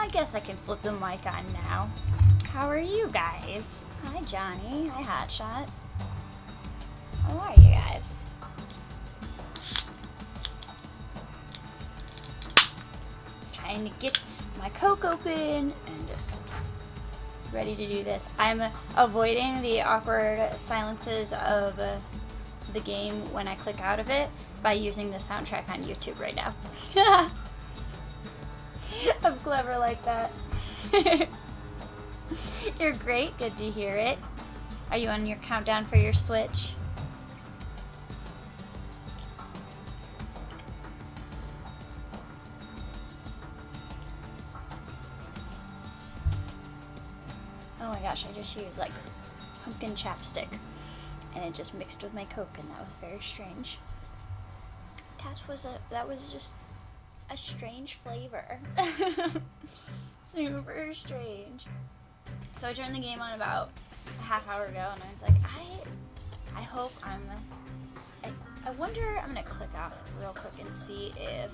I guess I can flip the mic on now. How are you guys? Hi, Johnny. Hi, Hotshot. How are you guys? Trying to get my Coke open and just ready to do this. I'm avoiding the awkward silences of the game when I click out of it by using the soundtrack on YouTube right now. I'm clever like that. You're great. Good to hear it. Are you on your countdown for your Switch? Oh my gosh, I just used like pumpkin chapstick and it just mixed with my Coke and that was very strange. That was just a strange flavor. Super strange. So I turned the game on about a half hour ago and I was like, I hope I wonder, I'm gonna click off real quick and see if,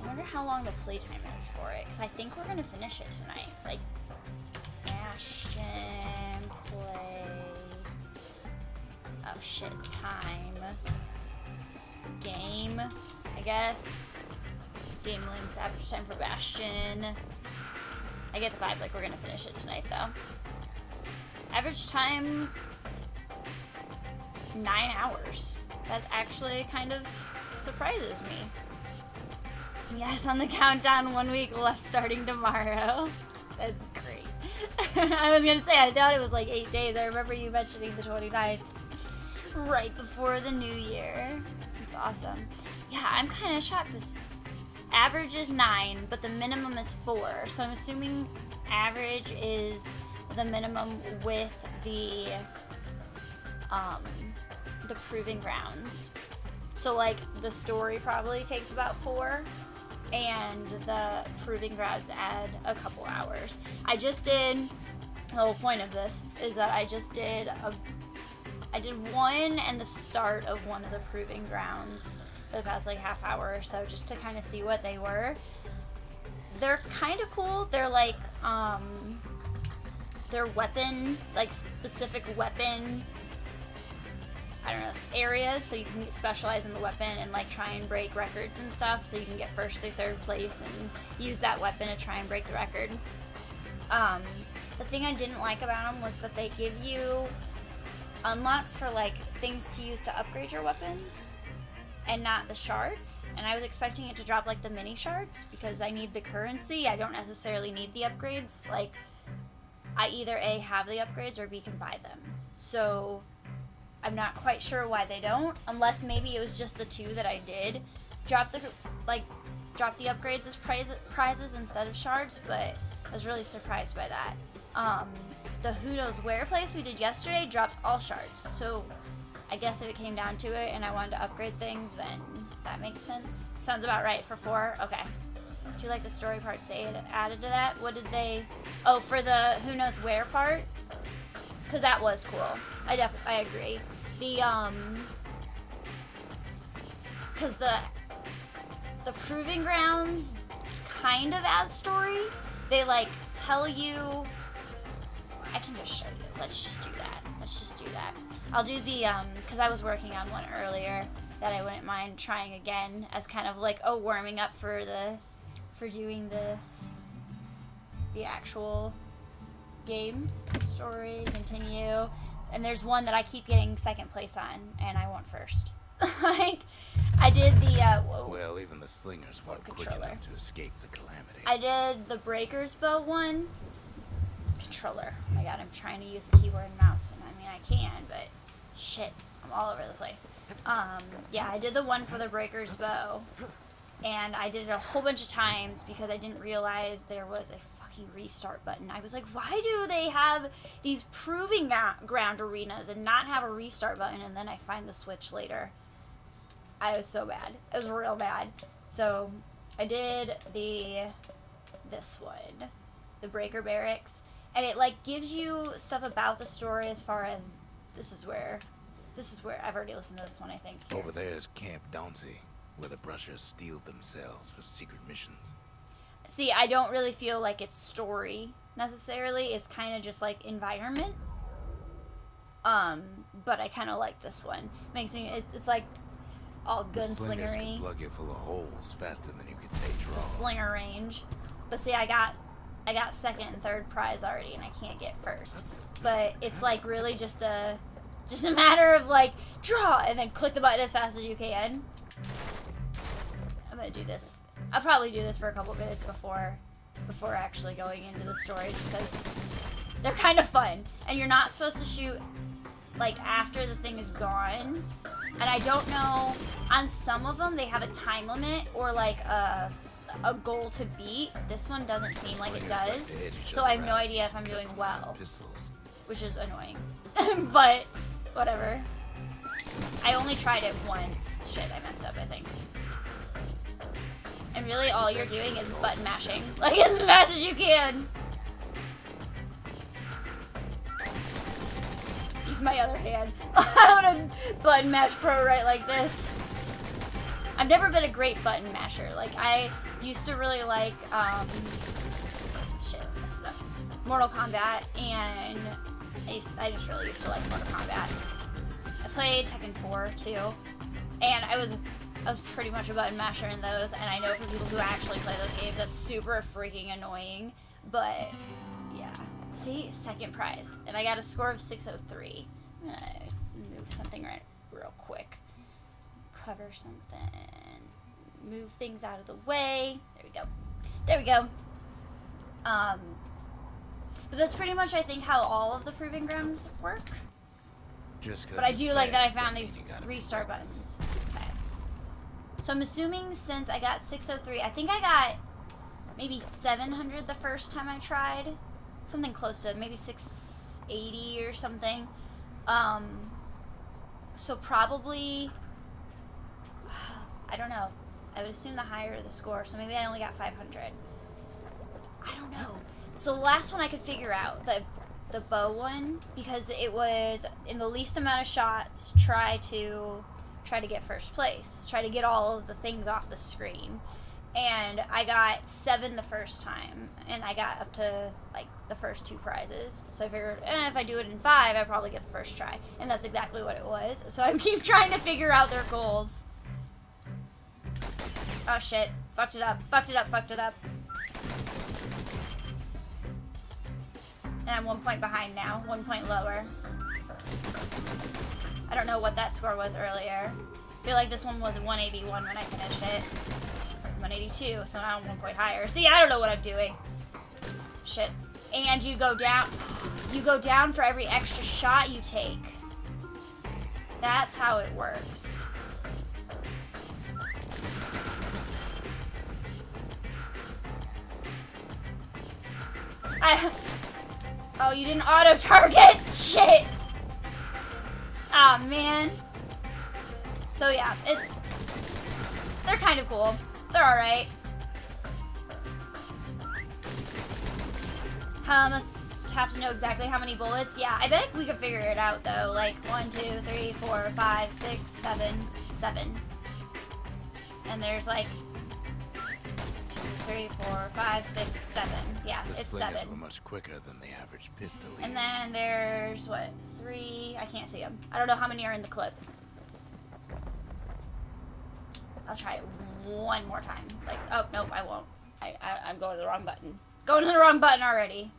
I wonder how long the playtime is for it, because I think we're gonna finish it tonight. Like, Bastion, play, oh shit, time, game, I guess, game links, average time for Bastion. I get the vibe like we're gonna finish it tonight though. Average time, 9 hours. That actually kind of surprises me. Yes, on the countdown, 1 week left starting tomorrow. That's great. I was gonna say, I thought it was like 8 days. I remember you mentioning the 29th right before the new year. It's awesome. Yeah, I'm kind of shocked. This average is 9, but the minimum is 4. So I'm assuming average is the minimum with the proving grounds. So like the story probably takes about 4 and the proving grounds add a couple hours. I just did, the whole point of this is that I did one and the start of one of the proving grounds for the past like half hour or so just to kind of see what they were. They're kind of cool. They're like their weapon, like specific weapon, I don't know, areas, so you can specialize in the weapon and like try and break records and stuff, so you can get first or third place and use that weapon to try and break the record. The thing I didn't like about them was that they give you unlocks for like things to use to upgrade your weapons and not the shards, and I was expecting it to drop like the mini shards because I need the currency. I don't necessarily need the upgrades. Like, I either A, have the upgrades, or B, can buy them. So I'm not quite sure why they don't, unless maybe it was just the 2 that I did drop the upgrades as prizes instead of shards, but I was really surprised by that. The Who Knows Where place we did yesterday dropped all shards, so I guess if it came down to it and I wanted to upgrade things, then that makes sense. Sounds about right for 4. Okay. Do you like the story parts they added to that? What did they... Oh, for the Who Knows Where part? Because that was cool. I agree. Because the proving grounds kind of add story. They like tell you, I can just show you. Let's just do that. I'll do the, because I was working on one earlier that I wouldn't mind trying again as kind of like, warming up for doing the actual game story, continue. And there's one that I keep getting second place on, and I want first. Like, I did the, Well, even the slingers weren't quick enough to escape the calamity. I did the breaker's bow one. Controller. Oh my god, I'm trying to use the keyboard and mouse, and I mean, I can, but shit, I'm all over the place. Yeah, I did the one for the breaker's bow, and I did it a whole bunch of times because I didn't realize there was a restart button. I was like, why do they have these proving ground arenas and not have a restart button? And then I find the switch later. I was so bad. It was real bad. So I did this one, the Breaker Barracks, and it like gives you stuff about the story as far as this is where I've already listened to this one, I think. Here. Over there is Camp Dauncey, where the Brushers steeled themselves for secret missions. See, I don't really feel like it's story necessarily. It's kind of just like environment. But I kind of like this one. Makes me, it's like all Slingers gunslingery. can plug you full of holes faster than you could say The draw. slinger range. But see, I got second and third prize already, and I can't get first. But it's like really just a matter of like draw and then click the button as fast as you can. I'm gonna do this. I'll probably do this for a couple minutes before actually going into the story, just because they're kind of fun. And you're not supposed to shoot like after the thing is gone. And I don't know, on some of them they have a time limit or like a goal to beat. This one doesn't seem like it does, so I have no idea if I'm doing well, which is annoying. But whatever. I only tried it once. Shit, I messed up, I think. And really all you're doing is button mashing, like as fast as you can. Use my other hand. I'm gonna button mash pro right like this. I've never been a great button masher. Like, I used to really like, shit, I messed it up. Mortal Kombat, and I just really used to like Mortal Kombat. I played Tekken 4 too, and I was pretty much a button masher in those, and I know for people who actually play those games, that's super freaking annoying, but yeah. See? Second prize. And I got a score of 603. I'm gonna move something right real quick. Cover something. Move things out of the way. There we go. There we go. But that's pretty much, I think, how all of the Proving Grounds work. But I do like that I found these restart buttons. Okay. So I'm assuming since I got 603, I think I got maybe 700 the first time I tried. Something close to maybe 680 or something. So probably, I don't know. I would assume the higher the score, so maybe I only got 500. I don't know. So the last one I could figure out, the bow one, because it was in the least amount of shots, try to get first place. Try to get all of the things off the screen. And I got 7 the first time, and I got up to like the first 2 prizes. So I figured, if I do it in 5, I probably get the first try, and that's exactly what it was. So I keep trying to figure out their goals. Oh shit! Fucked it up! Fucked it up! Fucked it up! And I'm 1 point behind now. 1 point lower. I don't know what that score was earlier. I feel like this one was 181 when I finished it. 182, so now I'm 1 point higher. See, I don't know what I'm doing. Shit. And you go down for every extra shot you take. That's how it works. Oh, you didn't auto-target? Shit! Ah, man. So yeah, they're kind of cool. They're alright. Must have to know exactly how many bullets. Yeah, I bet we could figure it out though. Like 1, 2, 3, 4, 5, 6, 7, 7. And there's like 2, 3, 4, 5, 6, 7. Yeah, the it's slingers 7. were much quicker than the average pistol. And then there's what? 3. I can't see them. I don't know how many are in the clip. I'll try it one more time. Like, oh, nope, I won't. I'm going to the wrong button. Going to the wrong button already.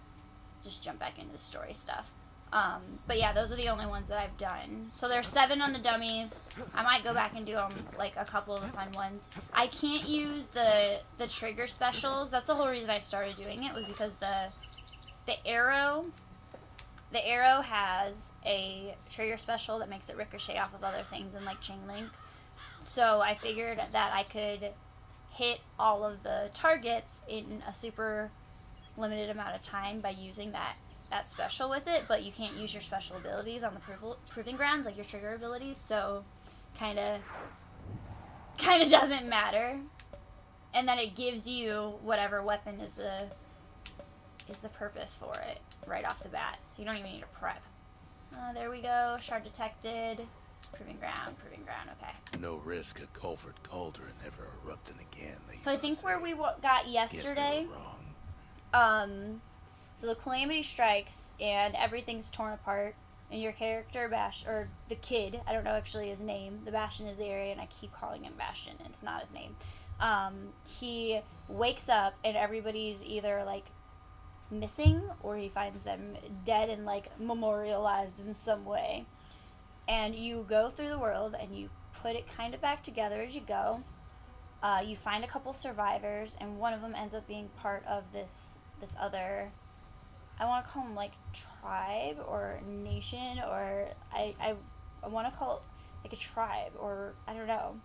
Just jump back into the story stuff. But yeah, those are the only ones that I've done. So there's 7 on the dummies. I might go back and do them, like, a couple of the fun ones. I can't use the trigger specials. That's the whole reason I started doing it, was because the arrow has a trigger special that makes it ricochet off of other things and, like, chain link. So I figured that I could hit all of the targets in a super limited amount of time by using that special with it, but you can't use your special abilities on the proving grounds, like your trigger abilities, so kind of doesn't matter. And then it gives you whatever weapon is the purpose for it right off the bat, so you don't even need to prep. There we go. Shard detected. Proving ground, okay. No risk a culvert cauldron ever erupting again. again. So I think where we got yesterday, so the calamity strikes and everything's torn apart, and your character or the kid, I don't know actually his name. The Bastion is the area, and I keep calling him Bastion, and it's not his name. He wakes up and everybody's either like missing or he finds them dead and like memorialized in some way. And you go through the world and you put it kind of back together as you go. You find a couple survivors, and one of them ends up being part of this other, I want to call them like tribe or nation, or I want to call it like a tribe, or I don't know,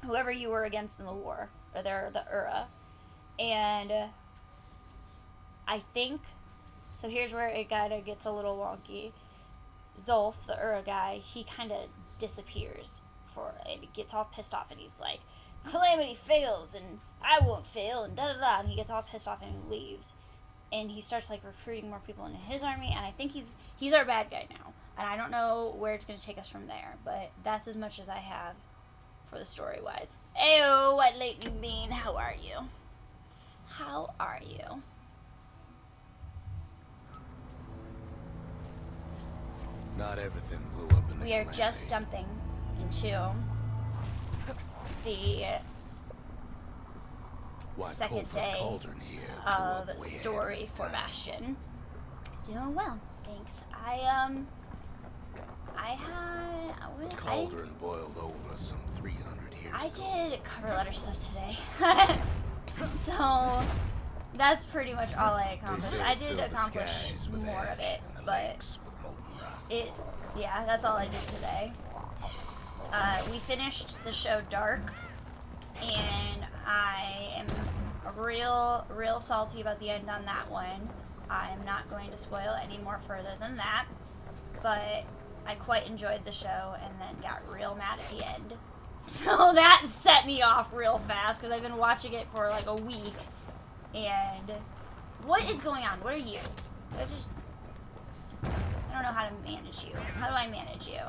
whoever you were against in the war, or they're the Ura. And I think, so here's where it kind of gets a little wonky. Zolf, the Ura guy, he kind of disappears and he gets all pissed off, and he's like, Calamity fails and I won't fail and da-da-da, and he gets all pissed off and he leaves. And he starts like recruiting more people into his army, and I think he's our bad guy now. And I don't know where it's going to take us from there, but that's as much as I have for the story-wise. Ayo, White Lightning Bean, how are you? How are you? Not everything blew up in the We are calamity. just jumping into the Why, second Colfer day Cauldron here blew of up way ahead story its for time. Bastion. Doing well, thanks. The cauldron boiled over some 300 years I ago. did cover letter stuff today. So that's pretty much all I They accomplished. say I it did filled the accomplish skies with more of ash it, and the but lakes with molten rock. that's all I did today. We finished the show Dark, and I am real salty about the end on that one. I'm not going to spoil any more further than that, but I quite enjoyed the show and then got real mad at the end. So that set me off real fast because I've been watching it for like a week. And what is going on? What are you? I don't know how to manage you. How do I manage you?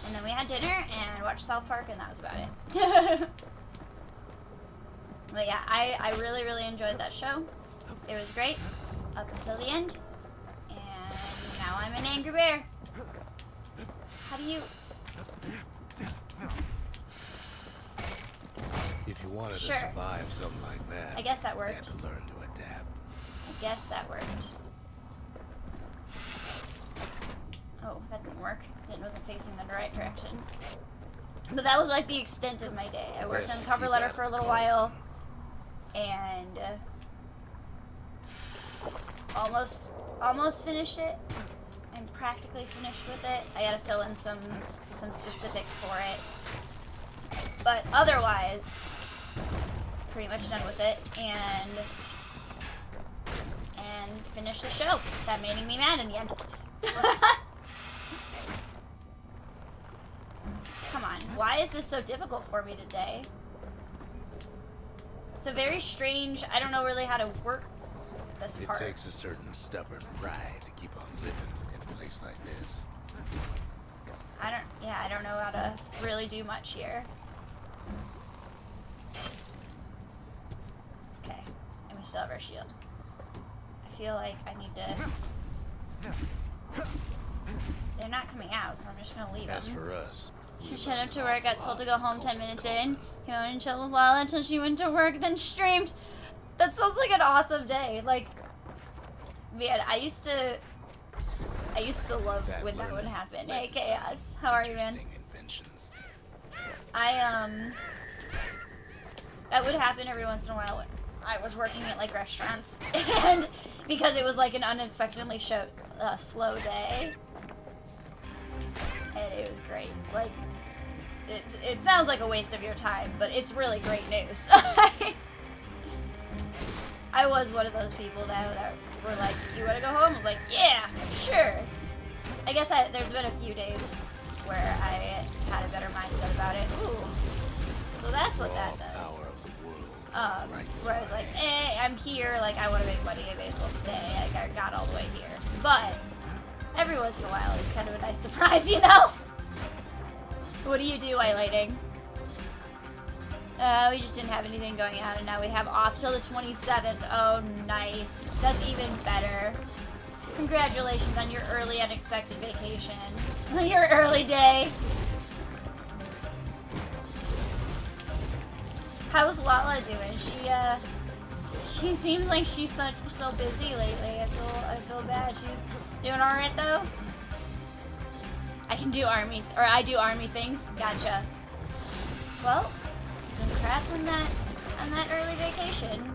And then we had dinner and watched South Park, and that was about it. But yeah, I really enjoyed that show. It was great up until the end. And now I'm an angry bear. How do you... If you wanted Sure. to survive something like that, I guess that you had worked. to learn to adapt. I guess that worked. Oh, that didn't work. It wasn't facing the right direction. But that was like the extent of my day. I worked Best on to cover keep letter out for a of the little cauldron. while, and almost finished it. I'm practically finished with it. I gotta fill in some specifics for it, but otherwise, pretty much done with it, and finished the show. That made me mad in the end. Come on, why is this so difficult for me today? It's a very strange, I don't know really how to work this It part. takes a certain stubborn pride to keep on living in a place like this. I don't know how to really do much here. Okay, and we still have our shield. I feel like I need to... They're not coming out, so I'm just gonna leave As them. for us, She showed up to work, got told to go home 10 minutes in, came home and chilled a while until she went to work, then streamed. That sounds like an awesome day. Like, man, I used to love That when that would learning happen. led Hey, to some Chaos. How are you, man? interesting inventions. That would happen every once in a while when I was working at, like, restaurants. And because it was, like, an unexpectedly slow day. And it was great. Like, it sounds like a waste of your time, but it's really great news. I was one of those people that were like, you want to go home? I'm like, yeah, sure. I guess there's been a few days where I had a better mindset about it. Ooh. So that's what that does. Power of the world. Right. Where I was like, I'm here, like, I want to make money, I may as well stay. Like, I got all the way here. But every once in a while, it's kind of a nice surprise, you know? What do you do, White Lightning? We just didn't have anything going on, and now we have off till the 27th. Oh, nice. That's even better. Congratulations on your early unexpected vacation. Your early day. How's Lala doing? She seems like she's so busy lately. I feel bad. She's doing all right though. I can do army, or I do army things. Gotcha. Well, congrats on that early vacation.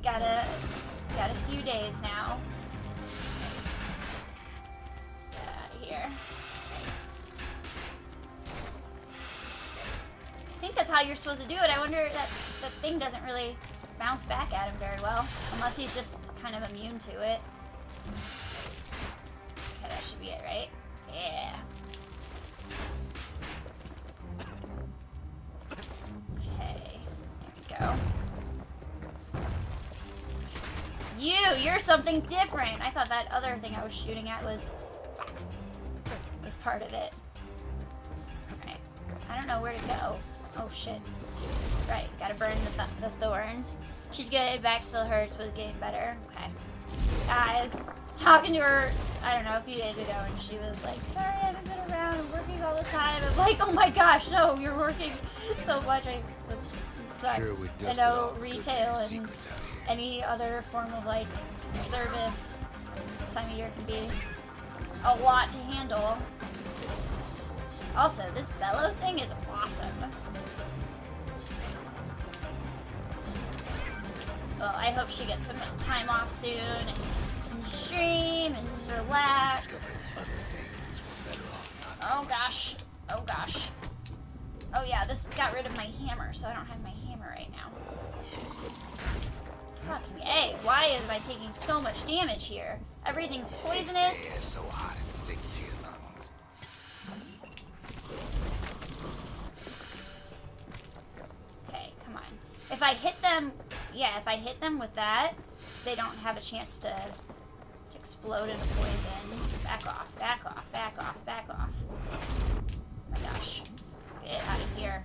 Got a few days now. Get out of here. I think that's how you're supposed to do it. I wonder that the thing doesn't really bounce back at him very well, unless he's just kind of immune to it. Okay, that should be it, right? Yeah. Okay, there we go. You're something different. I thought that other thing I was shooting at was part of it. Alright. I don't know where to go. Oh shit. Right, gotta burn the thorns. She's good, back still hurts, but it's getting better. Okay. Guys, talking to her, I don't know, a few days ago, and she was like, sorry I haven't been around, I'm working all the time. I'm like, oh my gosh, no, you're working so much. It sucks. Sure, we I know retail and any other form of like service this time of year can be a lot to handle. Also, this bellow thing is awesome. Well, I hope she gets some time off soon and can stream and relax. Oh gosh. Oh gosh. Oh yeah, this got rid of my hammer, so I don't have my hammer right now. Fucking A, why am I taking so much damage here? Everything's poisonous. So hot it sticks to your lungs. Okay, come on. If I hit them, yeah, if I hit them with that, they don't have a chance to explode into poison. Back off, back off, back off, back off. Oh my gosh. Get out of here.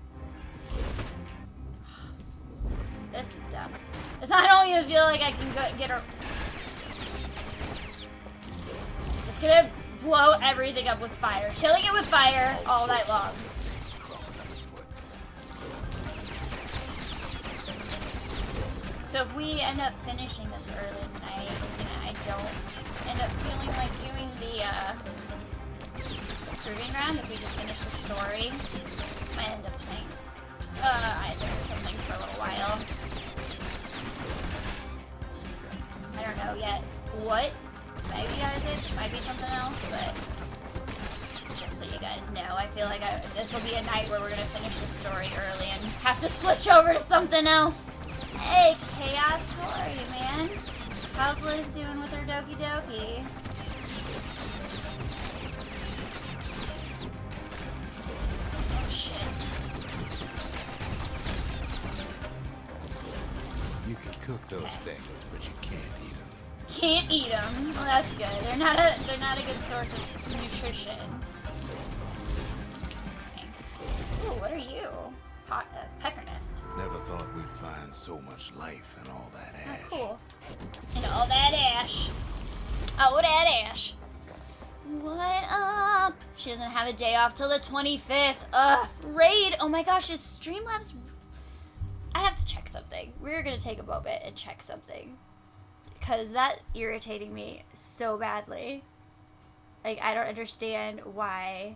This is dumb. I don't even feel like I can get her. Just gonna blow everything up with fire. Killing it with fire all night long. So if we end up finishing this early tonight, and I don't end up feeling like doing the proving ground, if we just finish the story, might end up playing Isaac or something for a little while. I don't know yet what. Maybe Isaac, might be something else, but just so you guys know, I feel like this will be a night where we're gonna finish the story early and have to switch over to something else. Hey, Chaos, how are you, man? How's Liz doing with her Doki Doki? Oh, shit. You can cook those things, but you can't eat them. Can't eat them. Well, that's good. They're not a good source of nutrition. Okay. Ooh, what are you? Pecker nest. Never thought we'd find so much life in all that ash. Oh, cool. And all that ash. Oh, that ash. What up? She doesn't have a day off till the 25th. Raid. Oh my gosh, is Streamlabs... I have to check something. We're gonna take a moment and check something. Because that irritating me so badly. Like, I don't understand why...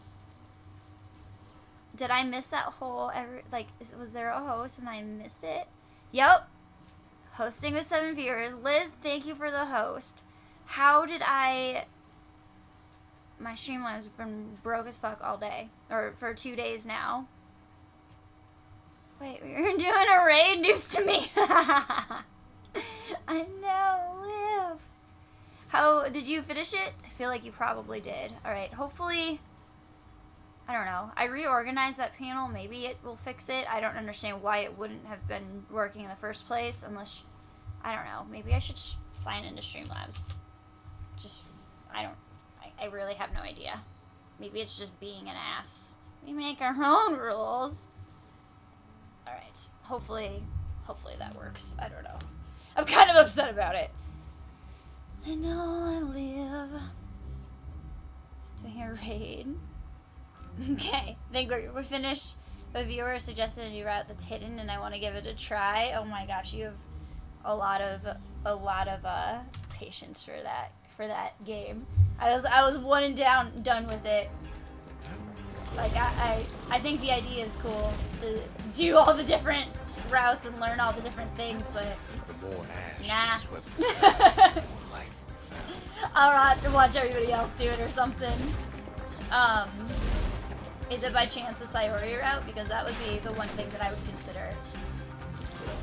Did I miss that whole, was there a host and I missed it? Yep. Hosting with 7 viewers. Liz, thank you for the host. How did my Streamlabs have been broke as fuck all day. Or for 2 days now. Wait, we were doing a raid, news to me. I know, Liv. How, did you finish it? I feel like you probably did. Alright, hopefully... I don't know. I reorganized that panel. Maybe it will fix it. I don't understand why it wouldn't have been working in the first place unless... I don't know. Maybe I should sign into Streamlabs. Just... I really have no idea. Maybe it's just being an ass. We make our own rules. hopefully that works. I don't know. I'm kind of upset about it. I know I live. Do I hear raid? Okay, I think we're finished. A viewer suggested a new route that's hidden, and I want to give it a try. Oh my gosh, you have a lot of patience for that game. I was one and done with it. Like I think the idea is cool to do all the different routes and learn all the different things, but The more ash nah. swept aside, the more life we found. I'll have to watch everybody else do it or something. Is it by chance a Sayori route? Because that would be the one thing that I would consider,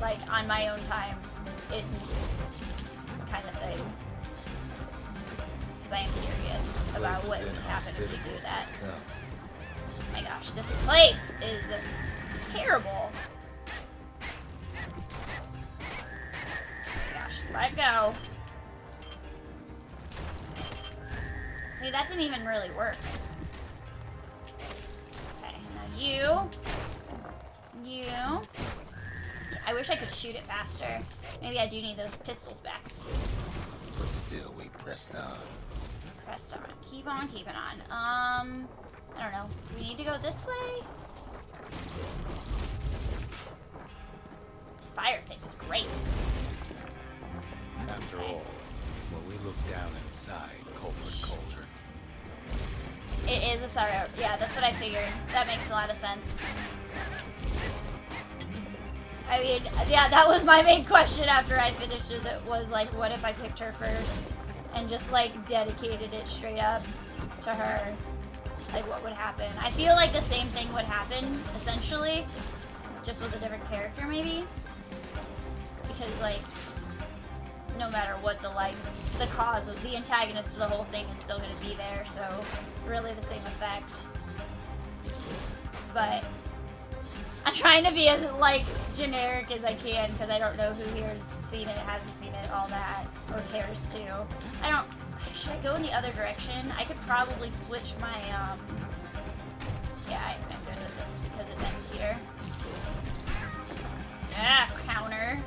like, on my own time, in kind of thing. Because I am curious about what would happen if we do that. Oh my gosh, this place is terrible. Gosh, let go. See, that didn't even really work. Okay, now you. I wish I could shoot it faster. Maybe I do need those pistols back. But still, we pressed on. Pressed on. Keep on keeping on. I don't know. Do we need to go this way? This fire thing is great. After all, when we look down inside Culford Cauldron, It is a sorrow. Yeah, that's what I figured. That makes a lot of sense. I mean, yeah, that was my main question after I finished. Is it was like, what if I picked her first and just like dedicated it straight up to her? Like, what would happen? I feel like the same thing would happen essentially, just with a different character maybe. Because like, no matter what the cause of the antagonist of the whole thing is still going to be there, so really the same effect. But I'm trying to be as like generic as I can because I don't know who here's seen it, hasn't seen it, all that, or cares to. Should I go in the other direction? I could probably switch my yeah, I'm good with this because it ends here. Counter.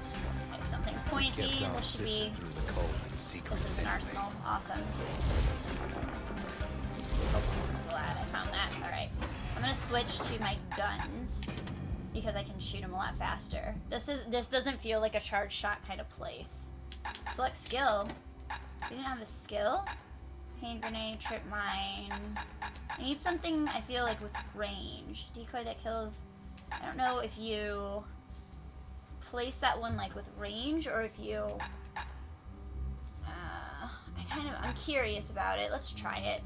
Something pointy. This should be. This is an arsenal. Awesome. Glad I found that. Alright. I'm gonna switch to my guns because I can shoot them a lot faster. This doesn't feel like a charge shot kind of place. Select skill. We didn't have a skill. Hand grenade, trip mine. I need something I feel like with range. Decoy that kills. I don't know if you place that one like with range or if you I'm curious about it. Let's try it.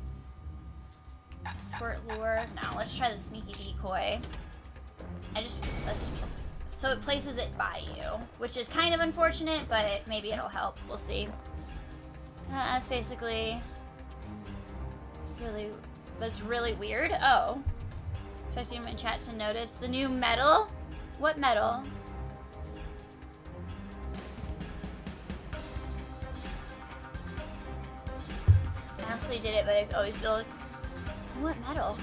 Squirt lure. No, let's try the sneaky decoy. So it places it by you, which is kind of unfortunate, but maybe it'll help. We'll see. That's basically really, but it's really weird. Oh, expecting him in chat to notice the new medal. What medal? I honestly did it, but I always feel like, what medal?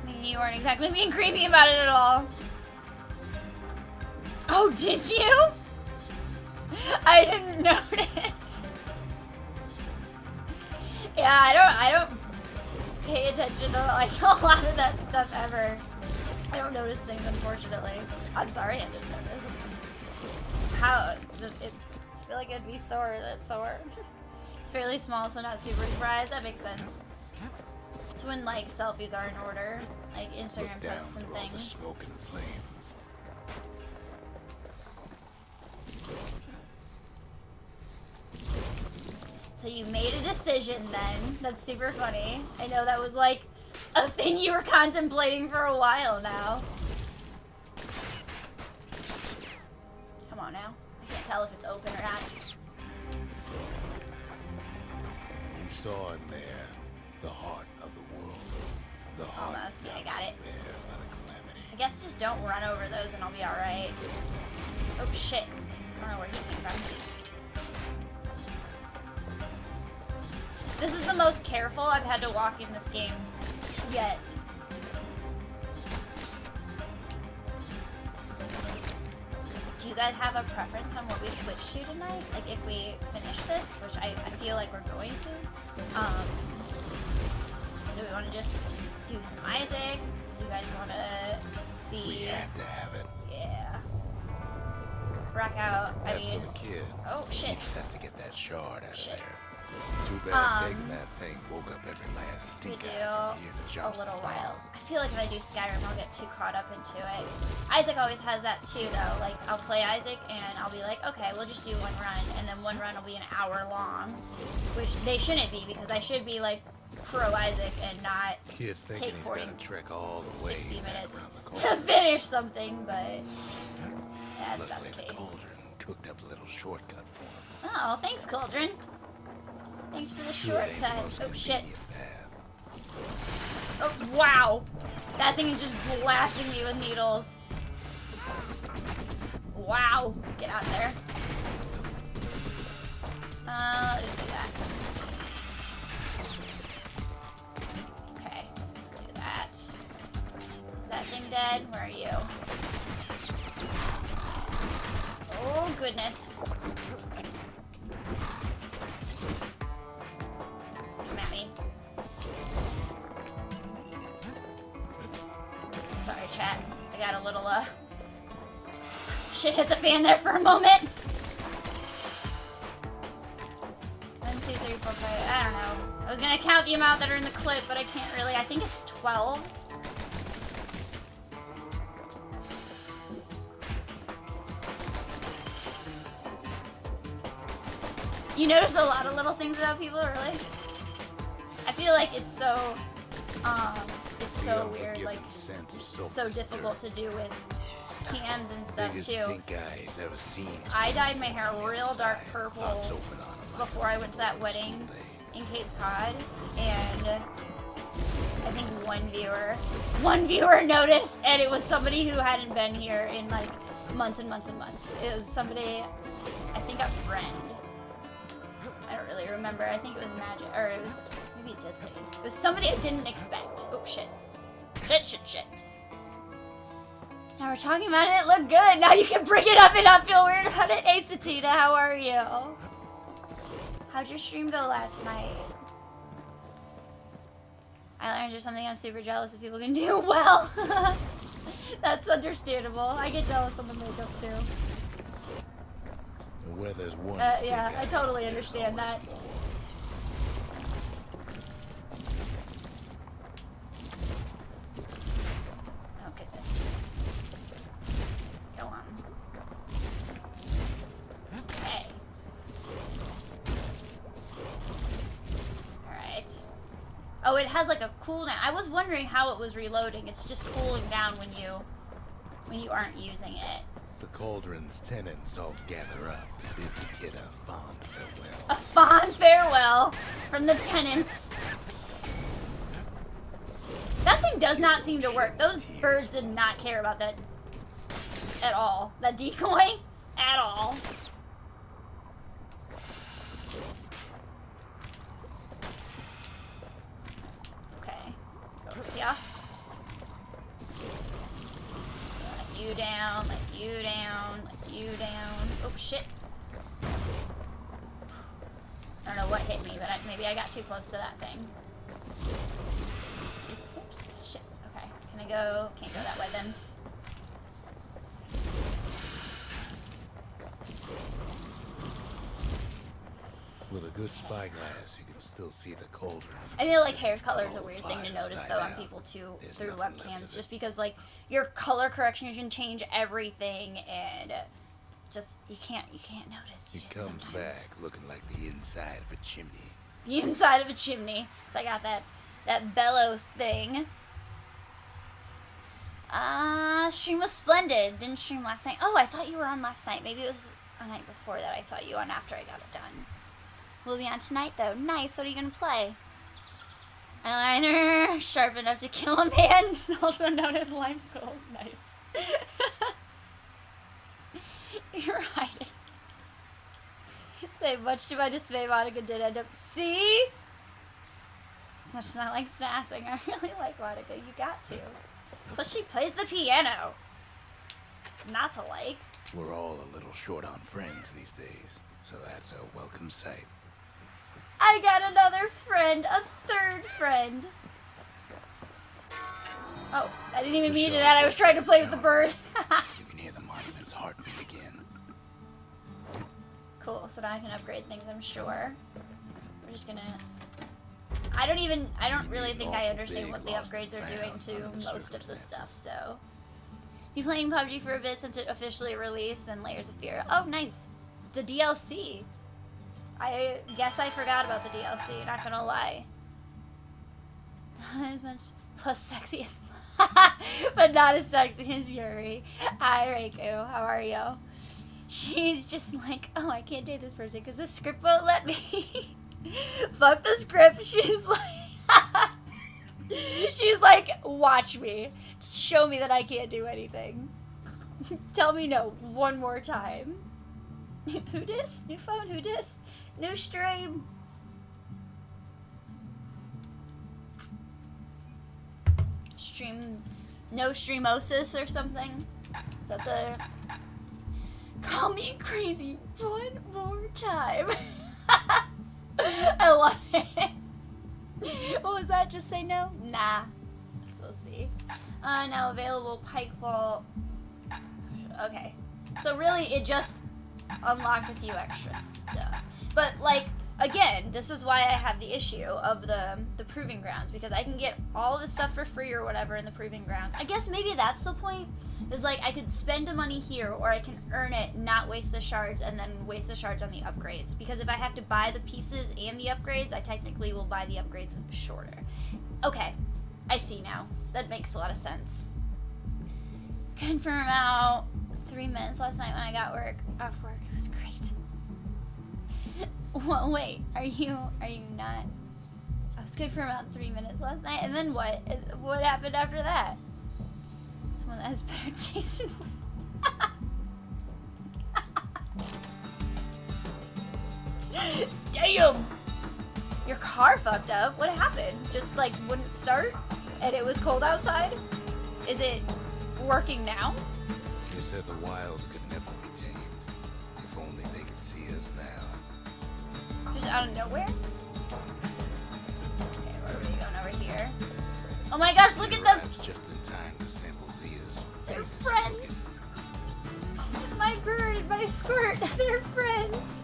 I mean, you weren't exactly being creepy about it at all. Oh, did you? I didn't notice. Yeah, I don't pay attention to like a lot of that stuff ever. I don't notice things, unfortunately. I'm sorry I didn't notice. I feel like it'd be sore. That's sore. It's fairly small, so not super surprised. That makes sense. It's when like selfies are in order, like Instagram posts and things. Smoke and flames. So you made a decision then. That's super funny. I know that was like a thing you were contemplating for a while now. Come on now. I can't tell if it's open or not. We saw in there the heart of the world. The heart. Almost. Yeah, I got it. There by the calamity. I guess just don't run over those and I'll be alright. Oh shit. I don't know where he came from. This is the most careful I've had to walk in this game yet. Do you guys have a preference on what we switch to tonight? Like if we finish this, which I feel like we're going to. Do we want to just do some Isaac? Do you guys want to see? We had to have it. Yeah. Rock out. I As mean. for the kid, Oh shit. he just has to get that shard out Shit. of there. Too bad taking that thing woke up every last We stink do eye from here to a Johnson little while. Hog. I feel like if I do Skyrim, I'll get too caught up into it. Isaac always has that too, though. Like, I'll play Isaac, and I'll be like, okay, we'll just do one run, and then one run will be an hour long, which they shouldn't be, because I should be, like, pro Isaac and not Kid's thinking take he's 40, gotta trek all the way 60 back minutes around the to corner. finish something, but yeah, that's not Luckily, the the case. cauldron cooked up a little shortcut for him. Oh, thanks, Cauldron. Thanks for the Sure, it ain't the shortcut. most Oh, shit. convenient path. Oh, wow. That thing is just blasting me with needles. Wow. Get out of there. Let's do that. Okay. Do that. Is that thing dead? Where are you? Oh, goodness. Come at me. Sorry, chat. I got a little, shit hit the fan there for a moment. 1, 2, 3, 4, 5. I don't know. I was gonna count the amount that are in the clip, but I can't really. I think it's 12. You notice a lot of little things about people, really? I feel like it's so, weird, like, Scent of so sulfurous difficult dirt. to do with cams and stuff, Biggest too. stink eye he's ever seen. I dyed my hair real dark Inside, purple pops open on him like before I went to that wedding in Cape Cod, and I think one viewer noticed, and it was somebody who hadn't been here in, like, months and months and months. It was somebody, I think a friend. I don't really remember. I think it was Magic, or it was, maybe Deadly. It was somebody I didn't expect. Oh, shit. Shit. Now we're talking about it, it looked good. Now you can bring it up and not feel weird about it. Hey, Satita, how are you? How'd your stream go last night? I learned there's something I'm super jealous of people can do well. That's understandable. I get jealous of the makeup, too. And where there's one Yeah, stink I eye, totally there's understand always that. more. Oh, goodness. Go on. Okay. Alright. Oh, it has like a cooldown. I was wondering how it was reloading. It's just cooling down when you aren't using it. The cauldron's tenants all gather up to bid the kid a fond farewell. A fond farewell from the tenants. That thing does not seem to work. Those birds did not care about that at all. That decoy at all. Okay. Go over here. Let you down, let you down, let you down. Oh shit. I don't know what hit me, but maybe I got too close to that thing. Oops, shit. Okay, can I go? Can't go that way then. With a good spyglass, you can still see the cauldron. I feel like hair color is a All weird thing to fires notice died though on out. people too There's through nothing left webcams, of just it. because like your color correction can change everything and just you can't notice. You He just comes sometimes back looking like the inside of a chimney. the inside of a chimney. So I got that bellows thing. Stream was splendid. Didn't stream last night. Oh, I thought you were on last night. Maybe it was a night before that I saw you on after I got it done. We'll be on tonight though. Nice. What are you gonna play? Eyeliner sharp enough to kill a man, also known as lime goals. Nice. You're hiding. Say much to my dismay, Monica did end up. See? As much as I like sassing, I really like Monica. You got to. Plus, she plays the piano. Not to like. We're all a little short on friends these days, so that's a welcome sight. I got another friend, a third friend. Oh, I didn't even mean to do that. I was trying to play with the bird. You can hear the monument's heartbeat again. Cool, so now I can upgrade things, I'm sure. We're just gonna... I don't really think I understand what the upgrades are doing to most of the stuff, so... You playing PUBG for a bit since it officially released, then Layers of Fear. Oh, nice. The DLC. I guess I forgot about the DLC, not gonna lie. Not as much plus sexy as... but not as sexy as Yuri. Hi, Reiku. How are you? She's just like, oh, I can't date this person because the script won't let me. Fuck the script. She's like, watch me. Show me that I can't do anything. Tell me no one more time. Who dis? New phone? Who dis? New stream. No streamosis or something? Is that the... Call me crazy one more time. I love it. What was that? Just say no? Nah. We'll see. Now available Pikefall. Okay. So really, it just unlocked a few extra stuff. But, like, again, this is why I have the issue of the Proving Grounds, because I can get all of the stuff for free or whatever in the Proving Grounds. I guess maybe that's the point, is like I could spend the money here, or I can earn it, not waste the shards, and then waste the shards on the upgrades. Because if I have to buy the pieces and the upgrades, I technically will buy the upgrades shorter. Okay, I see now. That makes a lot of sense. Confirm out 3 minutes last night when I got off work. It was great. Well, wait, are you not? I was good for about 3 minutes last night, and then what? What happened after that? Someone that has better Jason. Damn! Your car fucked up. What happened? Just like wouldn't start, and it was cold outside. Is it working now? They said the wild could never be tamed. If only they could see us now. Just out of nowhere? Okay, where are we going over here? Oh my gosh, look at them! Just in time to sample Zia's. They're friends! My bird and my squirt, they're friends!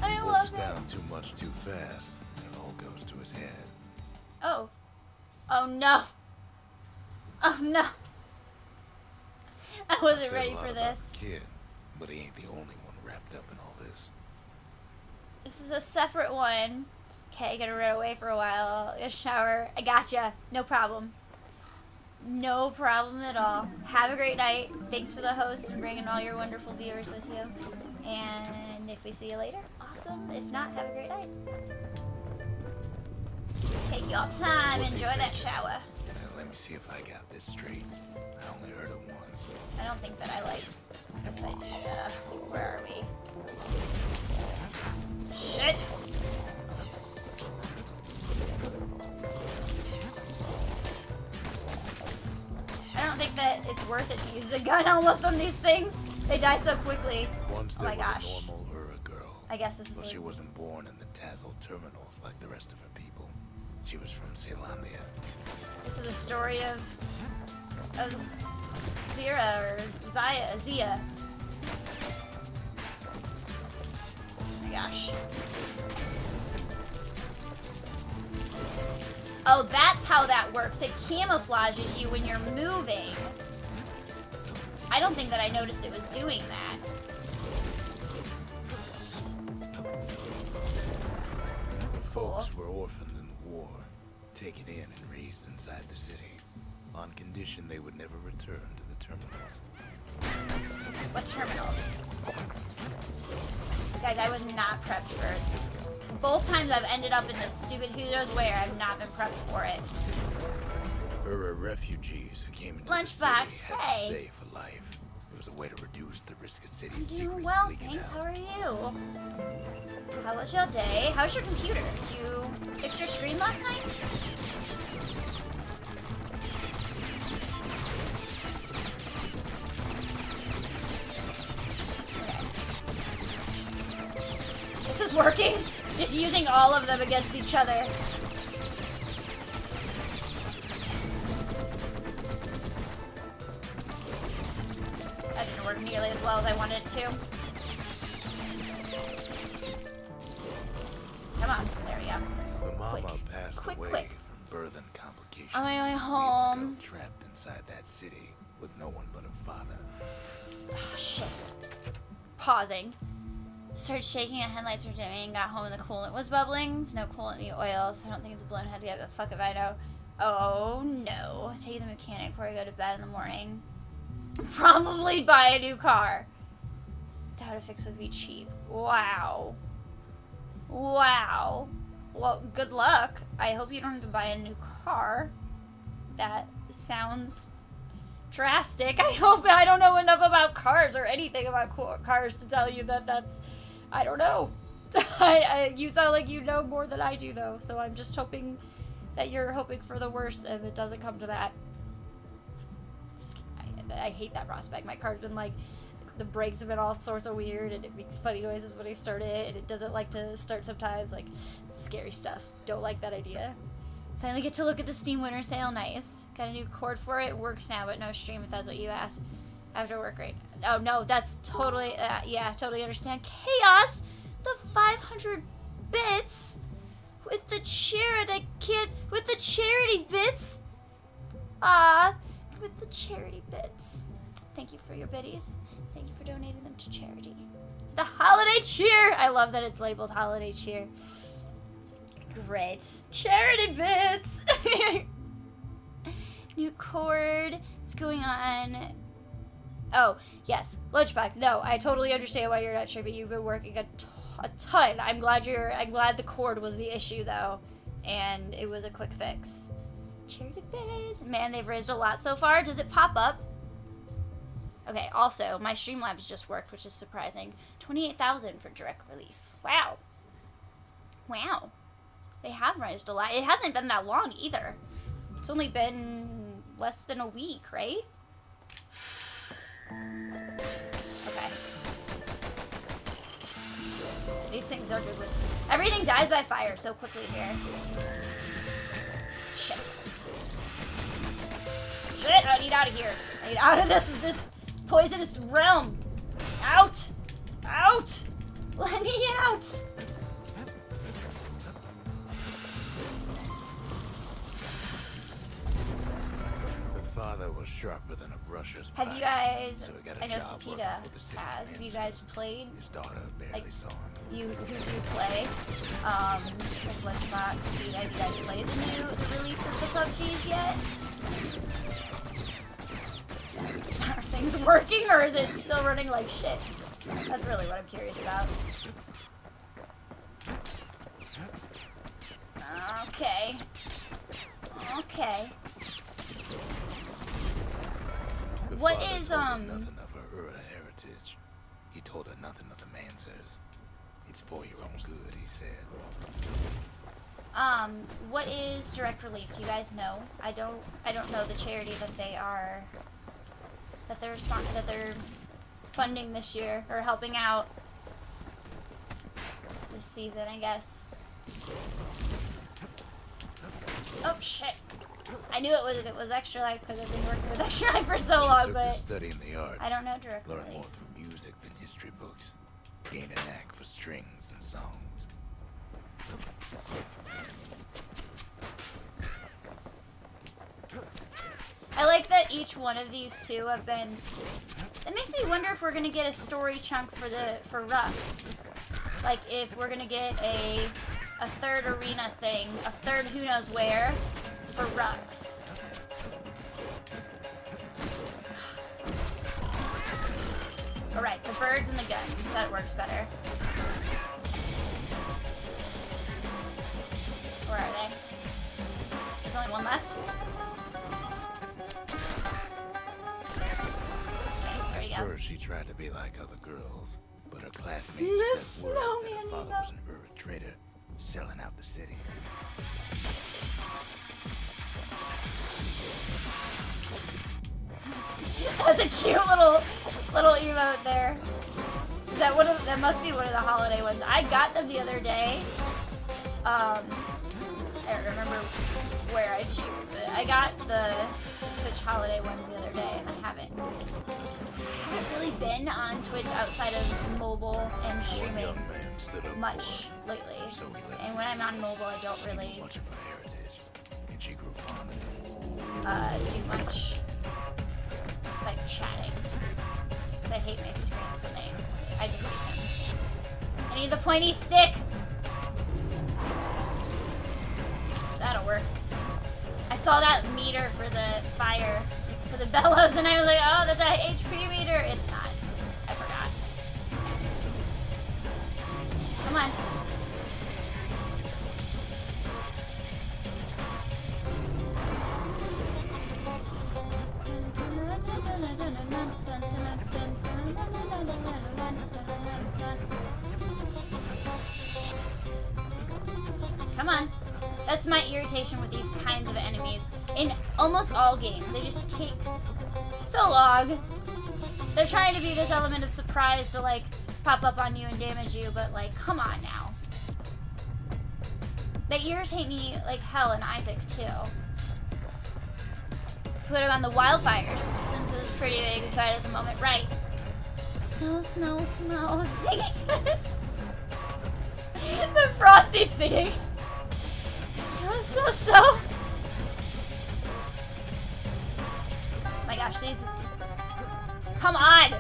I love it. Down too much too fast, and it all goes to his head. Oh. Oh no. Oh no. I wasn't ready for this. Kid, but he ain't the only one wrapped up in all this. This is a separate one. Okay, gonna run away for a while. Get a shower. I gotcha. No problem. No problem at all. Have a great night. Thanks for the host and bringing all your wonderful viewers with you. And if we see you later, awesome. If not, have a great night. Take your time. Enjoy that shower. Let me see if I got this straight. I only heard it once. I don't think that I like this idea. Where are we? Shit! I don't think that it's worth it to use the gun almost on these things. They die so quickly. Once Oh there my was gosh. a normal Ura girl. I guess this is But like... she wasn't born in the Tassel terminals like the rest of her people. She was from Celandia. This is the story of Zira or Zia. Oh my gosh. Oh, that's how that works. It camouflages you when you're moving. I don't think that I noticed it was doing that. The folks were orphaned in the war, taken in and raised inside the city, on condition they would never return to the terminals. What terminals? Guys, I was not prepped for it. Both times I've ended up in this stupid who knows where, I've not been prepped for it. Ura refugees who came into Lunchbox, the city had hey. to stay for life. It was a way to reduce the risk of city I'm secrets doing well, leaking thanks. out. How are you? How was your day? How's your computer? Did you fix your screen last night? is working. Just using all of them against each other. That didn't work nearly as well as I wanted it to. Come on, there we go. The mama passed away quick. from birth and complications. On my way leaving the home. girl trapped inside that city with no one but her father. Oh, shit. Pausing. Started shaking at headlights were dimming. Got home and the coolant was bubbling. There's no coolant in the oil, so I don't think it's a balloon head to get the fuck if I know. Oh no. Take the mechanic before I go to bed in the morning. Probably buy a new car. Doubt a fix would be cheap. Wow. Wow. Well, good luck. I hope you don't have to buy a new car. That sounds drastic. I don't know enough about cars or anything about cars to tell you that that's... I don't know. You sound like you know more than I do, though, so I'm just hoping that you're hoping for the worst and it doesn't come to that. I hate that prospect. My car's been like... The brakes have been all sorts of weird, and it makes funny noises when I start it, and it doesn't like to start sometimes. Like, scary stuff. Don't like that idea. Finally get to look at the Steam Winter Sale. Nice. Got a new cord for it. It works now, but no stream if that's what you asked. After work, right? Oh, no, that's totally, yeah, totally understand. Chaos! The 500 bits! With the charity kid, with the charity bits! With the charity bits. Thank you for your biddies. Thank you for donating them to charity. The holiday cheer! I love that it's labeled holiday cheer. Great. Charity bits! New cord. What's going on? Oh, yes. Lunchbox. No, I totally understand why you're not sure, but you've been working a ton. I'm glad the cord was the issue, though. And it was a quick fix. Charity bits. Man, they've raised a lot so far. Does it pop up? Okay, also, my Streamlabs just worked, which is surprising. 28,000 for direct relief. Wow. Wow. They have raised a lot. It hasn't been that long, either. It's only been less than a week, right? Okay. These things are good with... Everything dies by fire so quickly here. Shit. Shit, I need out of here. I need out of this poisonous realm. Out! Out! Let me out! Her father was sharper than a brusher's Have pike, you guys... so he got a I know job Satita working for the city's has. Have you mansions. guys played? His daughter barely saw him. You who do play, like Lunchbox, Satita, have you guys played the release of the PUBGs yet? Are things working, or is it still running like shit? That's really what I'm curious about. Okay. Okay. The What father is, told her nothing of her Ura heritage. He told her nothing of the Mansers. It's for your own good, he said. What is direct relief? Do you guys know? I don't know the charity that they're funding this year, or helping out this season, I guess. Oh shit! I knew it was Extra Life because I've been working with Extra Life for so long, Took to but studying the arts. I don't know direct Learn relief. more through music than history books. Gain a knack for strings and songs. I like that each one of these two have been... It makes me wonder if we're gonna get a story chunk for Rux. Like if we're gonna get a third arena thing, a third who knows where for Rux. Alright, the birds and the gun. You said it works better. Where are they? There's only one left? At first, she tried to be like other girls, but her classmates The spread word that her snowman father email. was an Ura trader, selling out the city. That's a cute little emote there. That must be one of the holiday ones. I got them the other day. I don't remember where I cheated, but I got the Twitch holiday ones the other day, and I haven't really been on Twitch outside of mobile and streaming much lately. And when I'm on mobile, I don't really do much like chatting, because I hate my screens when I just hate them. I need the pointy stick. That'll work. I saw that meter for the fire, for the bellows, and I was like, oh, that's a HP meter. It's not. I forgot. Come on. Come on. That's my irritation with these kinds of enemies. In almost all games, they just take so long. They're trying to be this element of surprise to, like, pop up on you and damage you, but, like, come on now. They irritate me like hell in Isaac, too. Put him on the wildfires, since it's pretty big fight at the moment. Right. Snow, snow, snow. Singing. The Frosty singing. So. Oh my gosh, these. Come on!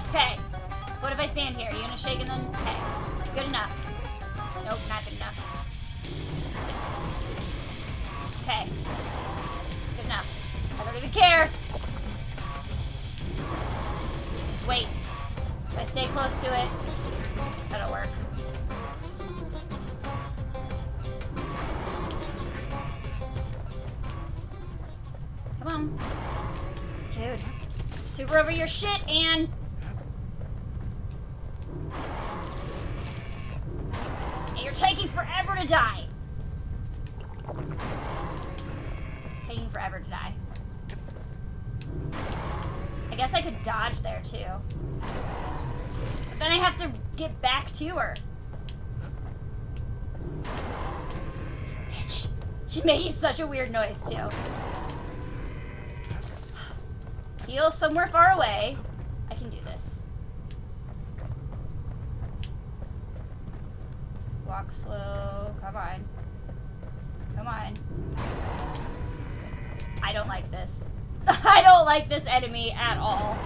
Okay. What if I stand here? Are you gonna shake and then. Okay. Good enough. Nope, not good enough. Okay. Good enough. I don't even care. Just wait. If I stay close to it, that'll work. Come on. Dude. Super over your shit, Anne. And you're taking forever to die. Taking forever to die. I guess I could dodge there, too. But then I have to get back to her. Bitch. She's making such a weird noise, too. Heal somewhere far away. I can do this. Walk slow. Come on. Come on. I don't like this. I don't like this enemy at all.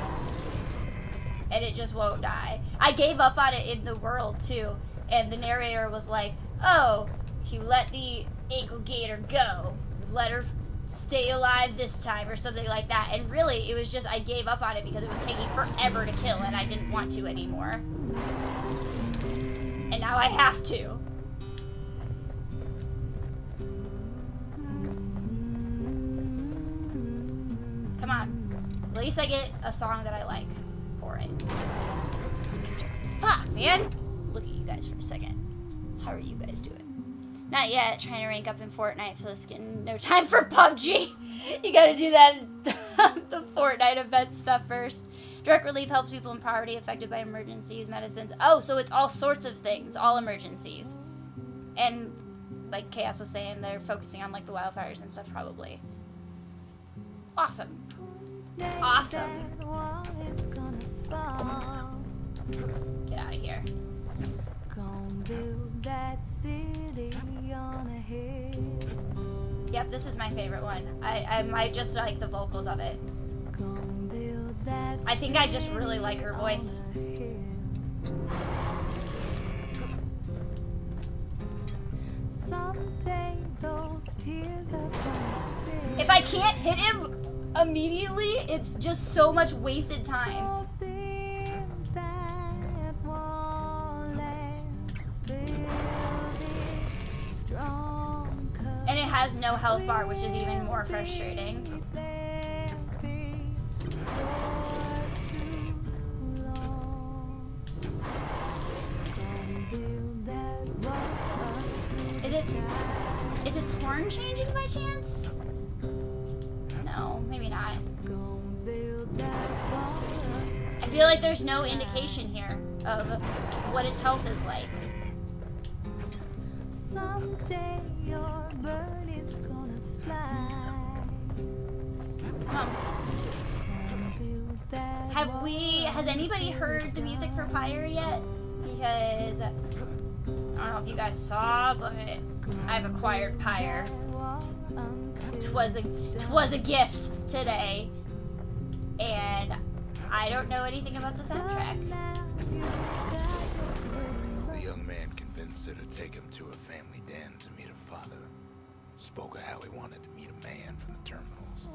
And it just won't die. I gave up on it in the world, too. And the narrator was like, oh, he let the ankle gator go. Let her stay alive this time, or something like that. And really, it was just I gave up on it because it was taking forever to kill, and I didn't want to anymore. And now I have to. Come on. At least I get a song that I like for it. Fuck, man. Look at you guys for a second. How are you guys doing? Not yet. Trying to rank up in Fortnite, so this getting no time for PUBG. You gotta do that the Fortnite event stuff first. Direct relief helps people in poverty affected by emergencies, medicines. Oh, so it's all sorts of things, all emergencies. And like Chaos was saying, they're focusing on like the wildfires and stuff probably. Awesome. Awesome. Get out of here. Yep, this is my favorite one. I might just like the vocals of it. I think I just really like her voice. If I can't hit him immediately, it's just so much wasted time. And it has no health bar, which is even more frustrating. Is it torn changing by chance? No, maybe not. feel like there's no indication here of what its health is like. Someday your bird is gonna fly. Come on. Has anybody heard the music for Pyre yet? Because I don't know if you guys saw, but I've acquired Pyre. Twas a gift today, and I don't know anything about the soundtrack. The young man convinced her to take him to a family den to meet her father. Spoke of how he wanted to meet a man from the terminals.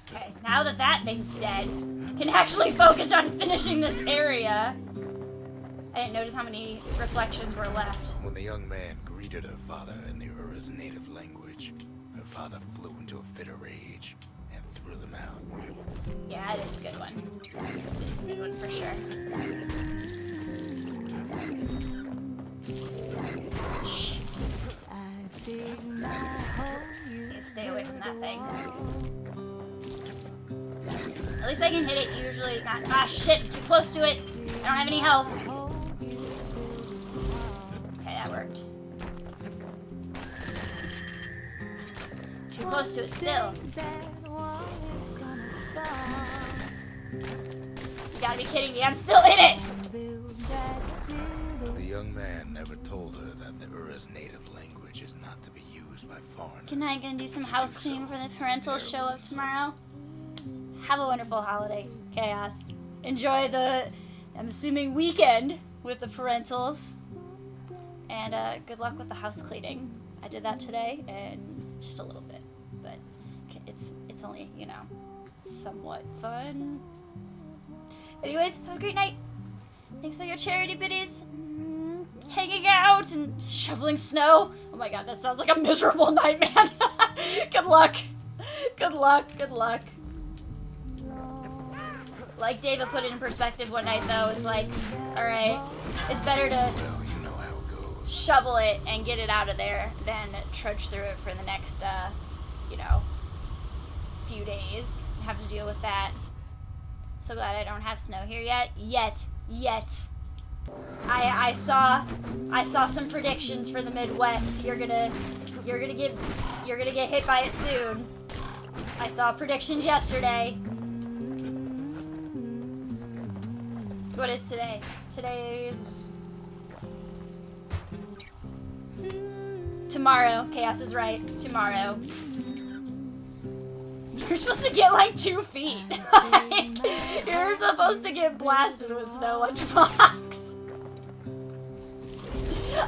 Okay, now that that thing's dead, can actually focus on finishing this area. I didn't notice how many reflections were left. When the young man greeted her father in the Ura's native language, her father flew into a fit of rage and threw them out. Yeah, it is a good one. It's a good one for sure. Shit. Need to stay away from that thing. At least I can hit it usually. Not. Ah, shit. I'm too close to it. I don't have any health. Okay, that worked. Too close to it still. You gotta be kidding me. I'm still in it. The young man never told her that the Ura's native language is not to be used by foreigners. Good night. Gonna do some house cleaning for the parentals show up tomorrow. Have a wonderful holiday, Chaos. Enjoy the, I'm assuming, weekend with the parentals. And good luck with the house cleaning. I did that today, and just a little bit. But it's only, you know, somewhat fun. Anyways, have a great night. Thanks for your charity biddies. Hanging out and shoveling snow. Oh my god, that sounds like a miserable night, man. Good luck. Good luck. Good luck. Like David put it in perspective one night, though. It's like, alright, it's better to Well, you know how it goes. shovel it and get it out of there than trudge through it for the next, you know, few days. Have to deal with that. So glad I don't have snow here yet. Yet. I saw some predictions for the Midwest. You're gonna get hit by it soon. I saw predictions yesterday. What is today? Today's tomorrow. Chaos is right. Tomorrow. You're supposed to get like 2 feet. Like, you're supposed to get blasted with snow, Lunchbox.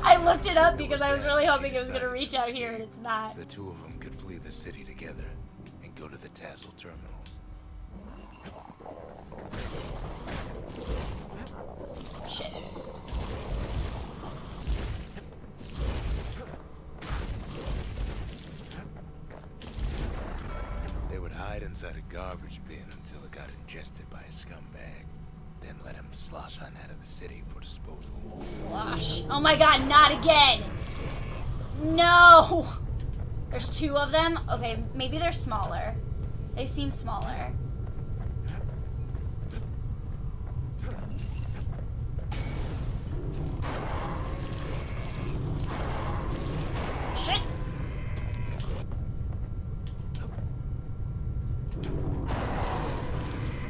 I looked it up because I was really hoping it was going to reach out here, and it's not. The two of them could flee the city together and go to the Tassel terminals. Shit. They would hide inside a garbage bin until it got ingested by a scumbag. Then let him slosh on out of the city for disposal. Slosh. Oh my god, not again! No! There's 2 of them? Okay, maybe they're smaller. They seem smaller. Shit!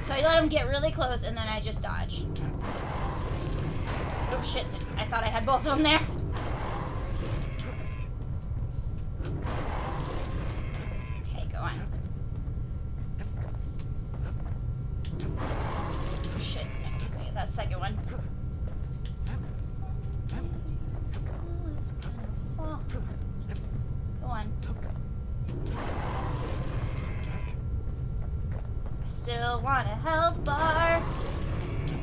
So I let him get really close and then I just dodge. Oh shit, I thought I had both of them there. Okay, go on. Oh shit, let me get that second one. Oh, it's gonna fall. Go on. I still want a health bar.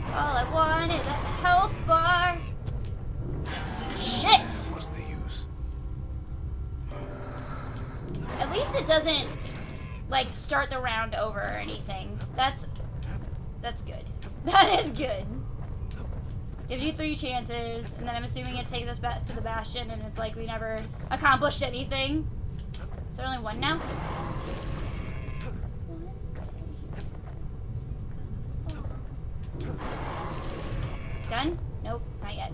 All I want is a health bar. Shit! What's the use? At least it doesn't, like, start the round over or anything. That's good. That is good. Gives you 3 chances, and then I'm assuming it takes us back to the Bastion, and it's like we never accomplished anything. Is there only 1 now? Gun? Nope, not yet.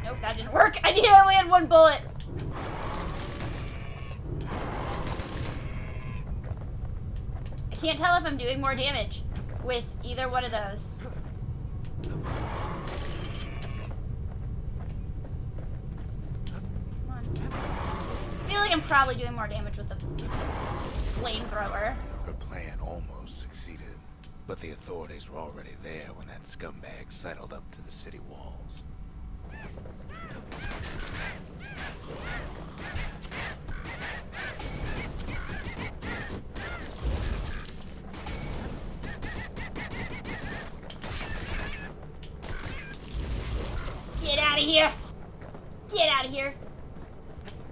Nope, that didn't work. I only had 1 bullet. I can't tell if I'm doing more damage with either one of those. Come on. I feel like I'm probably doing more damage with the flamethrower. Her plan almost succeeded, but the authorities were already there when that scumbag sidled up to the city walls. Get out of here! Get out of here!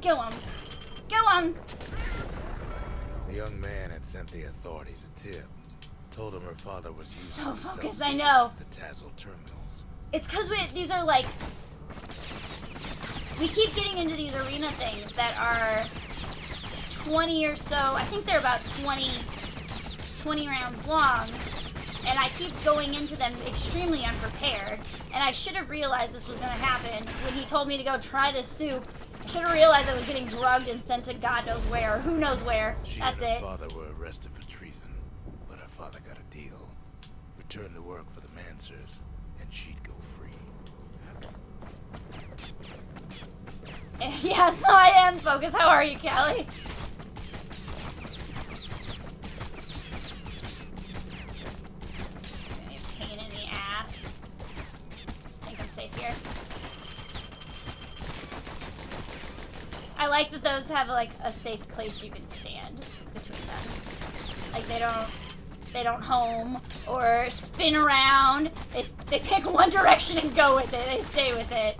Go on. Go on! The young man had sent the authorities a tip. Told him her father was using So himself focused, I know. the Tazzle terminals. It's because these are like... We keep getting into these arena things that are 20 or so. I think they're about 20 rounds long. And I keep going into them extremely unprepared. And I should have realized this was going to happen when he told me to go try this soup. I should have realized I was getting drugged and sent to God knows where, or who knows where. She That's and her it. father were arrested for treason, but her father got a deal. Returned to work for the Mansers, and she'd go free. Yes, I am. Focus. How are you, Callie? Pain in the ass. I think I'm safe here. I like that those have like a safe place you can stand between them. Like they don't home or spin around. They pick one direction and go with it. They stay with it.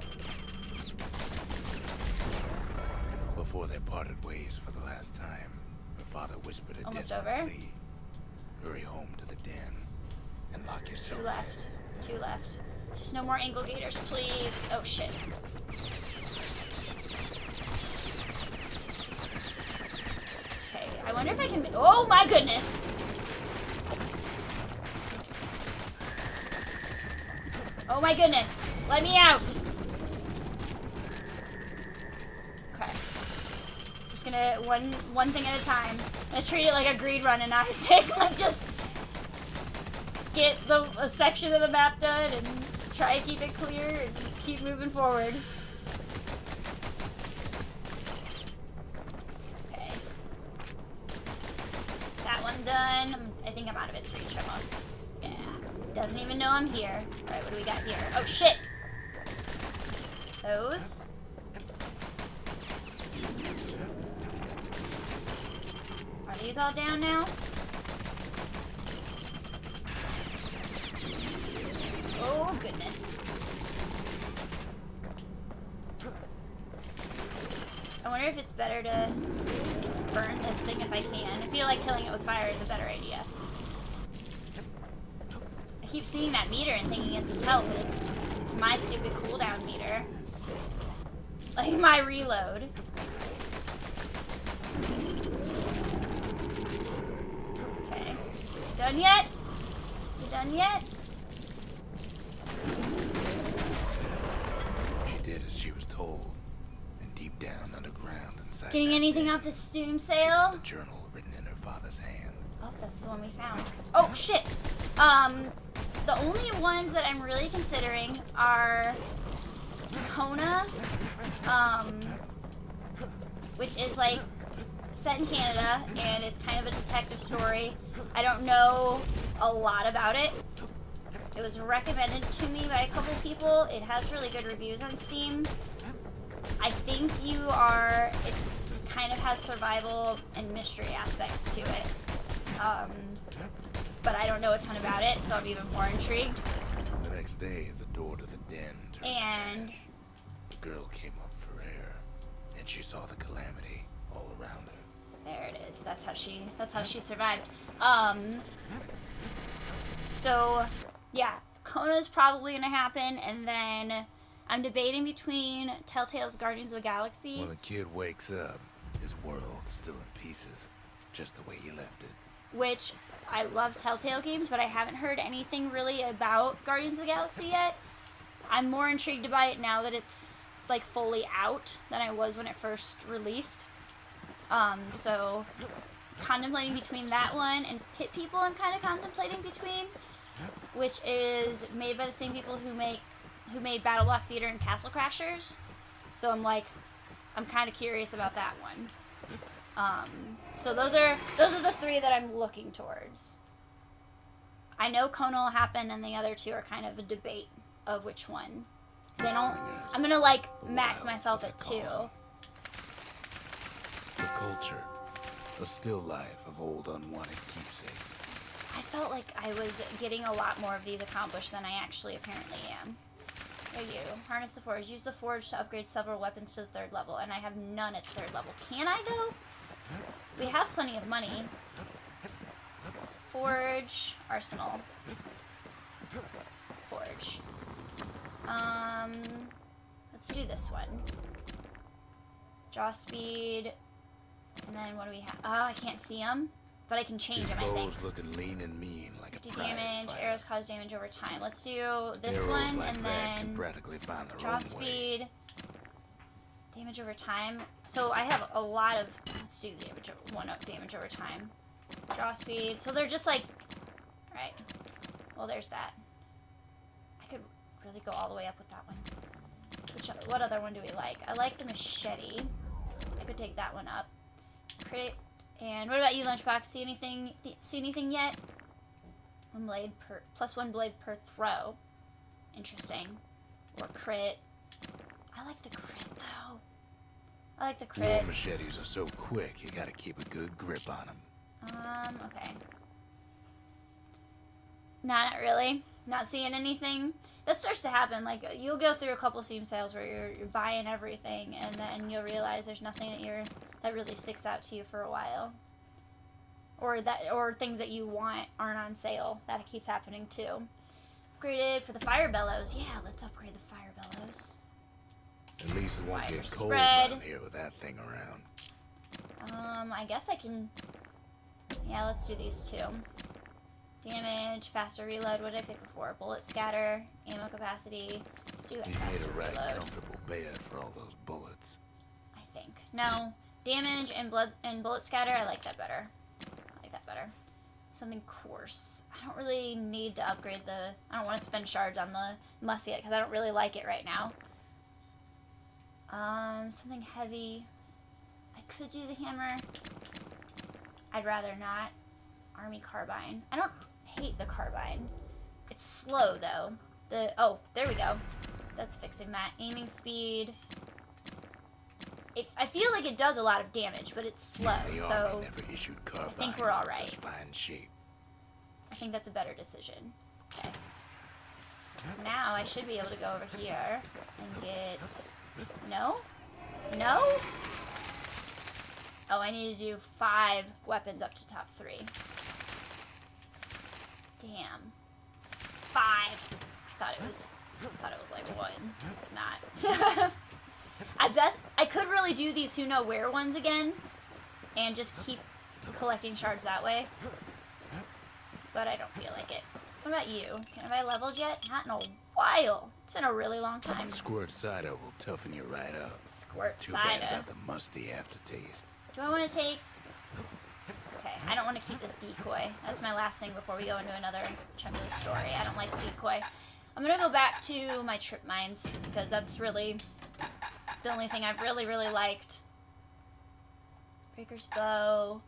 Before they parted ways for the last time, her father whispered a Almost desperate over. plea. Hurry home to the den and lock yourself 2 left. 2 left. Just no more ankle gators, please. Oh shit. Okay, I wonder if I can. Oh my goodness! Oh my goodness! Let me out! Okay. Just gonna one thing at a time. I'm gonna treat it like a greed run in Isaac. Like just get a section of the map done and try to keep it clear and keep moving forward. Okay. That one done. I think I'm out of its reach almost. Yeah. Doesn't even know I'm here. Alright, what do we got here? Oh shit! Those. Are these all down now? Oh, goodness. I wonder if it's better to burn this thing if I can. I feel like killing it with fire is a better idea. I keep seeing that meter and thinking it's its health, but it's my stupid cooldown meter. Like my reload. Okay. Done yet? You done yet? She did as she was told, and deep down underground inside. Getting that anything den, off the Stoom she sale? found a journal written in her father's hand. Oh, that's the one we found. Oh, shit! The only ones that I'm really considering are Kona, which is like set in Canada, and it's kind of a detective story. I don't know a lot about it. It was recommended to me by a couple people. It has really good reviews on Steam. I think it kind of has survival and mystery aspects to it. But I don't know a ton about it, so I'm even more intrigued. The next day, the door to the den turned. And The girl came up for air, and she saw the calamity all around her. There it is. That's how she survived. So yeah, Kona's probably gonna happen, and then I'm debating between Telltale's Guardians of the Galaxy. When the kid wakes up, his world's still in pieces, just the way you left it. Which I love Telltale games, but I haven't heard anything really about Guardians of the Galaxy yet. I'm more intrigued by it now that it's like fully out than I was when it first released. So contemplating between that one and Pit People. I'm kind of contemplating between, which is made by the same people who made Battle Block Theater and Castle Crashers. So I'm kind of curious about that one. So those are the three that I'm looking towards. I know Kona will happen, and the other two are kind of a debate of which one. 'Cause I'm gonna like max myself at 2. The culture, a still life of old unwanted keepsakes. I felt like I was getting a lot more of these accomplished than I actually apparently am. There you harness the forge. Use the forge to upgrade several weapons to the 3rd level, and I have none at 3rd level. Can I though? We have plenty of money. Forge, arsenal. Forge. Let's do this one. Draw speed. And then what do we have? Oh, I can't see them, but I can change them, I think. His bow's looking lean and mean like a 50 prize damage. fighter. Arrows cause damage over time. Let's do this Arrows one, like and that can then practically find their draw own way. speed. Damage over time. So I have a lot of. Let's do damage. 1 damage over time. Draw speed. So they're just like. All right. Well, there's that. I could really go all the way up with that one. What other one do we like? I like the machete. I could take that one up. Crit. And what about you, Lunchbox? See anything yet? 1 blade per +1 blade per throw. Interesting. Or crit. I like the crit though. I like the crit. Your machetes are so quick, you gotta keep a good grip on them. Okay. Nah, not really. Not seeing anything. That starts to happen. Like, you'll go through a couple Steam sales where you're buying everything, and then you'll realize there's nothing that really sticks out to you for a while. Or things that you want aren't on sale. That keeps happening too. Upgraded for the fire bellows. Yeah, let's upgrade the fire bellows. At least it won't Fire get cold spread. down here with that thing around. I guess I can. Yeah, let's do these two. Damage, faster reload. What did I pick before? Bullet scatter, ammo capacity. Let's do He's made faster a right reload. comfortable bed for all those bullets. I think. No, damage and bullet scatter. I like that better. I like that better. Something coarse. I don't really need to upgrade the. I don't want to spend shards on the musket because I don't really like it right now. Something heavy. I could do the hammer. I'd rather not. Army carbine. I don't hate the carbine. It's slow though. Oh, there we go. That's fixing that. Aiming speed. I feel like it does a lot of damage, but it's slow. The So Army never issued carbines think we're all in right. such fine shape. I think that's a better decision. Okay. Now I should be able to go over here and get. No? No? Oh, I need to do 5 weapons up to top 3. Damn. 5. I thought it was like 1. It's not. I could really do these who know where ones again and just keep collecting shards that way. But I don't feel like it. What about you? Have I leveled yet? Not in a while. It's been a really long time. Squirt cider will toughen you right up. Squirt Too bad cider. about the musty aftertaste. Do I want to take... Okay, I don't want to keep this decoy. That's my last thing before we go into another chunk of the story. I don't like the decoy. I'm going to go back to my trip mines, because that's really the only thing I've really, really liked. Breaker's bow.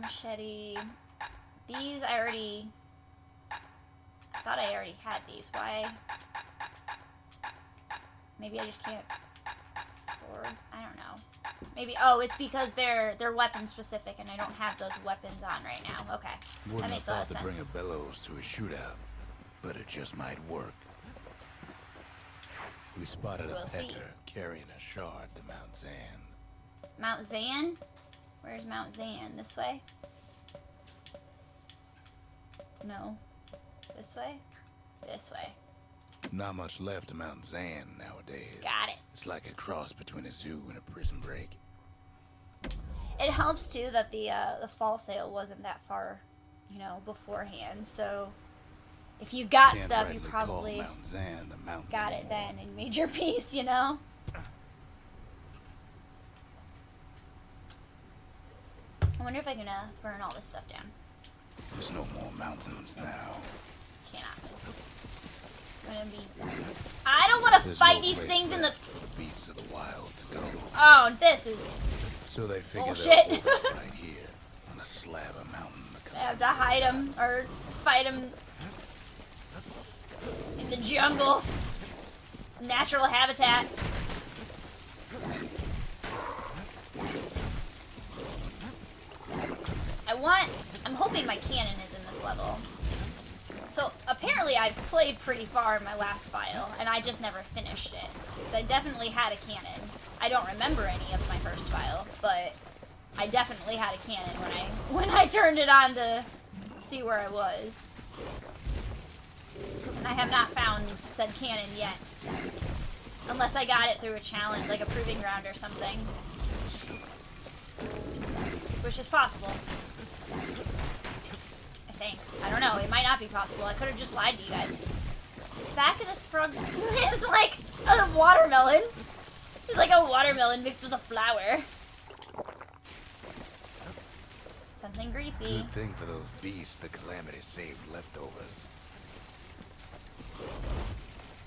Machete. These I already... I thought I already had these. Why? Maybe I just can't afford... I don't know. Maybe, oh, it's because they're weapon specific and I don't have those weapons on right now. Okay, that Wouldn't have makes a lot thought of to bring a sense. bellows to a shootout, but it just might work. We spotted We'll a see. pecker carrying a shard to Mount Zan. Mount Zan? Where's Mount Zan? This way? No. This way? This way. Not much left of Mount Zan nowadays. Got it. It's like a cross between a zoo and a prison break. It helps too that the fall sale wasn't that far, you know, beforehand. So if you got Can't stuff, you rightly probably call Mount Zan the mountain got it anymore. then and made your peace, you know? I wonder if I can burn all this stuff down. There's no more mountains now. Cannot. I'm gonna be... I don't want to There's fight no these place things in the... left for the beasts of the wild to go. Oh, this is... So they figure Bullshit. they'll hold it right here on a slab of mountain. I have to hide them or fight them in the jungle. Natural habitat. I'm hoping my cannon is in this level. So apparently I played pretty far in my last file and I just never finished it. So I definitely had a cannon. I don't remember any of my first file, but I definitely had a cannon when I turned it on to see where I was. And I have not found said cannon yet. Unless I got it through a challenge, like a proving ground or something. Which is possible. I think. I don't know, it might not be possible. I could have just lied to you guys. The back of this frog is like a watermelon. It's like a watermelon mixed with a flower. Something greasy. Good thing for those beasts the Calamity saved leftovers.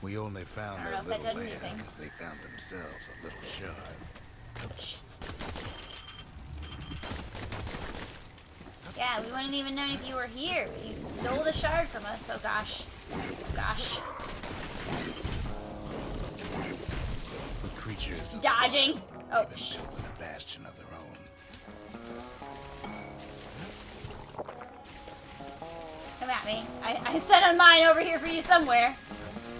We only found I don't their know if that little does land anything. because they found themselves a little shard. Shit. Yeah, we wouldn't even known if you were here. You stole the shard from us. Oh gosh. Oh gosh. The creatures of the Dodging. wild Oh have been shit. building a bastion of their own. Come at me. I sent on mine over here for you somewhere.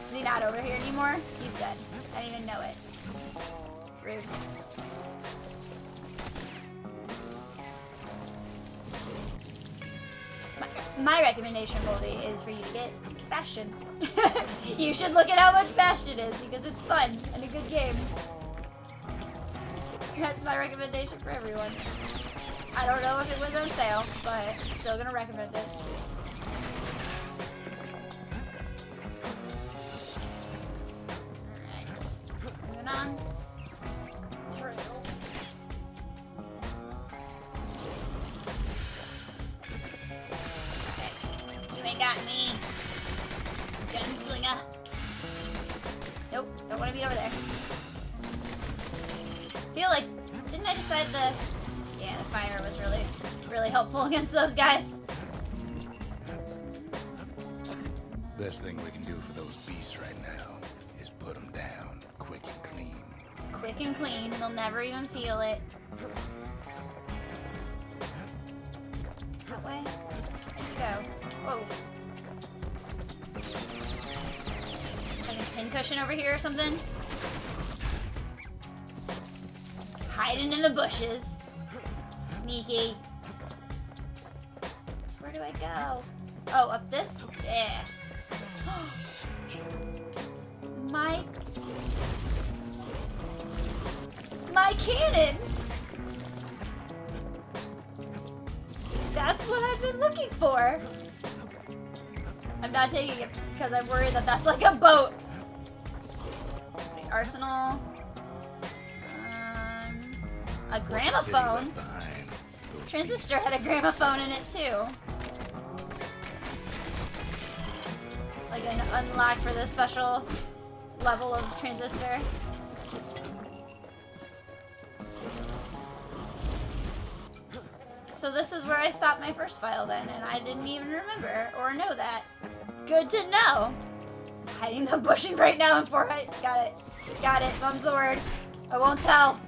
Is he not over here anymore? He's dead. I didn't even know it. Rude. My recommendation, Moldy, is for you to get Bastion. You should look at how much Bastion is because it's fun and a good game. That's my recommendation for everyone. I don't know if it was on sale, but I'm still gonna recommend it. Alright. Moving on. Through. Okay. You ain't got me. Gunslinger. Nope, don't want to be over there. Feel like, didn't I decide yeah, the fire was really helpful against those guys. Best thing we can do for those beasts right now is put them down quick and clean. Quick and clean, they'll never even feel it. That way? Where'd you go? Whoa. Like a pincushion over here or something? Hiding in the bushes. Sneaky. Where do I go? Oh, up this? Yeah. My cannon! That's what I've been looking for. I'm not taking it because I'm worried that that's like a boat. The arsenal. A gramophone. Transistor had a gramophone in it too. Like an unlock for the special level of transistor. So this is where I stopped my first file then, and I didn't even remember or know that. Good to know. Hiding the bushing right now in 4 height. Got it. Got it. Mum's the word. I won't tell.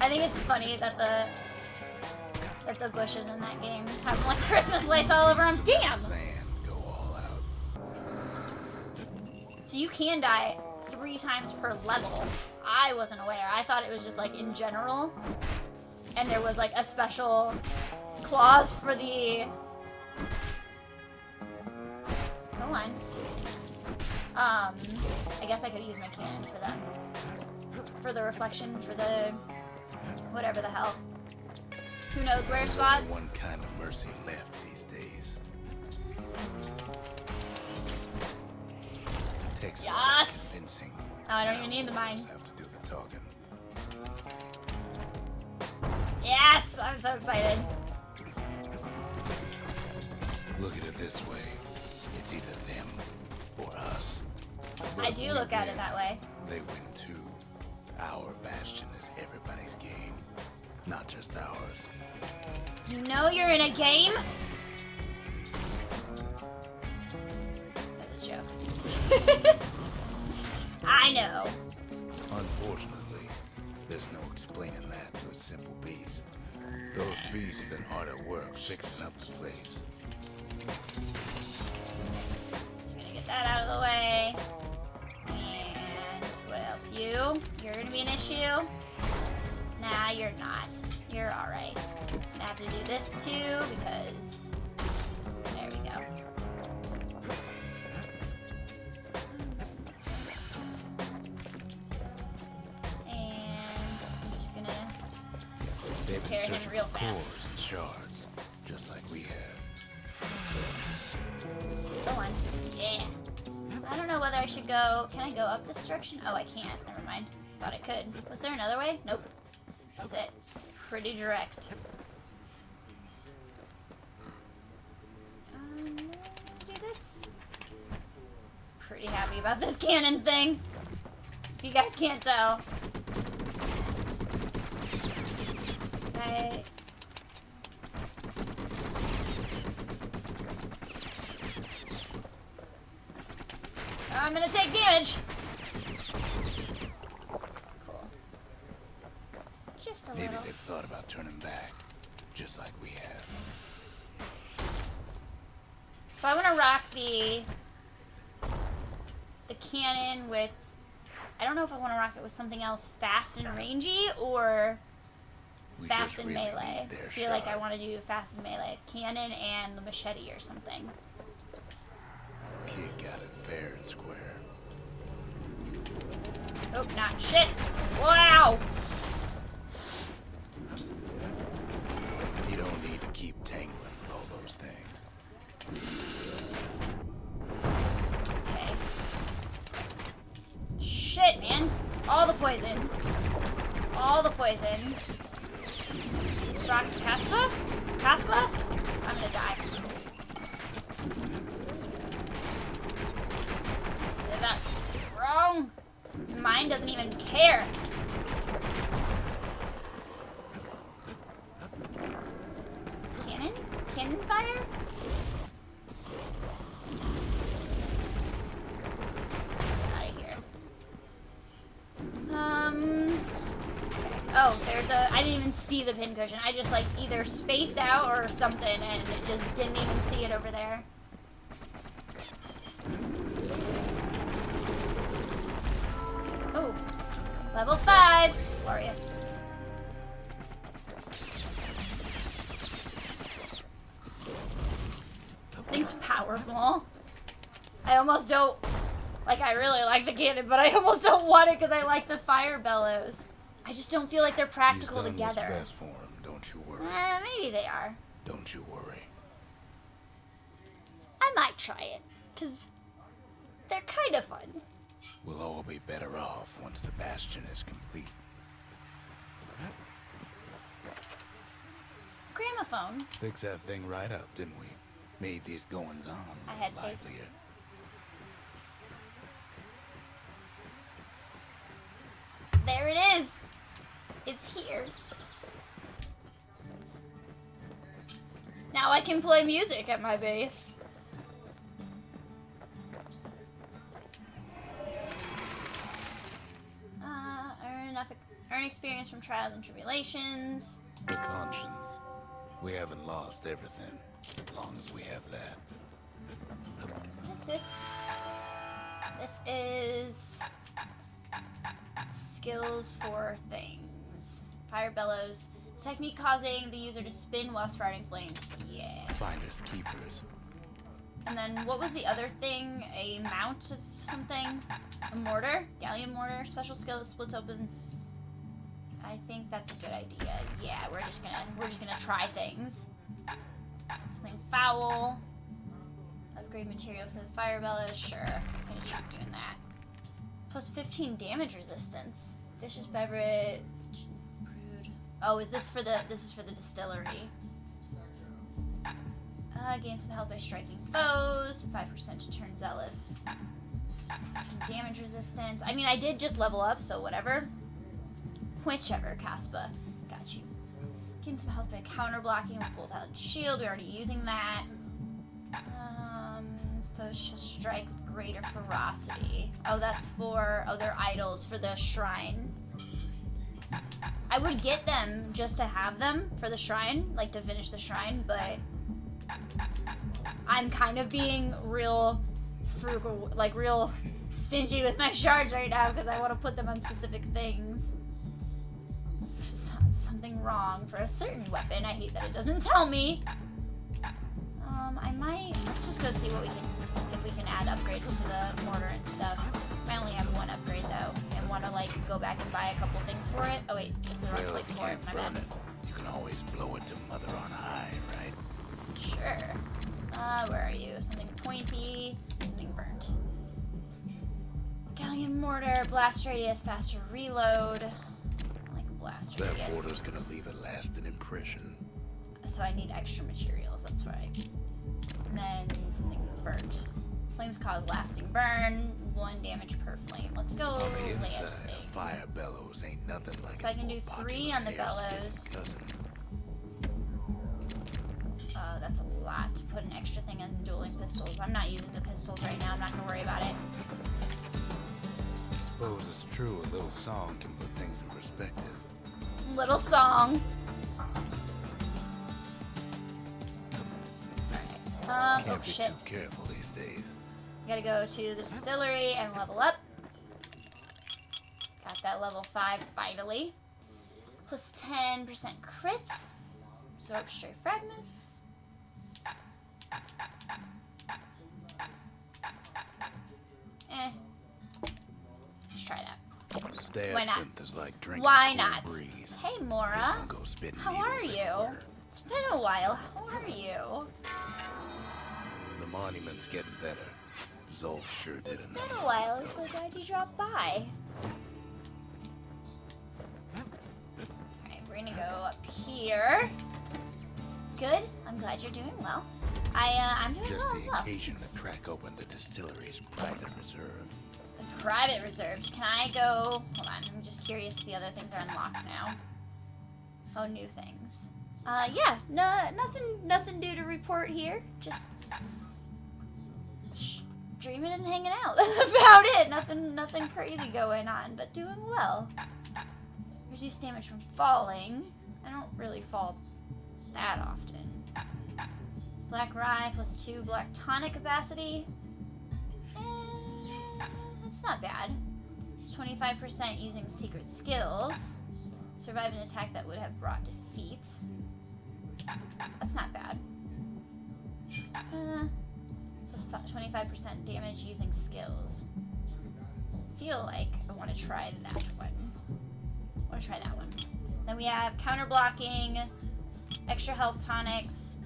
I think it's funny that the bushes in that game have like Christmas lights all over them. Damn! Go all out. So you can die 3 times per level. I wasn't aware. I thought it was just like in general. and there was like a special clause for the... Go on. I guess I could use my cannon for them. For the reflection, for the... whatever the hell. Who knows where There's spots? only one kind of mercy left these days. Takes a lot of Yes! convincing. Oh, I don't Now even need the mine. others have to do the talking. Yes! I'm so excited. Look at it this way. It's either them or us. But I if do we look at it win, that way. They win too. Our Bastion is everybody's game, not just ours. You know you're in a game? That's a joke. I know. Unfortunately, there's no explaining that to a simple beast. Those beasts have been hard at work fixing up the place. Just gonna get that out of the way. And what else? You're gonna be an issue? Nah, you're not. You're alright. Gonna have to do this too because there we go. And I'm just gonna They've been carry him searching real for fast. cores and shards, just like we have. Go on. Yeah. I don't know whether I should go. Can I go up this direction? Oh, I can't. Never mind. Thought I could. Was there another way? Nope. That's it. Pretty direct. Do this. Pretty happy about this cannon thing. If you guys can't tell. Okay. I'm gonna take damage. Cool. Just a Maybe little. they've thought about turning back, just like we have. So I want to rock the cannon with. I don't know if I want to rock it with something else fast and rangy or We fast just and really melee. need their I feel like I shard. want to do fast and melee. Cannon and the machete or something. Kid got it fair and square. Oh, not shit. Wow. You don't need to keep tangling with all those things. Okay. Shit, man. All the poison. All the poison. Rock Caspa? Caspa? I'm gonna die. Did that wrong? Mine doesn't even care. Cannon? Cannon fire? Out of here. Okay. Oh, there's a. I didn't even see the pincushion. I just like either spaced out or something, and it just didn't even see it over there. Oh, level 5. Glorious. Thing's powerful. I almost don't. Like, I really like the cannon, but I almost don't want it because I like the fire bellows. I just don't feel like they're practical He's done together. what's best for him, don't you worry. Maybe they are. Don't you worry. I might try it because they're kind of fun. We'll all be better off once the Bastion is complete. Gramophone. Fix that thing right up, didn't we? Made these goings on I had faith. livelier. There it is. It's here. Now I can play music at my base. Earn experience from trials and tribulations. The conscience. We haven't lost everything, as long as we have that. What is this? This is skills for things. Fire bellows. Technique causing the user to spin while sprouting flames. Yeah. Finders keepers. And then what was the other thing? A mount of something? A mortar? Galleon mortar. Special skill that splits open. I think that's a good idea. Yeah, we're just gonna try things. Something foul. Upgrade material for the fire bellows. Sure. I'm gonna keep doing that. Plus 15 damage resistance. Vicious beverage. Brewed. Oh, is this for the distillery? Gain some health by striking foes. 5% to turn zealous. 15 damage resistance. I mean, I did just level up, so whatever. Whichever, Caspa. Got you. Gain some health by counter blocking with bolt-held shield. We're already using that. Foes shall strike with greater ferocity. Oh, that's for... Oh, they're idols for the shrine. I would get them just to have them for the shrine, like to finish the shrine, but... I'm kind of being real frugal, like real stingy with my shards right now because I want to put them on specific things. Something wrong for a certain weapon. I hate that it doesn't tell me. I might... Let's just go see what we can... If we can add upgrades to the mortar and stuff. I only have one upgrade, though. And want to, like, go back and buy a couple things for it. Oh, wait. This is the wrong Well, place if you for it. can't My burn bad. it, you can always blow it to Mother on high, right? Sure. Where are you? Something pointy. Something burnt. Galleon mortar. Blast radius. Faster reload. I like blast That radius. mortar's gonna leave a lasting impression. So I need extra materials, that's right. And then something burnt. Flames cause lasting burn, 1 damage per flame. Let's go On the lay a inside, sting. a fire bellows ain't nothing like So I its can do more 3 popular on the air spitting bellows. cousin. That's a lot to put an extra thing on dueling pistols. I'm not using the pistols right now, I'm not gonna worry about it. Suppose it's true, a little song can put things in perspective. Little song. Alright. Can't Oh be shit. too careful these days. Gotta go to the distillery and level up. Got that level 5 finally. Plus 10% crit. Absorb stray fragments. Let's try that. Stay Why not? absinthe is like drinking Why a cool not? breeze. Hey Just Mora. don't go spitting How needles are you? everywhere. It's been a while. How are you? The monument's getting better. Zolf sure did It's been a while. I'm so glad you dropped by. Alright, we're gonna go up here. Good. I'm glad you're doing well. I'm doing Just well the as well. occasion to crack open the distillery's private reserve. The private reserve. Can I go? Hold on. I'm just curious if the other things are unlocked now. Oh, new things. Yeah. No, nothing new to report here. Just streaming and hanging out. That's about it. Nothing crazy going on, but doing well. Reduce damage from falling. I don't really fall that often. Black rye plus 2 black tonic capacity. That's not bad. It's 25% using secret skills. Survive an attack that would have brought defeat. That's not bad. Plus 25% damage using skills. Feel like I want to try that one. Then we have counter blocking, extra health tonics,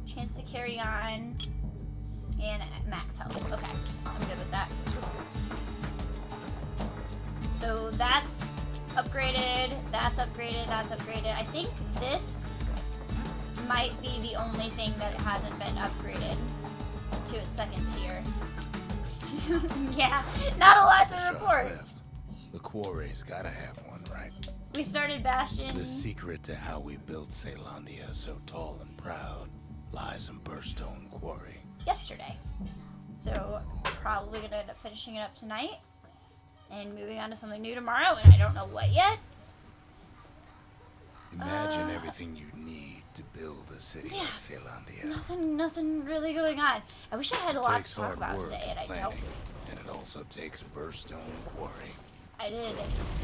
chance to carry on, and max health. Okay, I'm good with that. So that's upgraded, that's upgraded, that's upgraded. I think this might be the only thing that hasn't been upgraded to its second tier. Yeah, not a lot to Shot report. left. The quarry's gotta have one, right? We started Bastion The secret to how we built Caelandia so tall and proud lies in Burstone Quarry. yesterday. So probably gonna end up finishing it up tonight and moving on to something new tomorrow, and I don't know what yet. Imagine everything you'd need to build a city like Caelandia. Nothing really going on. I wish I had a lot Takes to talk hard about work today, and I and don't. planning, and it also takes Burstone Quarry. I did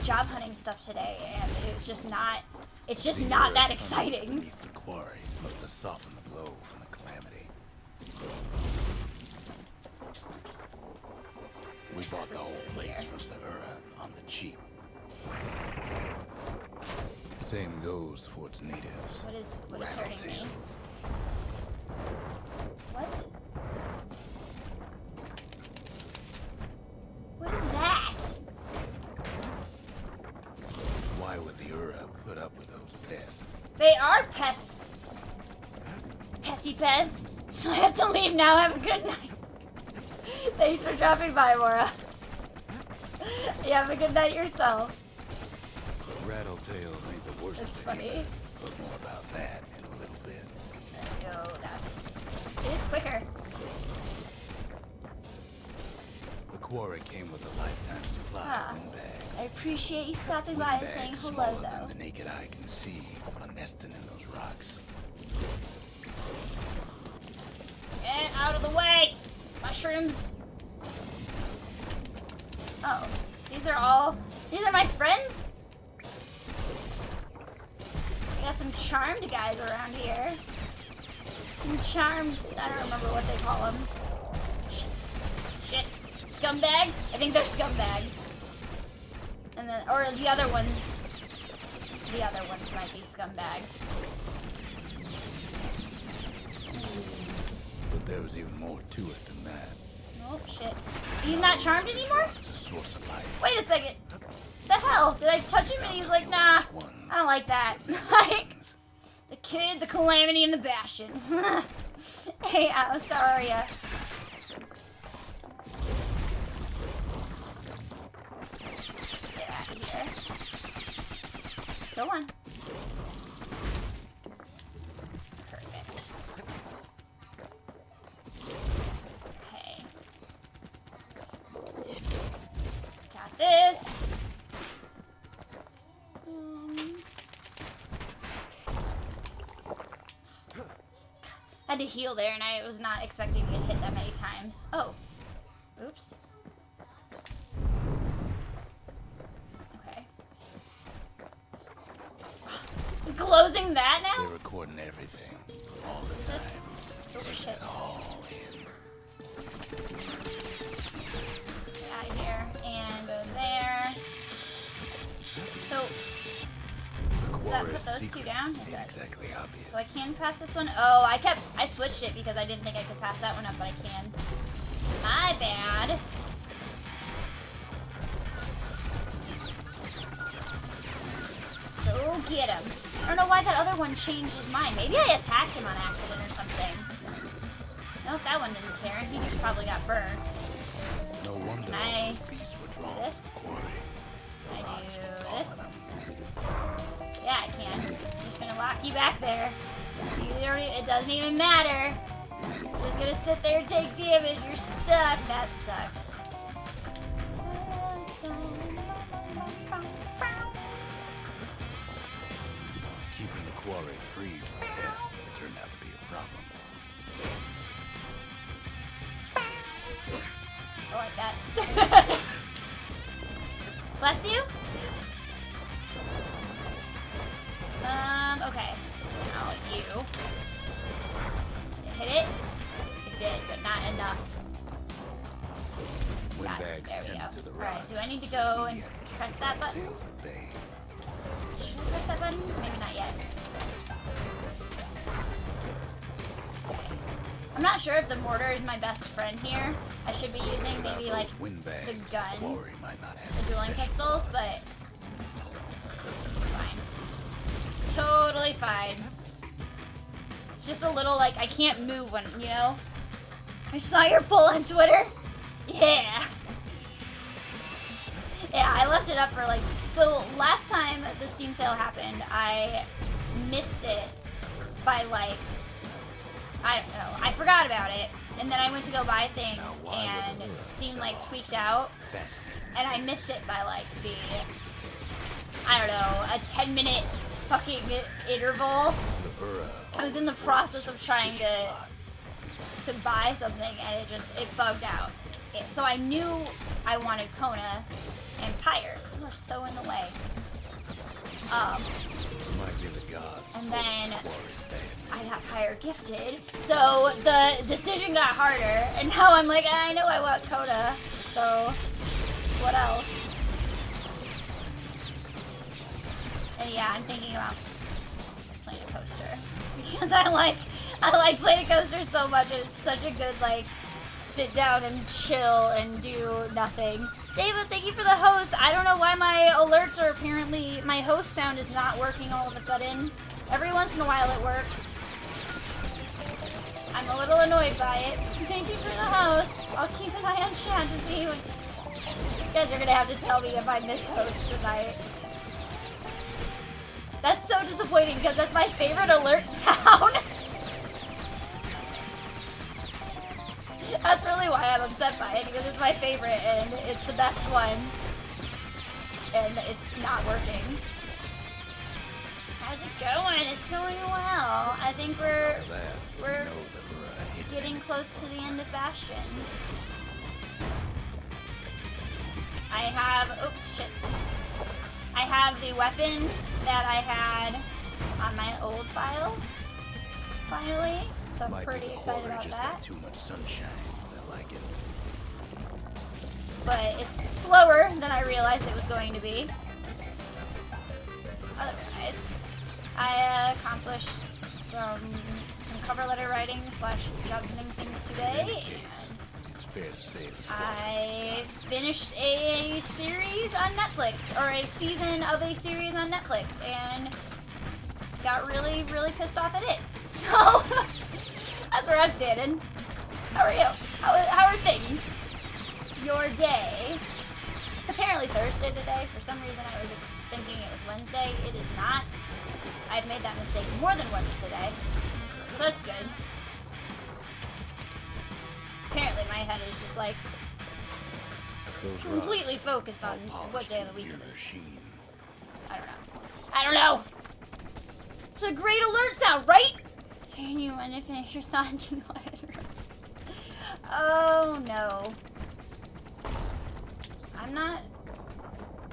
job hunting stuff today, and it was just not. It's just not that exciting. Beneath the quarry must have softened the blow from the calamity. We bought the whole place from the Ura on the cheap. Same goes for its natives. What is hurting me? Rattletails. What? What is that? Why would the Ura put up with those pests? They are pests. Pessy pests. So I have to leave now. Have a good night. Thanks for dropping by, Mora. You have a good night yourself. Rattletails ain't the worst That's of it funny. either, but more about that in a little bit. There we go. It is quicker. The quarry came with a lifetime supply Ah. of windbags. I appreciate you stopping by and saying Windbags hello, smaller though. than the naked eye can see are nesting in those rocks. Get out of the way! Mushrooms! Oh. These are my friends? I got some charmed guys around here. Some charmed, I don't remember what they call them. Shit. Scumbags? I think they're scumbags. And then, or the other ones might be scumbags. But there was even more to it than that. Oh, shit. He's not charmed anymore? It's a source of life. Wait a second. The hell? Did I touch him and he's like, nah, I don't like that. Like, the kid, the calamity, and the Bastion. Hey, Alice, how are ya? Get out of here. Go on. Perfect. Okay. Got this. I had to heal there, and I was not expecting to get hit that many times. Oh. Oops. Okay. Is closing that now? They're recording everything, all the Is time. this? Oh, Taking shit. it all in. Get out of here. And go there. So, The does that quarry's put those two secrets down? It ain't does. exactly obvious. So I can pass this one? Oh, I switched it because I didn't think I could pass that one up, but I can. My bad. Go get him. I don't know why that other one changed his mind. Maybe I attacked him on accident or something. Nope, that one didn't care. He just probably got burned. No wonder Can I all the beasts were drawn this? to the quarry. The Can I rocks do were calling this? them. Yeah, I can. I'm just gonna lock you back there. It doesn't even matter. You're just gonna sit there and take damage. You're stuck. That sucks. Keeping the quarry free from pests turned out to be a problem. I like that. Bless you? Okay. Now you. Hit it? It did, but not enough. Got it. Windbags There we tended go. to the Alright, rocks, do I need to so go we and had to keep press the that button? rattletails at bay. Should I press that button? Maybe not yet. I'm not sure if the mortar is my best friend here. I should be using Without maybe those like windbags, the gun, quarry might not have the dueling special pistols, but it's fine. It's totally fine. It's just a little like I can't move when, you know? I saw your poll on Twitter. Yeah. Yeah, I left it up for like, so last time the Steam sale happened, I missed it by like, I don't know, I forgot about it, and then I went to go buy things, Now, why would and the world Steam sell like off tweaked such out, fascinating and I missed it by like the, I don't know, a 10-minute fucking interval. The Ura I was in the process of trying to buy something, and it bugged out. So I knew I wanted Kona, and Pyre. You are so in the way. Might be the gods. And then War is bad. I got Pyre gifted, so the decision got harder, and now I'm like, I know I want Coda, so what else? And yeah, I'm thinking about playing a coaster because I like playing a coaster so much, and it's such a good like sit down and chill and do nothing. David, thank you for the host. I don't know why my alerts are apparently, my host sound is not working all of a sudden. Every once in a while it works. I'm a little annoyed by it. Thank you for the host. I'll keep an eye on chat to see what... You guys are gonna have to tell me if I miss hosts tonight. That's so disappointing because that's my favorite alert sound. That's really why I'm upset by it, because it's my favorite and it's the best one. And it's not working. How's it going? It's going well. I think we're getting close to the end of Bastion. I have, oops, shit. I have the weapon that I had on my old file, finally. So I'm pretty excited about that. Too much sunshine. I like it. But it's slower than I realized it was going to be. Otherwise, I accomplished some cover letter writing / juggling things today. It's fair to say I finished a series on Netflix, or a season of a series on Netflix, and got really, really pissed off at it. So that's where I'm standing. How are you? How are things? Your day? It's apparently Thursday today. For some reason I was thinking it was Wednesday. It is not. I've made that mistake more than once today. So that's good. Apparently my head is just like completely focused on what day of the week it is. I don't know. I don't know! It's a great alert sound, right? Can you want to finish your thought? Do not interrupt. Oh no. I'm not.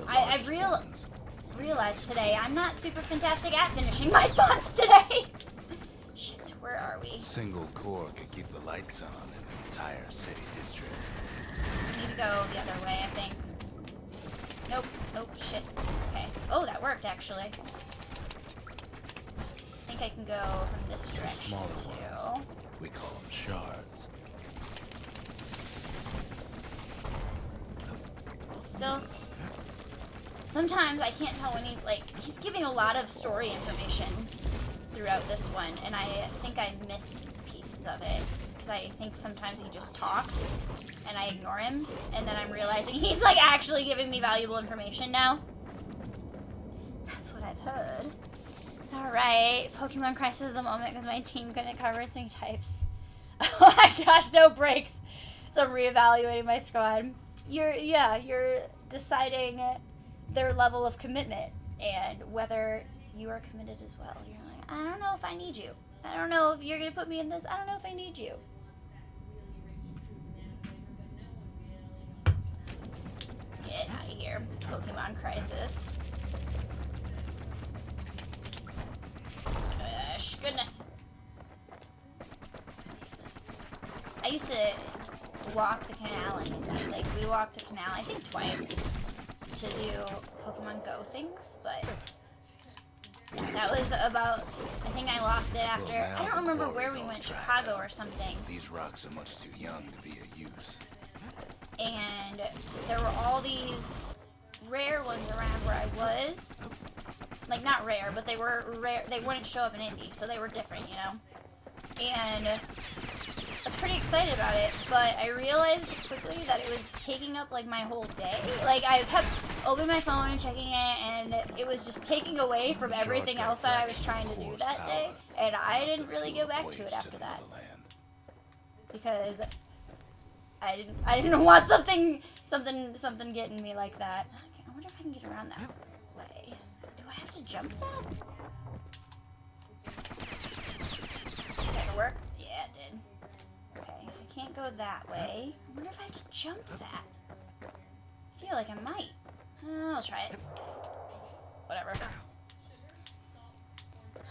I've realized today I'm not super fantastic at finishing my thoughts today. Shit, where are we? Single core could keep the lights on in an entire city district. We need to go the other way, I think. Nope. Nope. Shit. Okay. Oh, that worked actually. I think I can go from this The direction smaller too. ones, we call them shards. Still, sometimes I can't tell when he's giving a lot of story information throughout this one, and I think I miss pieces of it, because I think sometimes he just talks, and I ignore him, and then I'm realizing he's like actually giving me valuable information now. That's what I've heard. Alright, Pokemon Crisis of the moment, because my team couldn't cover 3 types. Oh my gosh, no breaks. So I'm reevaluating my squad. You're deciding their level of commitment and whether you are committed as well. You're like, I don't know if I need you. I don't know if you're gonna put me in this. I don't know if I need you. Get out of here, Pokemon Crisis. Gosh, goodness. I used to walk the canal, and like we walked the canal I think twice to do Pokemon Go things, but that was about, I think I lost it after, I don't remember where we went, Chicago or something. These rocks are much too young to be of use. And there were all these rare ones around where I was. Like, not rare, but they were rare. They wouldn't show up in Indy, so they were different, you know? And I was pretty excited about it, but I realized quickly that it was taking up, like, my whole day. Like, I kept opening my phone and checking it, and it was just taking away from everything else that I was trying to do that day, and I didn't really go back to it after that. Because I didn't want something getting me like that. Okay, I wonder if I can get around that way. Do I have to jump that? Did that work? Yeah, it did. Okay, I can't go that way. I wonder if I have to jump that. I feel like I might. I'll try it. Whatever.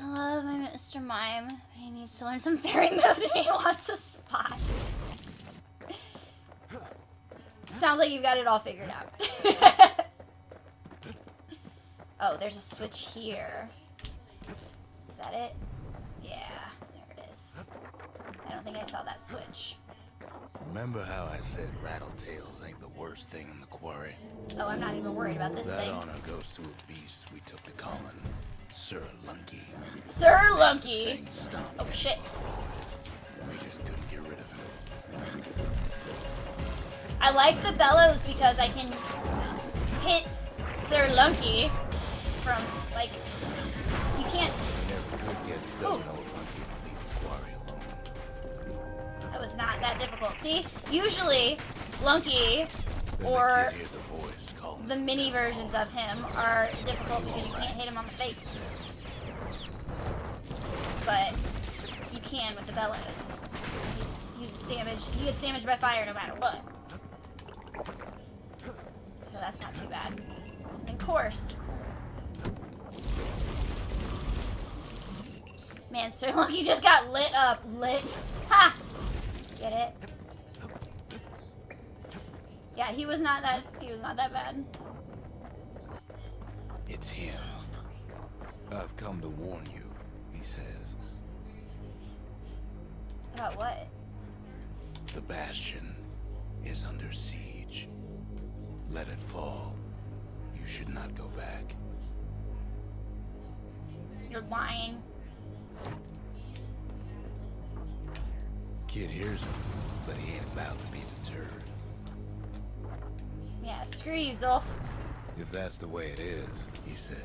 I love my Mr. Mime. He needs to learn some fairy moves and he wants a spot. Sounds like you got it all figured out. Oh, there's a switch here. Is that it? Yeah, there it is. I don't think I saw that switch. Remember how I said rattletails ain't the worst thing in the quarry? Oh, I'm not even worried about this That thing. honor goes to a beast we took to calling Sir Lunky. Sir Lunky! Thing stomped Oh, shit. We just couldn't get rid of him. I like the bellows because I can hit Sir Lunky from, like, you can't... We never could get stubborn old Lunky to leave the quarry alone. That was not that difficult. See, usually Lunky Then or the kid hears a voice calling the mini versions of him are difficult because you can't hit him on the face. But you can with the bellows. He's damaged. He gets damaged by fire no matter what. So that's not too bad. Something coarse. Man, Sir Lucky just got lit up. Lit. Ha! Get it? Yeah, he was not that bad. It's him. I've come to warn you, he says. About what? The Bastion is under siege. Let it fall. You should not go back. You're lying. Kid hears him, but he ain't about to be deterred. Yeah, screw you, Zulf. If that's the way it is, he says,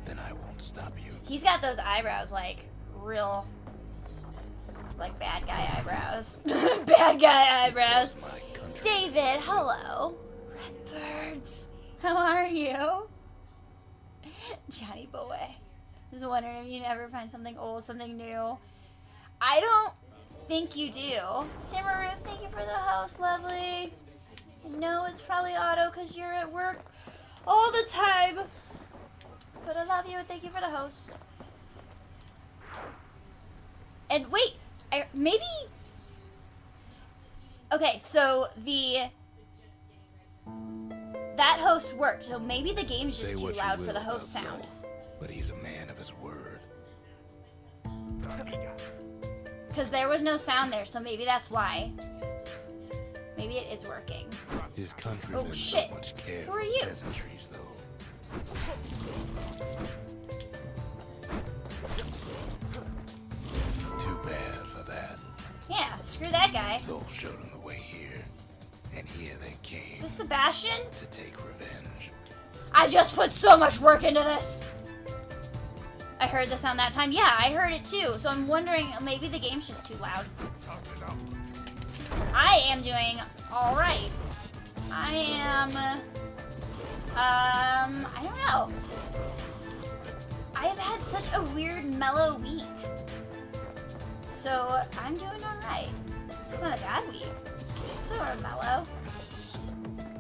then I won't stop you. He's got those eyebrows, like, real, like, bad guy eyebrows. Bad guy eyebrows. My country. David, hello. Redbirds, how are you? Johnny boy. Just wondering if you ever find something old, something new. I don't think you do. Samaru, thank you for the host, lovely. No, it's probably Otto because you're at work all the time. But I love you and thank you for the host. And wait, maybe... Okay, so that host worked, so maybe the game's just Say too what you loud will for the about host sound. Zulf, but he's a man of his word. Because there was no sound there, so maybe that's why. Maybe it is working. His countrymen Oh, shit. don't much care Who are for you? peasantries, though. Too bad for that. Yeah, screw that guy. Zulf showed him the way here, and here they came Is this the Bastion? to take revenge. I just put so much work into this. I heard the sound that time. Yeah, I heard it too. So I'm wondering, maybe the game's just too loud. I am doing all right. I am, I don't know. I have had such a weird mellow week. So I'm doing all right. It's not a bad week. Just sort of mellow.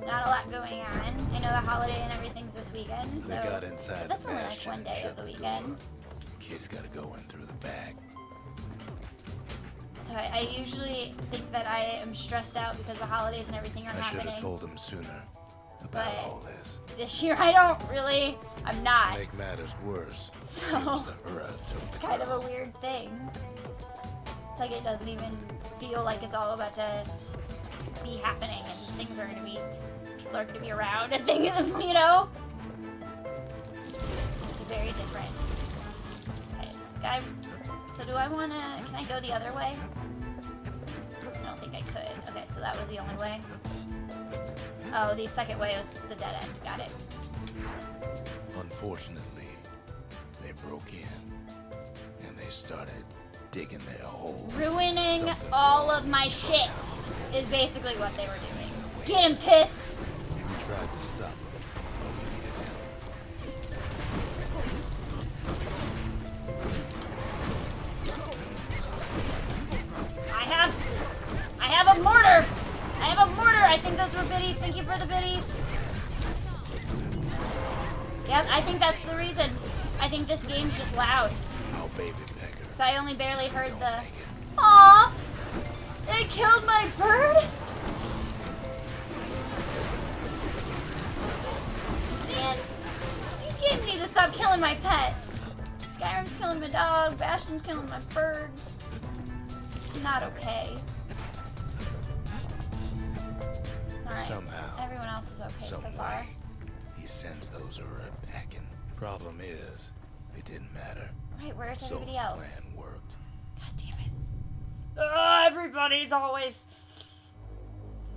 Not a lot going on. I know the holiday and everything's this weekend, so They got inside that's the only like Bastion one and day shut of the the weekend. door. Kid's gotta go in through the back. So I usually think that I am stressed out because the holidays and everything are I should happening. have told him sooner about But- all this. This year I don't really, I'm To not. make matters worse, So, seems the Ura took It's the kind of a girl. weird thing. It's like it doesn't even feel like it's all about to be happening and things are gonna be, people are gonna be around and things, you know? It's just a very different. Okay, Sky, so do I wanna, can I go the other way? I don't think I could. Okay, so that was the only way. Oh, the second way was the dead end. Got it. Unfortunately, they broke in and they started digging their hole. Ruining Something all wrong of my with shit the house. is basically what they were doing. Get him, Pith! We tried to stop him, but we needed help. I have a mortar! I have a mortar! I think those were biddies. Thank you for the biddies. Yep, I think that's the reason. I think this game's just loud. Oh, baby pecker. Because I only barely heard Don't the... make it. Aww! They killed my bird? Man, these games need to stop killing my pets. Skyrim's killing my dog, Bastion's killing my birds. Not okay. Alright, Somehow, everyone else is okay so some far. way, he sends those packing. Problem is, it didn't matter. Right, where's Zol's everybody else? plan worked. God damn it. Ugh, everybody's always...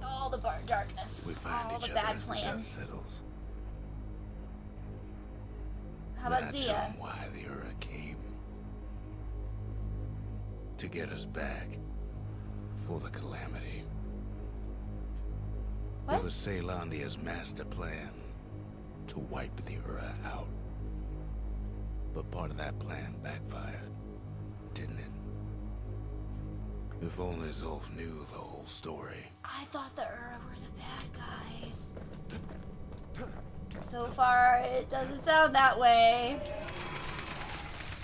all the darkness. We find all each the other bad as the dust plans. settles. How Then about I tell Zia? him why the Ura came. To get us back. For the calamity. What? It was Caelandia's master plan to wipe the Ura out. But part of that plan backfired, didn't it? If only Zolf knew the whole story. I thought the Ura were the bad guys. So far, it doesn't sound that way.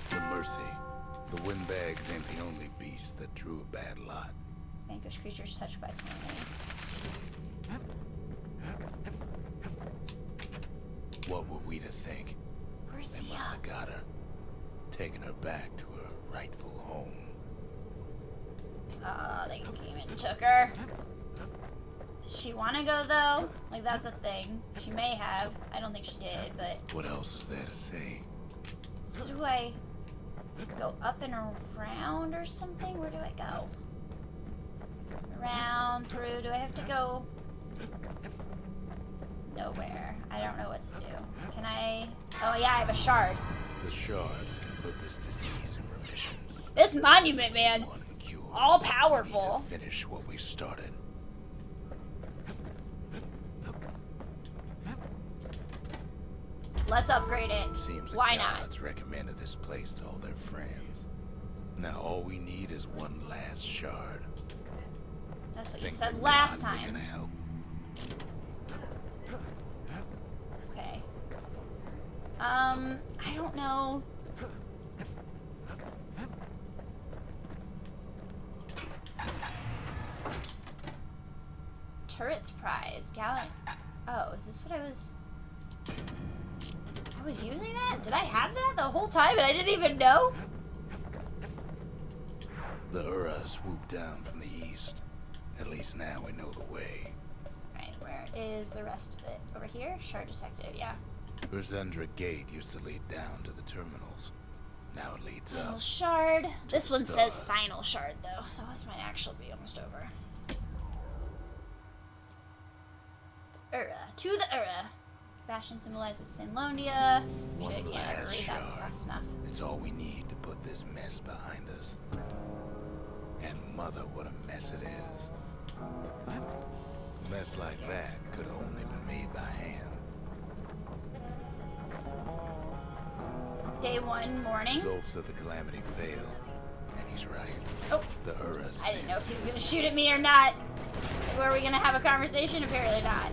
But mercy, the windbags ain't the only beast that drew a bad lot. Vanquish creatures touched by calamity. What were we to think? Where's They Zia? must have got her, taken her back to her rightful home. They came and took her. Does she want to go, though? Like, that's a thing. She may have. I don't think she did, but... What else is there to say? So do I go up and around or something? Where do I go? Around, through. Do I have to go... nowhere? I don't know what to do. Can I... oh, yeah, I have a shard. The shards can put this disease in remission. This monument, man. One cure. All We powerful. need to finish what we started. Let's upgrade it. Seems Why the not? gods recommended this place to all their friends. Now all we need is one last shard. That's what you Think said the last gods are time. gonna help? Okay. I don't know. Turret's prize. Gallant. Oh, is this what I was... I was using that? Did I have that the whole time and I didn't even know? The Ura swooped down from the east. At least now we know the way. Right, where is the rest of it? Over here? Shard detected, yeah. Urzendra Gate used to lead down to the terminals. Now it leads Final up. shard. This one says Stars. final shard, though, so this might actually be almost over. Ura. To the Ura. Bastion symbolizes Sinlondia. One Shit, I can't ever last read that shard. fast enough. It's all we need to put this mess behind us. And mother, what a mess it is. A mess like that could have only been made by hand. Day 1, morning. Zolf said the calamity failed, and he's right. Oh, The Ura I didn't know if he was gonna shoot at me or not. Were we gonna have a conversation? Apparently not.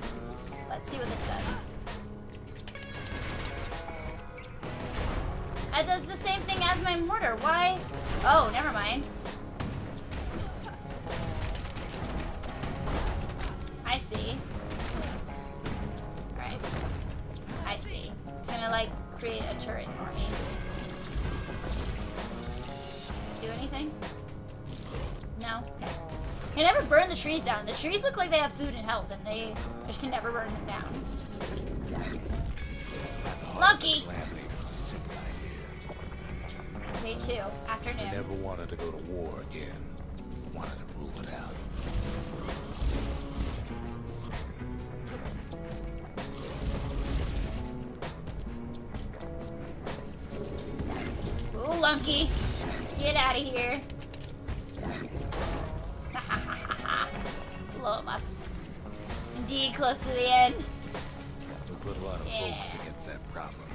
Let's see what this does. It does the same thing as my mortar. Why? Oh, never mind. I see. Alright. I see. It's gonna, like, create a turret for me. Does this do anything? No? Okay. Can never burn the trees down. The trees look like they have food and health, and they just can never burn them down. Lucky! Calamity was a simple idea. Day 2, afternoon. Never wanted to go to war again. Wanted to rule it out. Ooh, Lunky. Get out of here. Blow him up. Indeed, close to the end. We put a lot of Yeah. focus against that problem.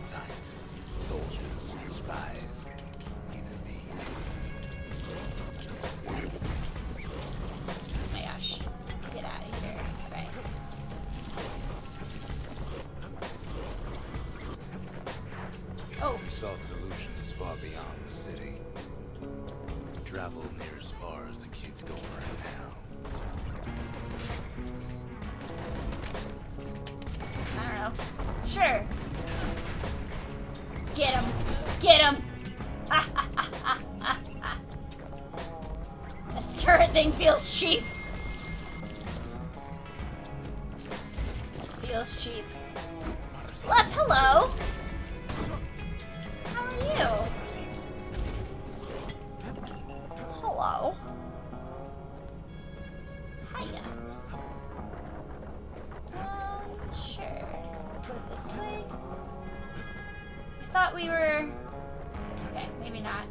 Scientists, soldiers, spies, even me. Oh my gosh. Get out of here. Right. Oh. We sought solutions far beyond the city. We traveled near as far as the kids go right now. I don't know. Sure. Get him. Get him. This turret thing feels cheap. This feels cheap. Lep, hello. How are you? Hello. Hiya. Sure. Go this way. I thought we were... Okay, maybe not.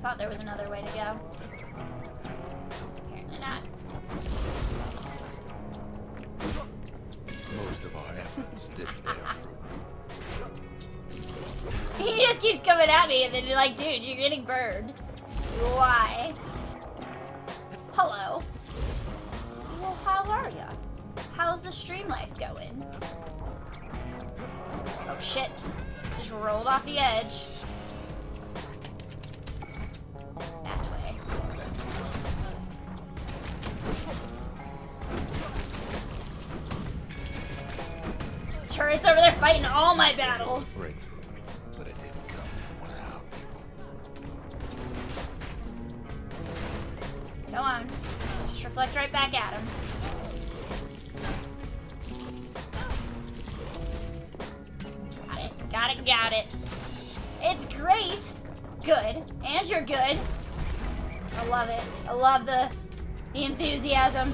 Thought there was another way to go. Apparently not. Most of our efforts did bear fruit. He just keeps coming at me and then you're like, dude, you're getting burned. Why? Hello. Well, how are ya? How's the stream life going? Oh shit. Just rolled off the edge. That way. Turret's over there fighting all my battles. Breakthrough, but it didn't come from one of our people. Go on. Just reflect right back at him. Got it. Got it. Got it. It's great. Good. And you're good. I love it. I love the enthusiasm.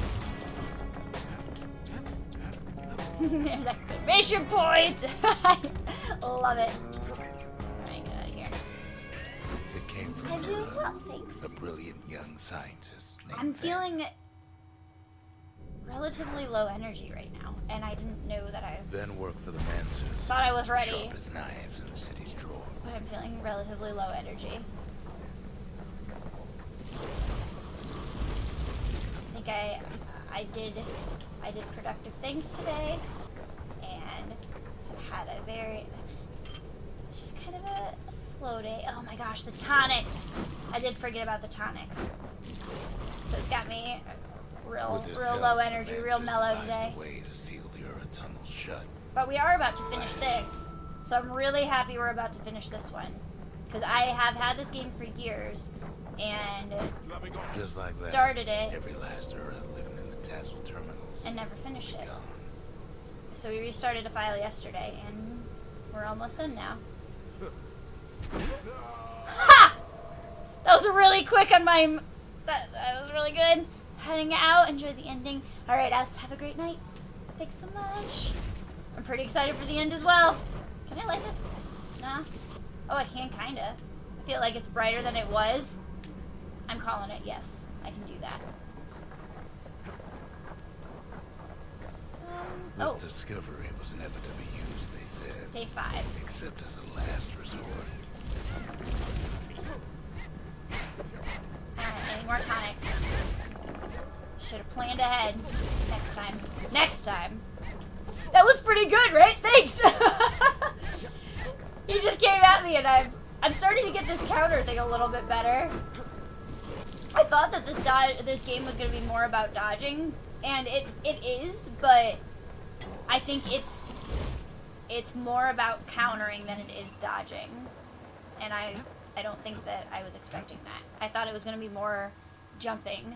There's a exclamation point. Love it. Alright, get out of here. It came from I do Ura, well, thanks. a brilliant young scientist named I'm Van. feeling relatively low energy right now, and I didn't know that I Then worked for the Mancers. thought I was ready, Sharp as knives in the city's drawer. but I'm feeling relatively low energy. I think I did productive things today, and had a very, it's just kind of a slow day. Oh my gosh, the tonics! I did forget about the tonics. So it's got me real With his low help, the energy, real Mancers mellow devised today. a way to seal the Ura tunnel shut. But we are about to finish this, so I'm really happy we're about to finish this one. Because I have had this game for years, and Just like that, started it every last Ura living in the Tassel terminals and never finished it. gone. So we restarted a file yesterday, and we're almost done now. Ha! That was really quick on my... That was really good. Heading out, enjoy the ending. Alright, Oust, have a great night. Thanks so much. I'm pretty excited for the end as well. Can I light this? No? Oh, I can, kinda. I feel like it's brighter than it was. I'm calling it, yes. I can do that. This Oh, discovery was never to be used, they said, day 5. except as a last resort. Alright, I need more tonics. Should have planned ahead. Next time. Next time. That was pretty good, right? Thanks! You just came at me and I'm starting to get this counter thing a little bit better. I thought that this game was going to be more about dodging, and it is, but I think it's more about countering than it is dodging. And I don't think that I was expecting that. I thought it was going to be more jumping.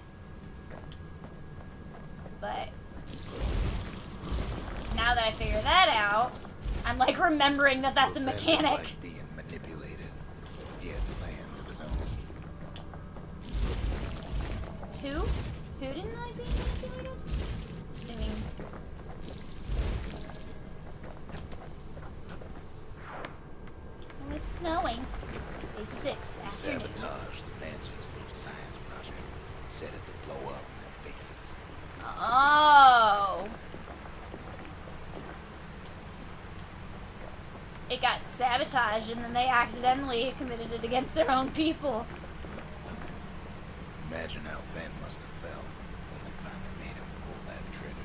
But now that I figure that out, I'm like remembering that that's a Van mechanic. liked being manipulated. He had plans of his own. Who? Who didn't like being manipulated? Assuming. Oh, it's snowing. Day 6 He afternoon. sabotaged the Mancers' little science project. Set it to blow up in their faces. Oh. It got sabotaged and then they accidentally committed it against their own people. Imagine how Van must have felt when they finally made him pull that trigger.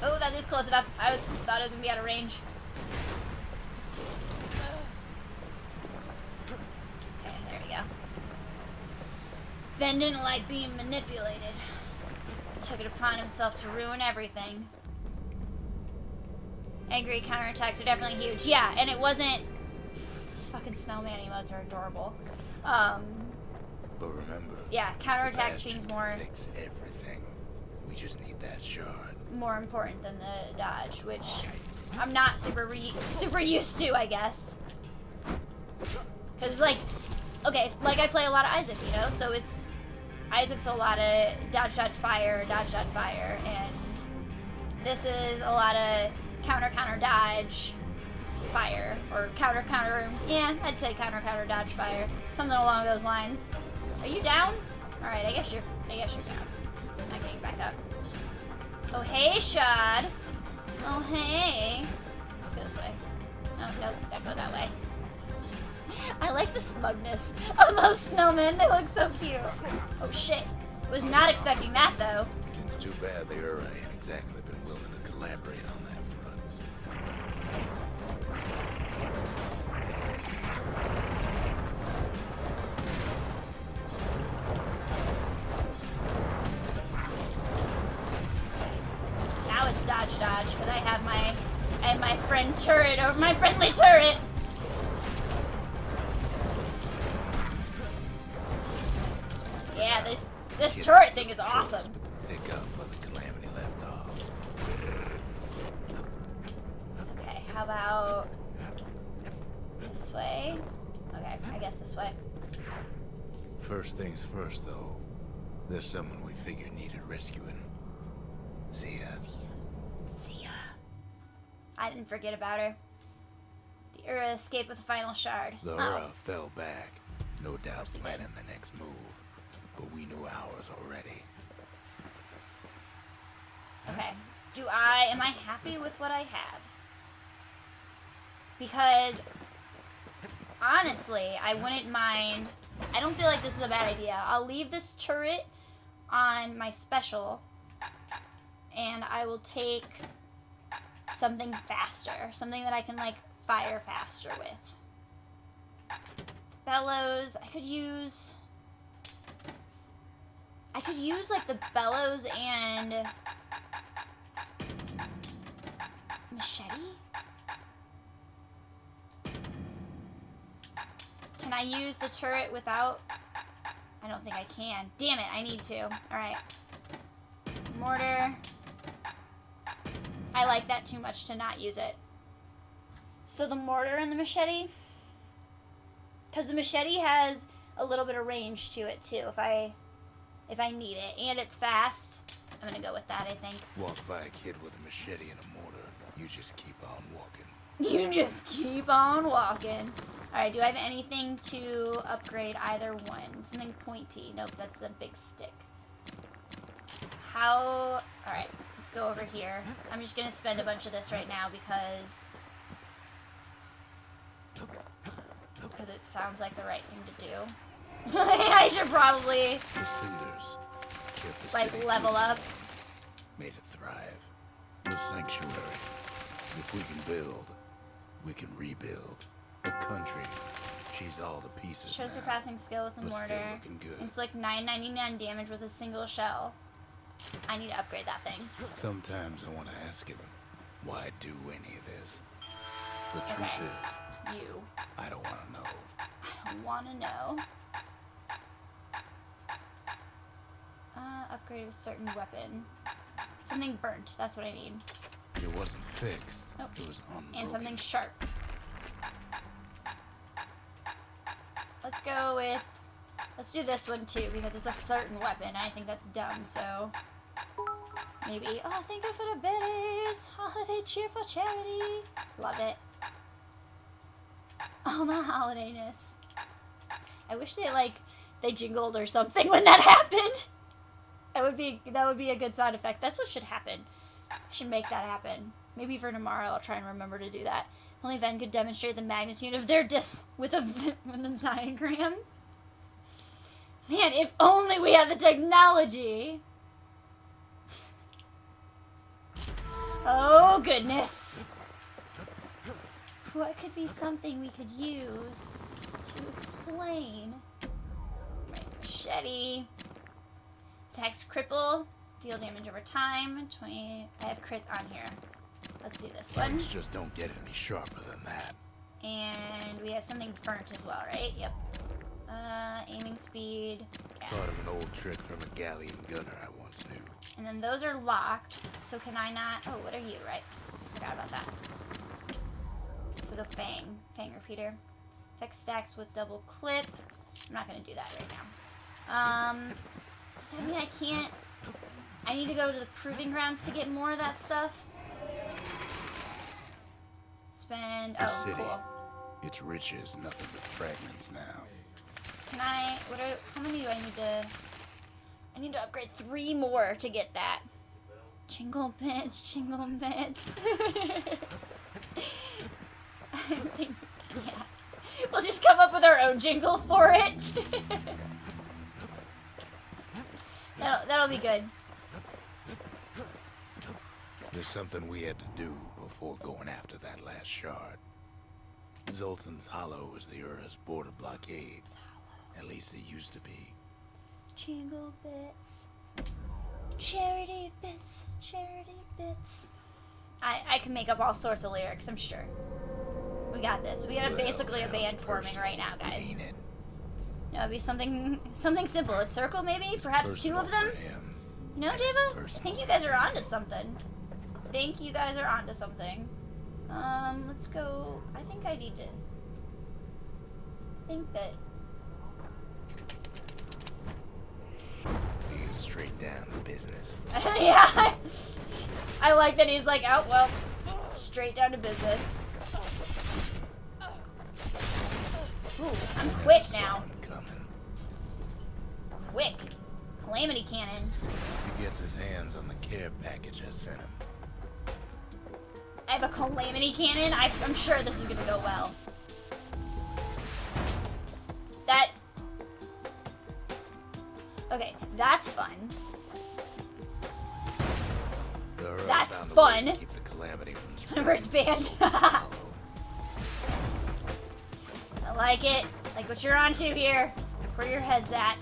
Oh, that is close enough. I thought it was gonna be out of range. Okay, there we go. Ven didn't like being manipulated. He took it upon himself to ruin everything. Angry counterattacks are definitely huge. Yeah, and it wasn't... Those fucking snowman emotes are adorable. But remember, yeah, counterattack Bastion seems can more fix everything. We just need that shard. more important than the dodge, which I'm not super used to, I guess. Cause like, okay, like I play a lot of Isaac, you know, so it's Isaac's a lot of dodge, fire, and this is a lot of counter, dodge, fire, or counter, yeah, I'd say counter, dodge, fire, something along those lines. Are you down? All right, I guess you're down. I'm getting back up. Oh hey, Shad. Oh hey. Let's go this way. Oh nope, gotta go that way. I like the smugness of those snowmen. They look so cute. Oh shit. Was not expecting that though. It's too bad the Ura ain't exactly been willing to collaborate on that front. Now it's dodge, because I have my friend turret, or my friendly turret. Yeah, this turret thing is awesome. Pick up where the Calamity left off. Okay, how about this way? Okay, I guess this way. First things first, though. There's someone we figured needed rescuing. Zia. I didn't forget about her. The Ura escaped with the final shard. The Ura fell back, no doubt planning the next move. But we knew ours already. Okay. Am I happy with what I have? Because, honestly, I wouldn't mind... I don't feel like this is a bad idea. I'll leave this turret on my special, and I will take something faster. Something that I can, like, fire faster with. Bellows. I could use, like, the bellows and machete? Can I use the turret without... I don't think I can. Damn it, I need to. Alright. Mortar. I like that too much to not use it. So the mortar and the machete? Because the machete has a little bit of range to it too, if I need it. And it's fast. I'm gonna go with that, I think. Walk by a kid with a machete and a mortar. You just keep on walking. You just keep on walking. Alright, do I have anything to upgrade either one? Something pointy. Nope, that's the big stick. Alright, let's go over here. I'm just gonna spend a bunch of this right now because it sounds like the right thing to do. I should probably The cinders kept the like city level moving, up. made it thrive. The sanctuary. If we can build, we can rebuild. A country. She's all the pieces Show now, surpassing skill with the but mortar. still looking good. Inflict 999 damage with a single shell. I need to upgrade that thing. Sometimes I want to ask him, why do any of this? The truth Okay. is, You. I don't want to know. I don't want to know. Upgrade a certain weapon. Something burnt. That's what I need. It wasn't fixed. Nope. It was unbroken. And something sharp. Let's go with... Let's do this one too, because it's a certain weapon. I think that's dumb, so... Maybe... Oh, thank you for the biddies! Holiday cheerful charity! Love it. Oh, my holidayness. I wish they jingled or something when that happened. That would be a good sound effect. That's what should happen. I should make that happen. Maybe for tomorrow I'll try and remember to do that. If only Ven could demonstrate the magnitude of their with a diagram. Man, if only we had the technology. Oh, goodness. What could be something we could use to explain? Right, machete. Attacks cripple. Deal damage over time. 20. I have crits on here. Let's do this one. Things just don't get any sharper than that. And we have something burnt as well, right? Yep. Aiming speed. Yeah. Thought of an old trick from a galleon gunner I once knew. And then those are locked, so can I not... Oh, what are you, right? Forgot about that. For the Fang repeater. Effect stacks with double clip. I'm not going to do that right now. Does that mean I can't... I need to go to the proving grounds to get more of that stuff? Spend... The Oh, city. cool. Its riches, nothing but fragments now. Can I... How many do I need to... I need to upgrade 3 more to get that. Jingle bits, jingle bits. I think, yeah. We'll just come up with our own jingle for it. that'll be good. There's something we had to do before going after that last shard. Zoltan's Hollow is the Ura's border blockade. At least it used to be. Jingle bits. Charity bits. Charity bits. I can make up all sorts of lyrics, I'm sure. We got this. We got basically a band forming right now, guys. Ain't it? No, it'd be something simple. A circle, maybe? Perhaps 2 of them? You know, Java? I think you guys are onto something. Let's go. I think I need to... I think that... He is straight down to business. Yeah. I like that he's like, oh, well, straight down to business. Ooh, I'm quick now. Quick. Calamity cannon. He gets his hands on the care package I sent him. I have a calamity cannon. I'm sure this is gonna go well. Okay, that's fun. That's fun. Keep the calamity from First band. I like it. Like what you're onto here. Where your head's at.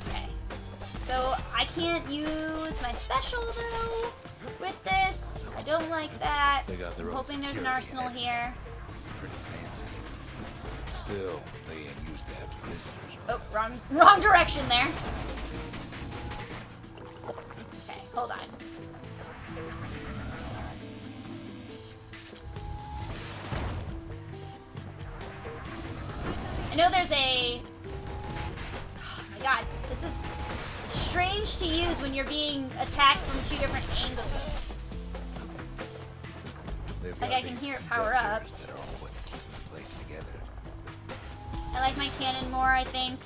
Okay. So I can't use my special though with this. I don't like that. I'm hoping there's an arsenal here. Pretty fancy. Still, they ain't used to having visitors around. Oh, wrong direction there. Okay, hold on. I know there's a... Oh my god, this is strange to use when you're being attacked from 2 different angles. Like I can hear it power up. That are all what's keeping the place together. I like my cannon more, I think.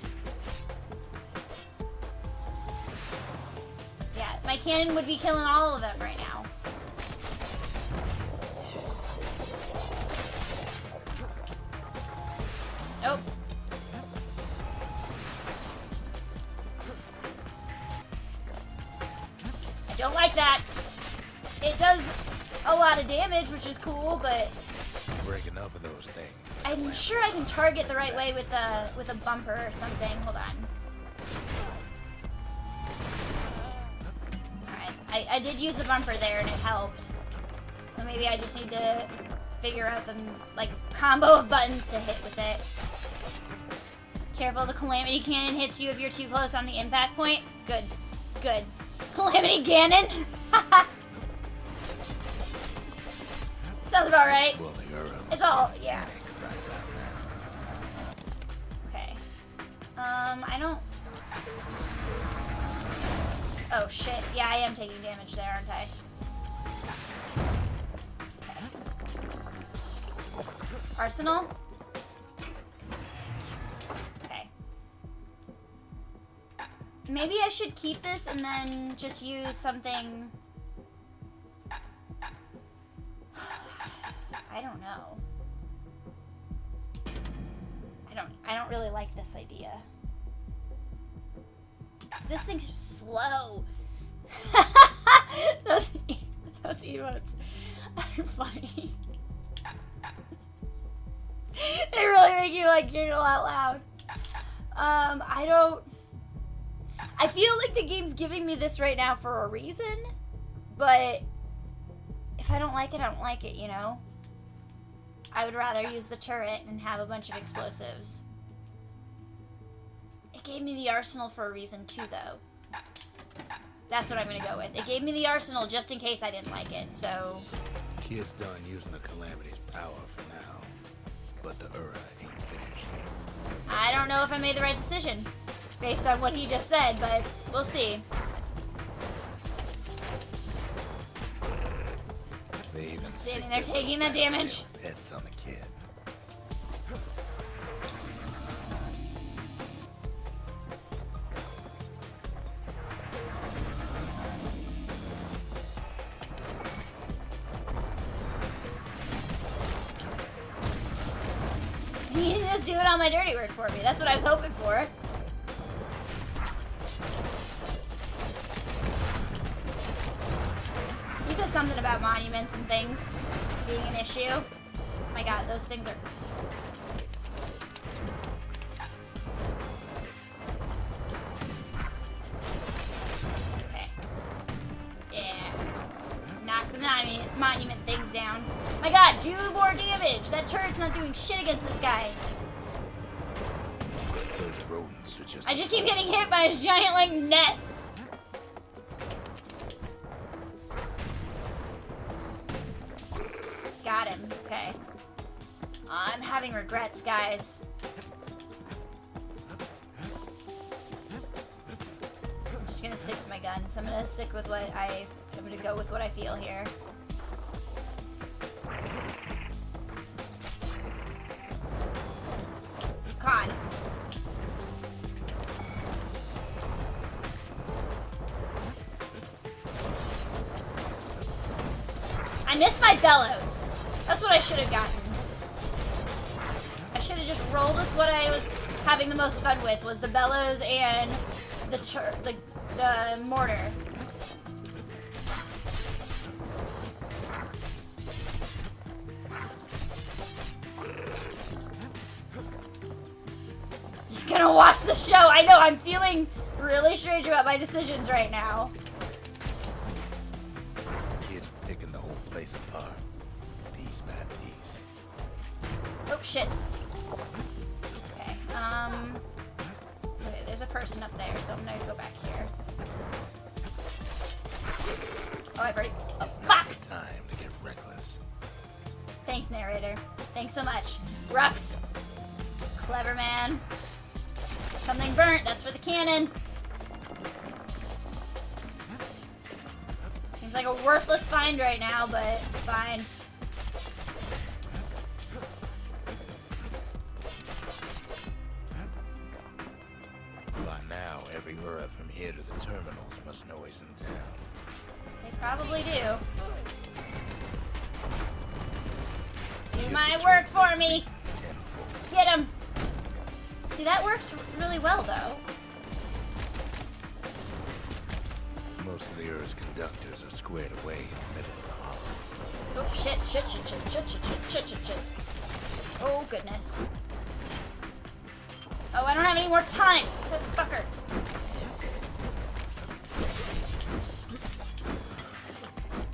Yeah, my cannon would be killing all of them right now. Nope. I don't like that. It does a lot of damage, which is cool, but Break enough of those things. I'm sure I can target the right way with a bumper or something. Hold on. Alright, I did use the bumper there and it helped. So maybe I just need to figure out the like combo of buttons to hit with it. Careful, the calamity cannon hits you if you're too close on the impact point. Good. Good. Calamity cannon! Sounds about right. Well, It's all, yeah. Right about now. Okay. I don't... Oh, shit. Yeah, I am taking damage there, aren't I? Okay. Arsenal? Okay. Maybe I should keep this and then just use something... I don't know. I don't really like this idea. 'Cause this thing's just slow. those, those emotes are funny. They really make you like giggle out loud. I feel like the game's giving me this right now for a reason, but if I don't like it, I don't like it, you know? I would rather use the turret and have a bunch of explosives. It gave me the arsenal for a reason too, though. That's what I'm gonna go with. It gave me the arsenal just in case I didn't like it, so... Kid's done using the Calamity's power for now, but the Ura ain't finished. I don't know if I made the right decision, based on what he just said, but we'll see. They even Standing there taking the damage. Pets on the kid. He can just do it on my dirty work for me. That's what I was hoping for. He said something about monuments and things being an issue. Oh my god, those things are... Okay. Yeah. Knock the monument things down. My god, do more damage! That turret's not doing shit against this guy. Those rodents are just... I just keep getting hit by his giant, like, nests. Got him. Okay. I'm having regrets, guys. I'm just gonna stick to my guns. I'm gonna stick with what I'm gonna go with what I feel here. God. I missed my bellows. That's what I should have gotten. I should have just rolled with what I was having the most fun with, was the bellows and the mortar. Just gonna watch the show. I know, I'm feeling really strange about my decisions right now. Kid's picking the whole place apart. Piece by piece. Oh, shit. Okay, okay, there's a person up there, so I'm gonna go back here. Oh, I've already... Oh, It's fuck! not the time to get reckless. Thanks, narrator. Thanks so much. Rux. Clever man. Something burnt. That's for the cannon. Seems like a worthless find right now, but it's fine. By now, every Ura from here to the terminals must know he's in town. They probably do. Do He'll my return work to for the me. fleet tenfold. Get him. See, that works really well, though. Most of the Ura's conductors are squared away in the middle of the hollow. Oh, shit. Oh, goodness. Oh, I don't have any more tonics. Fucker.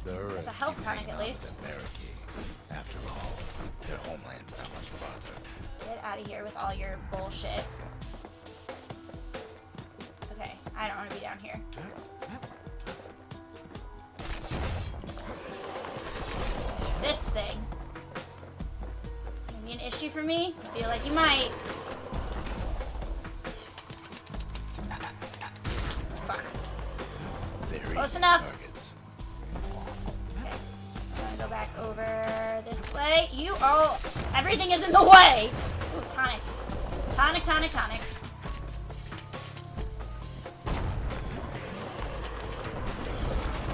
The Ura There's a health keep tonic, hanging at on to least. that barricade. After all, their homeland's not much farther. Get out of here with all your bullshit. Okay, I don't want to be down here. This thing. Maybe an issue for me? I feel like you might. Fuck. They're Close easy enough. targets. Okay. I'm gonna go back over this way. You all. Everything is in the way! Ooh, tonic. Tonic.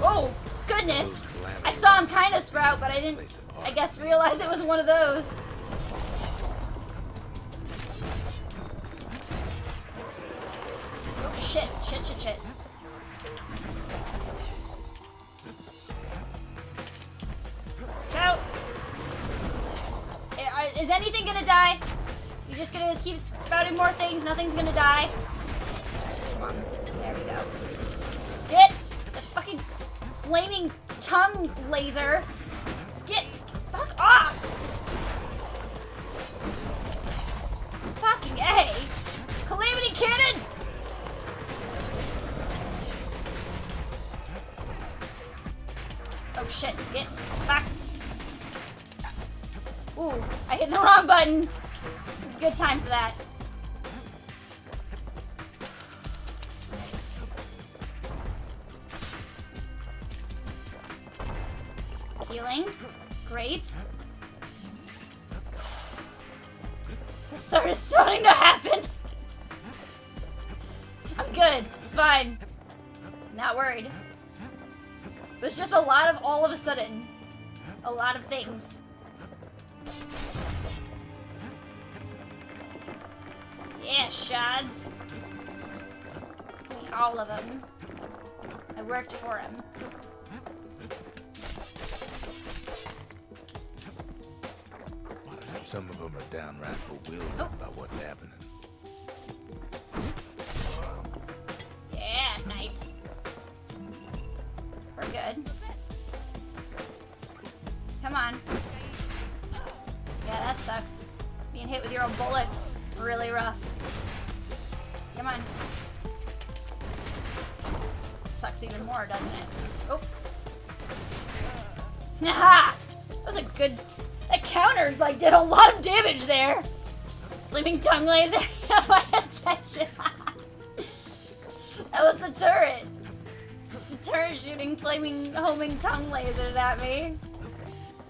Oh, goodness! I saw him kind of sprout, but I didn't, I guess, realize it was one of those. Oh, shit. Is anything gonna die? You just gonna keep spouting more things? Nothing's gonna die? Come on. There we go. Get the fucking flaming tongue laser. Get fuck off! Fucking A! Calamity cannon! Oh shit, get back. Ooh, I hit the wrong button. It's a good time for that. Healing. Great. This is starting to happen. I'm good. It's fine. Not worried. There's just a lot of all of a sudden. A lot of things. Yeah, shots. Give me all of them. I worked for him. Some of them are downright bewildered about what's happening. Yeah, nice. We're good. Come on. Yeah, that sucks. Being hit with your own bullets. Really rough. Come on. Sucks even more, doesn't it? Oh. Haha! That was a good... That counter, like, did a lot of damage there. Flaming tongue laser got my attention. That was the turret. The turret shooting flaming homing tongue lasers at me.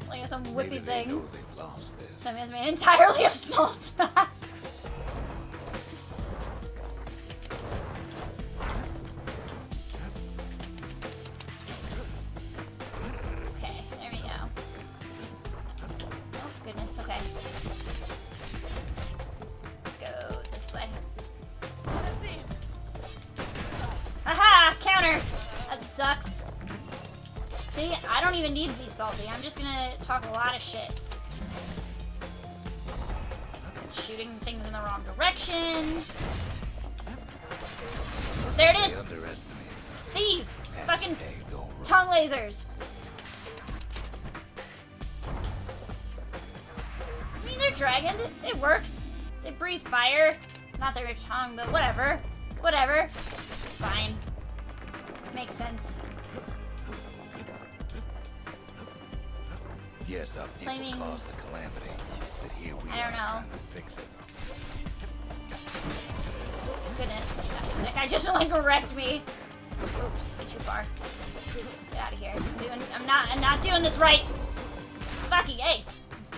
Like some whippy thing. Know they've lost this. So it's made entirely of salt. Okay, there we go. Oh goodness, okay. Let's go this way. Aha! Counter! That sucks. See, I don't even need to be salty. I'm just gonna talk a lot of shit. Shooting things in the wrong direction. There it is! These! Fucking tongue lasers! I mean, they're dragons. It works. They breathe fire. Not their tongue, but whatever. Whatever. It's fine. Makes sense. Yes, our people Flaming- caused the calamity, but here we I don't are know. trying to fix it. Goodness. That guy just like wrecked me. Oops, too far. Get out of here. I'm not doing this right. Fucking A.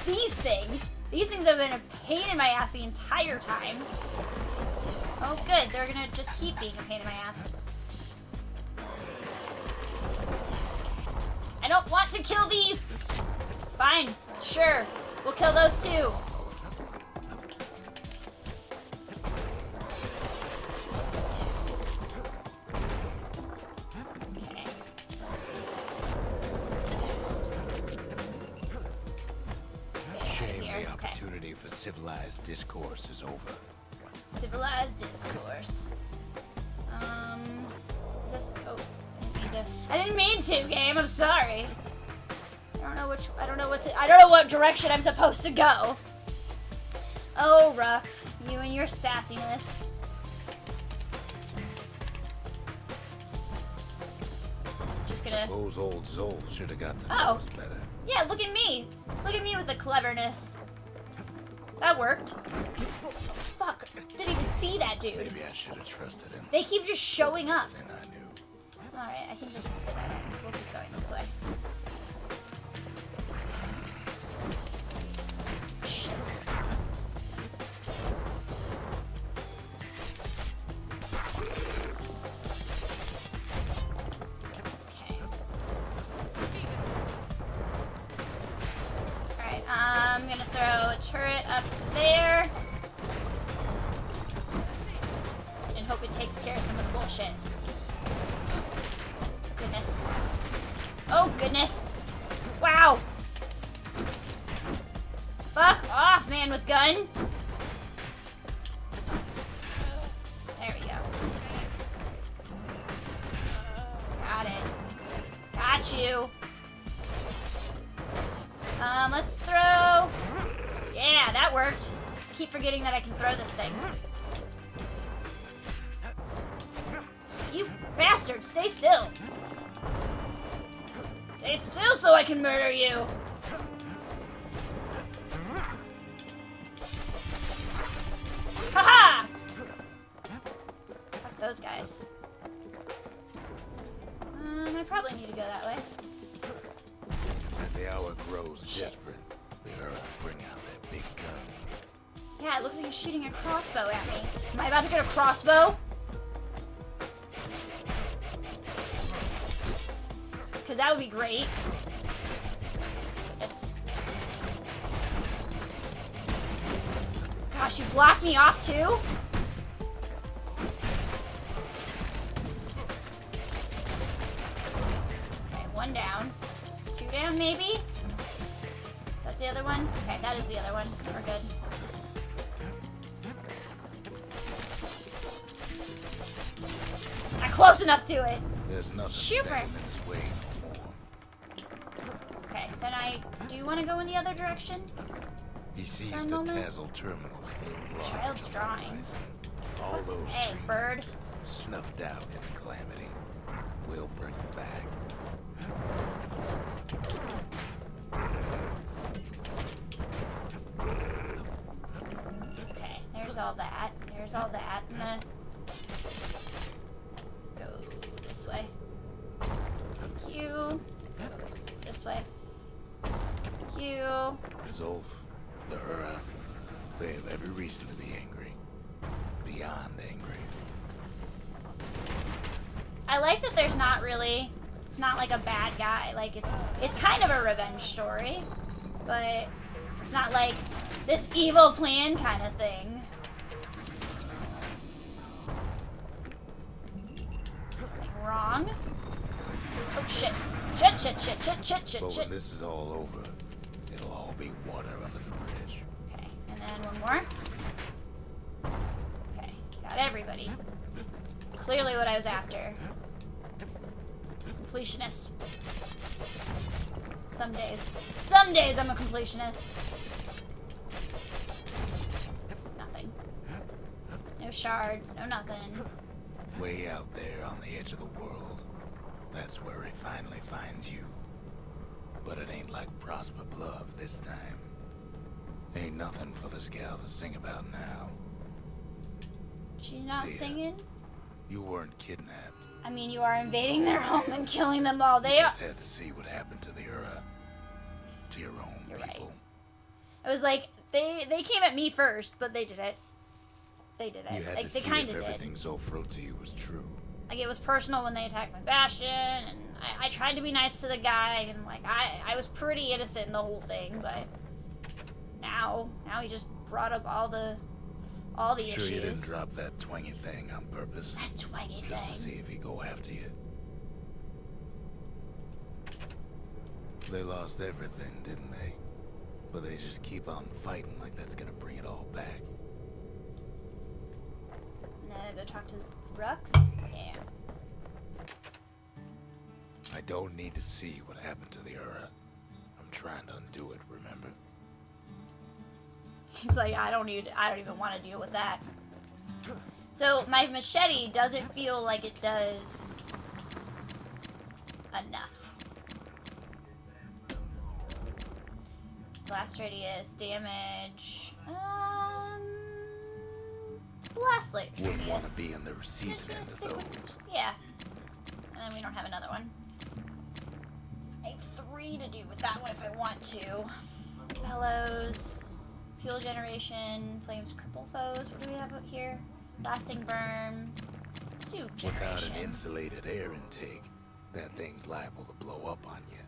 These things have been a pain in my ass the entire time. Oh good, they're gonna just keep being a pain in my ass. I don't want to kill these! Fine, sure. We'll kill those too. Okay. Shame Here, the okay. opportunity for civilized discourse is over. Civilized discourse. Is this? Oh, I didn't mean to, game. I'm sorry. I don't know what direction I'm supposed to go. Oh, Rux, you and your sassiness. Just gonna. Suppose old Zolf should have got to know Oh. us better. Yeah, look at me. Look at me with the cleverness. That worked. Fuck. Didn't even see that dude. Maybe I should have trusted him. They keep just showing up. Then I knew. Alright, I think this is the better. We'll keep going this way. Shit. Okay. Alright, I'm gonna throw a turret up there. And hope it takes care of some of the bullshit. Goodness. Oh, goodness. Wow. Fuck off, man with gun. There we go. Got it. Got you. Let's throw. Yeah, that worked. I keep forgetting that I can throw this thing. You bastard, stay still. Stay still so I can murder you. Haha! Fuck those guys. I probably need to go that way. As the hour grows desperate, the Ura bring out their big guns. Yeah, it looks like he's shooting a crossbow at me. Am I about to get a crossbow? Because that would be great. Goodness. Gosh, you blocked me off too? Okay, one down. Two down, maybe? Is that the other one? Okay, that is the other one. We're good. Not close enough to it. There's nothing Super. standing in its way no more. Okay, then I do want to go in the other direction. He sees For a the moment. Tazzle terminals loom large Child's on the drawing. horizon. All those Hey, dreams bird. snuffed out in the calamity. We'll bring it back. Okay, there's all that. There's all that. I'm gonna go this way. Thank you. Go this way. Thank you. Zolf, the Ura, they have every reason to be angry. Beyond angry. I like that there's not really, it's not like a bad guy. Like it's kind of a revenge story, but it's not like this evil plan kind of thing. Something wrong? Oh shit. Shit. But when this is all over, it'll all be water under the bridge. Okay, and then one more. Okay, got everybody. Clearly what I was after. Completionist. Some days I'm a completionist. Nothing. No shards, no nothing. Way out there on the edge of the world, that's where he finally finds you. But it ain't like Prosper Bluff this time. Ain't nothing for this gal to sing about now. She's not Thea. singing? You weren't kidnapped. I mean, you are invading their home and killing them all. You They are. just had to see what happened to the Ura. To your own You're right. people. It was like they came at me first, but they did it. They did it. You had Like to they see kind if of did. everything Zolf wrote to you was true. Like it was personal when they attacked my Bastion, and I tried to be nice to the guy, and like I was pretty innocent in the whole thing, but now he just brought up all the Sure issues. you didn't drop that twangy thing on purpose? That twangy Just to thing. see if he'd go after you. They lost everything, didn't they? But they just keep on fighting like that's gonna bring it all back. And then I go talk to Rux. Yeah. I don't need to see what happened to the Ura. I'm trying to undo it, remember? He's like, I don't even want to deal with that. So my machete doesn't feel like it does enough. Blast radius, damage, blast Wouldn't want radius. to be in the receiving Just end gonna of stick with- those. Yeah. And then we don't have another one. I have 3 to do with that one if I want to. Bellows, fuel generation, flames cripple foes. What do we have up here? Lasting burn. Let's do Without generation. an insulated air intake, that thing's liable to blow up on you.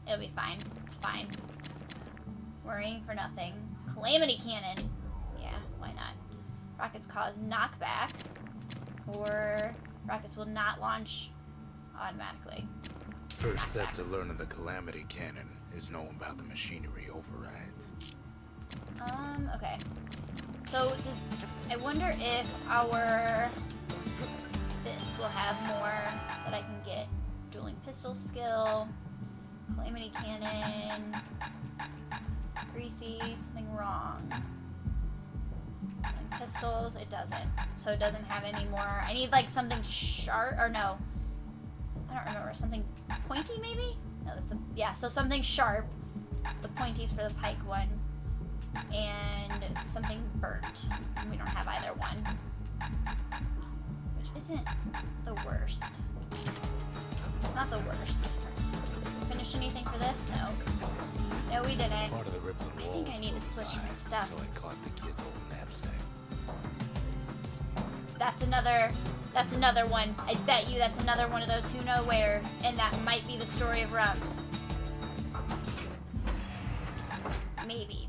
It'll be fine. It's fine. Worrying for nothing. Calamity cannon. Yeah, why not? Rockets cause knockback. Or rockets will not launch automatically. First step Knockback. to learning the Calamity Cannon is knowing about the machinery overrides. Okay. So I wonder if this will have more that I can get. Dueling pistol skill, calamity cannon, greasy, something wrong. And pistols, it doesn't. So it doesn't have any more. I need like something sharp, or no. I don't remember, something pointy maybe? No, yeah, so something sharp. The pointies for the pike one. And something burnt. And we don't have either one. Which isn't the worst. It's not the worst. Finish anything for this? No. No, we didn't. Part of the rippling I think I need to switch my stuff. So I caught the kid's old knapsack. That's another one. I bet you that's another one of those who know where, and that might be the story of Ruggs. Maybe.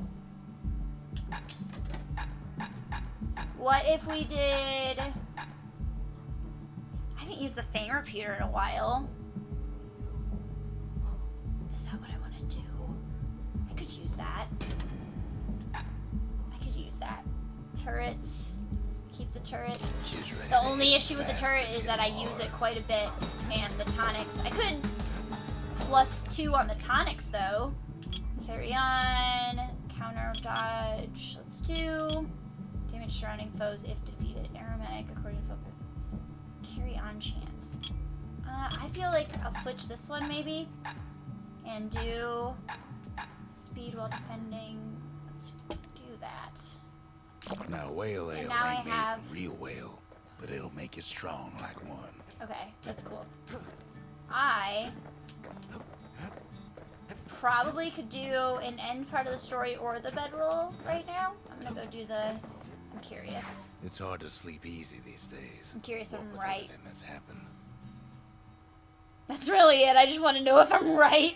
What if we did... I haven't used the Fang Repeater in a while. Is that what I want to do? I could use that. Turrets. Keep the turrets. The only issue with the turret is that I use it quite a bit. And the tonics. I could +2 on the tonics though. Carry on. Counter dodge. Let's do damage surrounding foes if defeated. Aromatic according to focus. Carry on chance. I feel like I'll switch this one maybe. And do speed while defending. Let's do that. Now whale ale now ain't I made have- from real whale, but it'll make you strong like one. Okay, that's cool. I probably could do an end part of the story or the bedroll right now. I'm gonna go do the... I'm curious. It's hard to sleep easy these days. I'm curious if What I'm with right. everything that's happened. That's really it. I just want to know if I'm right.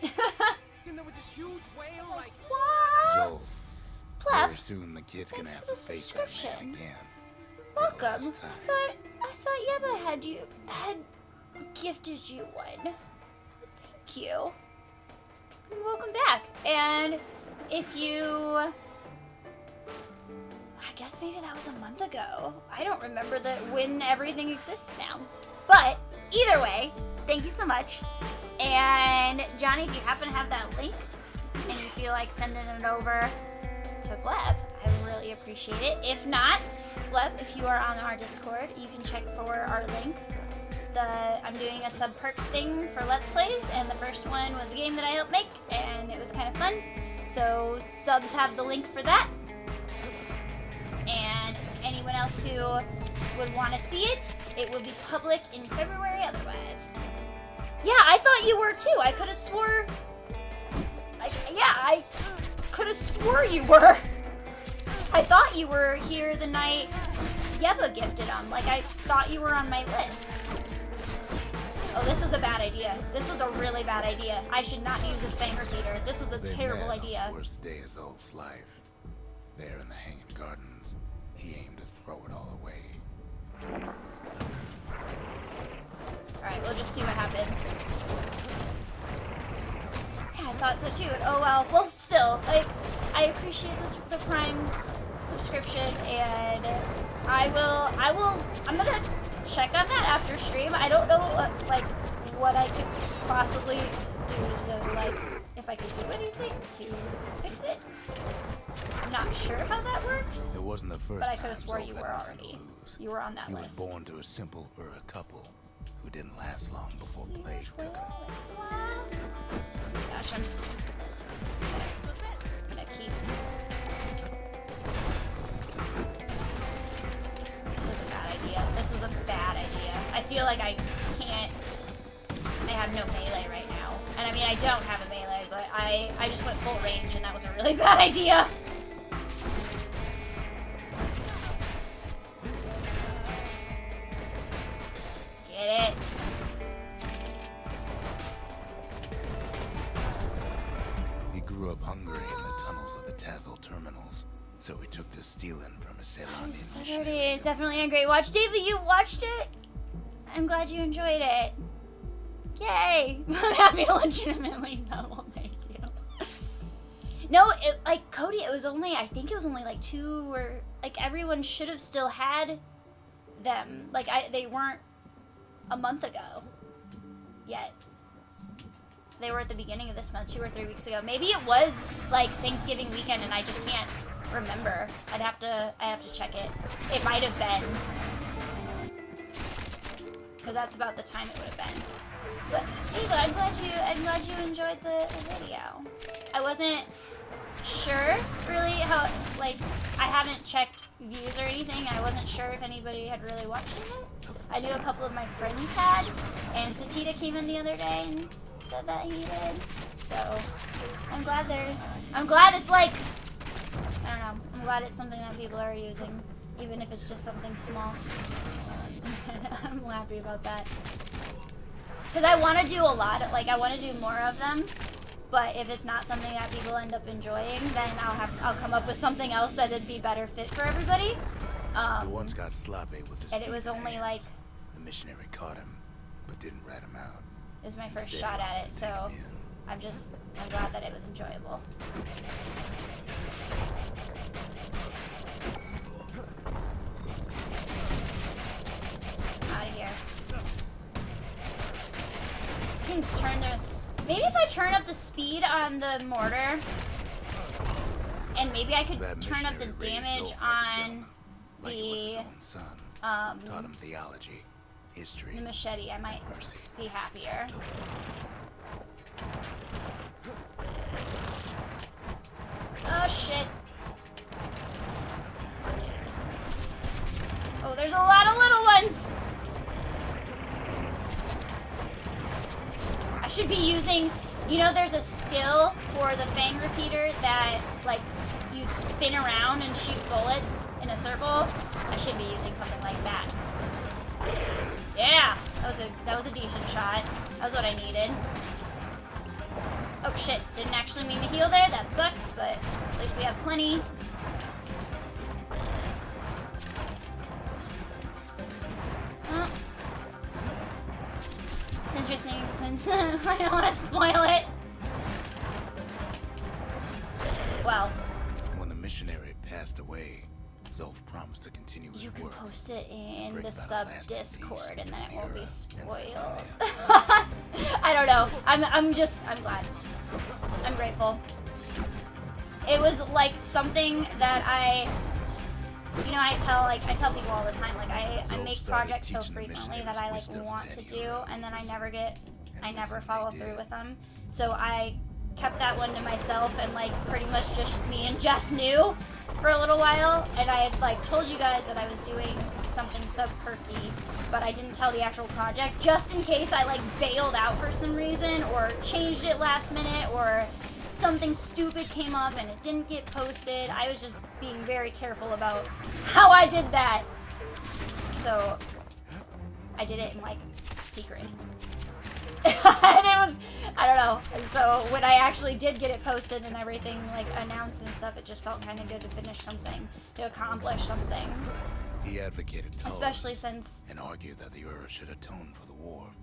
And there was this huge whale, like... What? Zolf, Plef, very soon the kid's gonna thanks have for to the face that man subscription. again. For the welcome. last time. I thought Yeba had gifted you one. Thank you. And welcome back. And if you... I guess maybe that was a month ago. I don't remember when everything exists now. But either way, thank you so much. And Johnny, if you happen to have that link and you feel like sending it over to Gleb, I really appreciate it. If not, Gleb, if you are on our Discord, you can check for our link. I'm doing a sub perks thing for Let's Plays, and the first one was a game that I helped make, and it was kind of fun. So subs have the link for that. And anyone else who would want to see it, it will be public in February otherwise. Yeah, I thought you were too. I could have swore... I could have swore you were. I thought you were here the night Yeba gifted them. Like, I thought you were on my list. Oh, this was a bad idea. This was a really bad idea. I should not use this Fang Repeater. This was a They terrible met on idea. the worst day of Zolf's life. There in the Hanging Gardens, he aimed to throw it all away. Alright, we'll just see what happens. Yeah, I thought so too. Oh well. Well, still, like, I appreciate the Prime subscription, and I'm gonna check on that after stream. I don't know what I could possibly do to, like, if I could do anything to fix it. I'm not sure how that works. It wasn't the first But I time could have swore Zolf you had were nothing to already. lose. You were on that He list. was born to a simple Ura couple who didn't last long before plague took him. Gosh, I'm gonna keep. This was a bad idea. This was a bad idea. I feel like I can't. I have no melee right now. And I mean, I don't have a melee, but I just went full range, and that was a really bad idea. Get it. He grew up hungry in the tunnels of the Tazzle terminals, so he took to stealing from a Ceylon Saturday is definitely a great watch. David, you watched it? I'm glad you enjoyed it. Yay! I'm happy legitimately, so well, thank you. No, like, Cody, it was only, I think it was only like 2 or, like, everyone should have still had them. Like, they weren't a month ago yet. They were at the beginning of this month, 2 or 3 weeks ago. Maybe it was, like, Thanksgiving weekend and I just can't remember. I'd have to check it. It might have been. Because that's about the time it would have been. But Tiva, I'm glad you enjoyed the video. I wasn't sure really how, like, I haven't checked views or anything. I wasn't sure if anybody had really watched it. I knew a couple of my friends had, and Satita came in the other day and said that he did. So I'm glad it's like, I don't know, I'm glad it's something that people are using, even if it's just something small. I'm happy about that. Because I want to do a lot, like, I want to do more of them, but if it's not something that people end up enjoying, then I'll come up with something else that'd be better fit for everybody. The ones got sloppy with his and it was only like, the missionary caught him, but didn't rat him out. it was my first shot at it, so I'm glad that it was enjoyable. Out of here. I can turn maybe if I turn up the speed on the mortar, and maybe I could turn up the damage on like he was his own son. Taught him theology, history, the machete, I might be happier. Oh shit. Oh, there's a lot of little ones! I should be using, you know, there's a skill for the Fang Repeater that, like, you spin around and shoot bullets in a circle. I should be using something like that. Yeah, that was a decent shot. That was what I needed. Oh shit, didn't actually mean to heal there. That sucks, but at least we have plenty. It's interesting since I don't want to spoil it. Well, when the missionary passed away, Zolf promised to continue his work. You can post it in the sub Discord and then it won't be spoiled. I don't know. I'm glad. I'm grateful. It was like something that I tell people all the time, like I make projects so frequently that I like want to do and then I never follow through with them. So I kept that one to myself and like pretty much just me and Jess knew for a little while, and I had like told you guys that I was doing something sub-perky, but I didn't tell the actual project just in case I like bailed out for some reason or changed it last minute or something stupid came up and it didn't get posted. I was just being very careful about how I did that. So I did it in like secret. And it was, I don't know. And so when I actually did get it posted and everything like announced and stuff, it just felt kind of good to finish something, to accomplish something. He advocated tolerance, especially since, and argued that the Ura should atone for the war.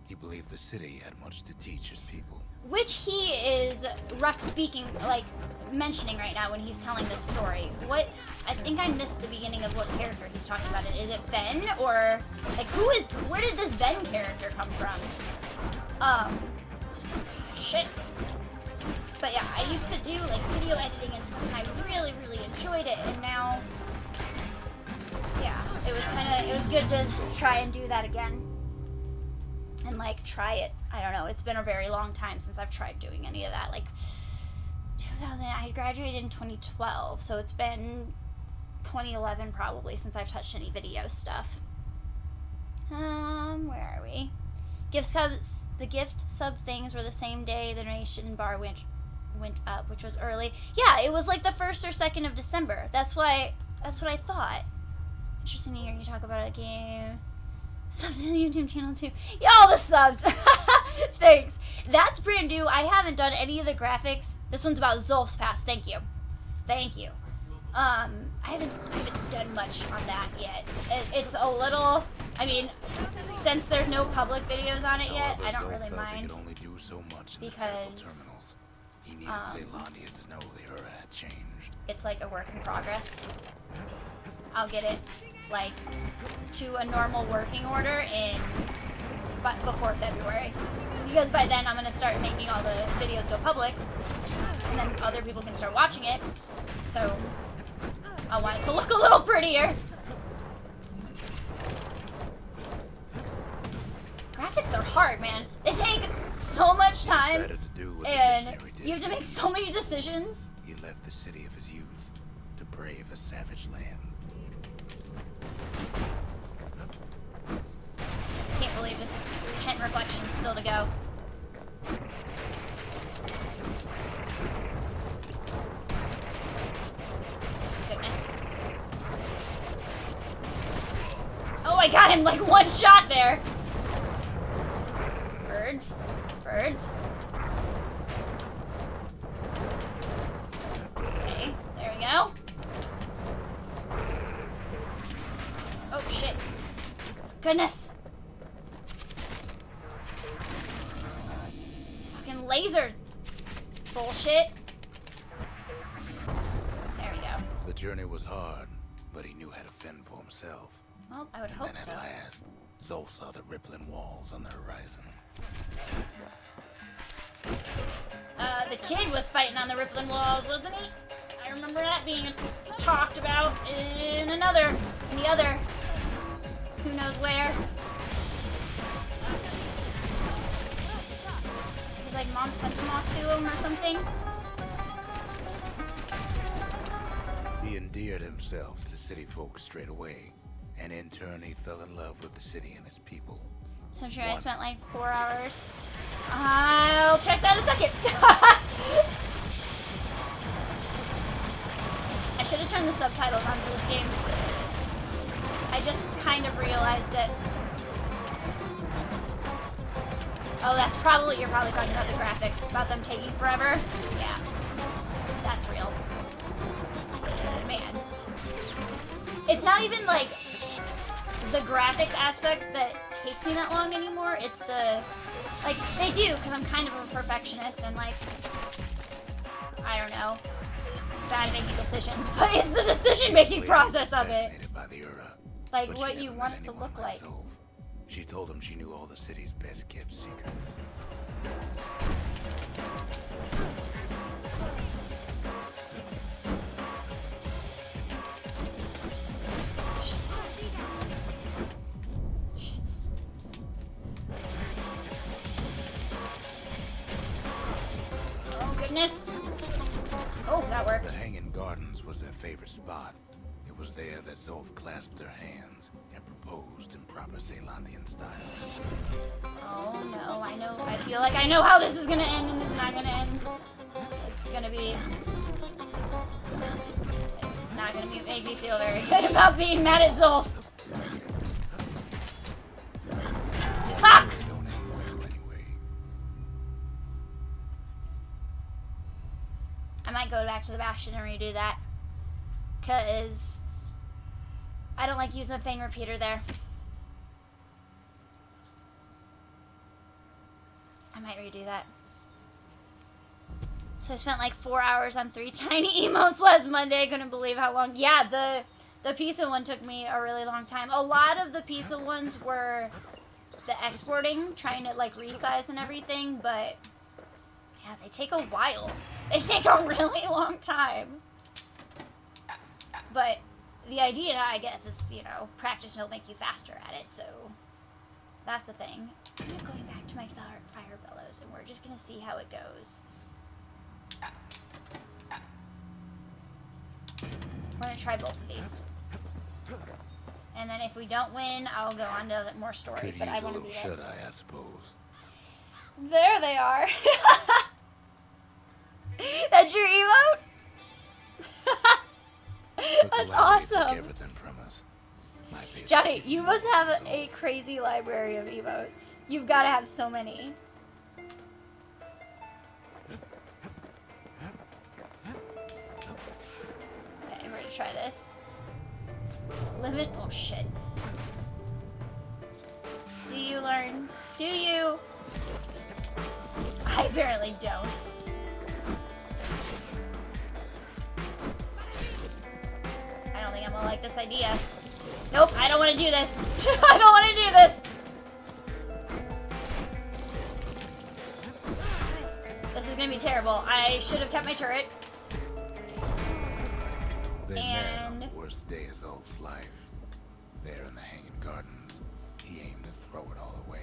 He believed the city had much to teach his people. Which he is speaking, like, mentioning right now when he's telling this story. I think I missed the beginning of what character he's talking about. Is it Ben? Or, like, where did this Ben character come from? Shit. But yeah, I used to do, like, video editing and stuff, and I really, really enjoyed it, and now, yeah, it was good to try and do that again. And like try it. I don't know. It's been a very long time since I've tried doing any of that. Like 2000. I graduated in 2012, so it's been 2011 probably since I've touched any video stuff. Where are we? The gift sub things were the same day the donation bar went up, which was early. Yeah, it was like the 1st or 2nd of December. That's what I thought. Interesting to hear you talk about a game. Subs to the YouTube channel too. Yeah, all the subs. Thanks. That's brand new. I haven't done any of the graphics. This one's about Zolf's past. Thank you. I haven't done much on that yet. It's a little, I mean, since there's no public videos on it yet, I don't really mind. Only do so much because He needed Ceylondia to know the Ura had changed. It's like a work in progress. I'll get it like to a normal working order before February, because by then I'm gonna start making all the videos go public, and then other people can start watching it. So I want it to look a little prettier. Graphics are hard, man. They take so much time, Decided to do what the and missionary did. you have to make so many decisions. He left the city of his youth to brave a savage land. Can't believe this tent reflection's still to go. Goodness. Oh, I got him like one shot there. Birds. Birds. Okay, there we go. Oh, shit. Goodness. This fucking laser bullshit. There we go. The journey was hard, but he knew how to fend for himself. Well, I would And hope then so. at last, Zolf saw the rippling walls on the horizon. The kid was fighting on the rippling walls, wasn't he? I remember that being talked about in the other, who knows where. He's like, Mom sent him off to him or something. He endeared himself to city folk straight away, and in turn he fell in love with the city and its people. So sure I spent like 4 hours. I'll check that in a second. I should have turned the subtitles on for this game. I just kind of realized it. Oh, you're probably talking about the graphics, about them taking forever. Yeah, that's real. Man. It's not even like the graphics aspect that takes me that long anymore. It's the, like, they do, because I'm kind of a perfectionist and, like, I don't know, bad at making decisions, but it's the decision-making process of it. Fascinated by the Ura, Like, but she what never you met want it to anyone look like. Zolf. She told him she knew all the city's best-kept secrets. Shit. Oh, goodness. Oh, that worked. The Hanging Gardens was their favorite spot. It was there that Zolf clasped her hands and proposed in proper Ceylondian style. Oh no, I feel like I know how this is gonna end, and it's not gonna end. It's gonna make me feel very good about being mad at Zolf. Fuck! They don't end well anyway. I might go back to the Bastion and redo that. Cause I don't like using the thing repeater there. I might redo that. So I spent like 4 hours on 3 tiny emotes last Monday. I couldn't believe how long. Yeah, the pizza one took me a really long time. A lot of the pizza ones were the exporting, trying to like resize and everything, but yeah, they take a while. They take a really long time. But the idea, I guess, is, you know, practice will make you faster at it, so that's the thing. I'm going back to my fire bellows, and we're just gonna see how it goes. We're gonna try both of these. And then if we don't win, I'll go on to more story, Could but I use a want to little be there. shut-eye, I suppose. There they are. That's your emote? The That's Calamity took awesome. everything from us. Might be Johnny, taking you must have Zolf. a crazy library of emotes. You've got to have so many. Okay, we're gonna try this. Limit. Oh shit. Do you learn? Do you? I apparently don't. don't like this idea. Nope, I don't want to do this. I don't want to do this. This is gonna be terrible. I should have kept my turret. They met on And the worst day of Zulf's life. There in the Hanging Gardens, he aimed to throw it all away.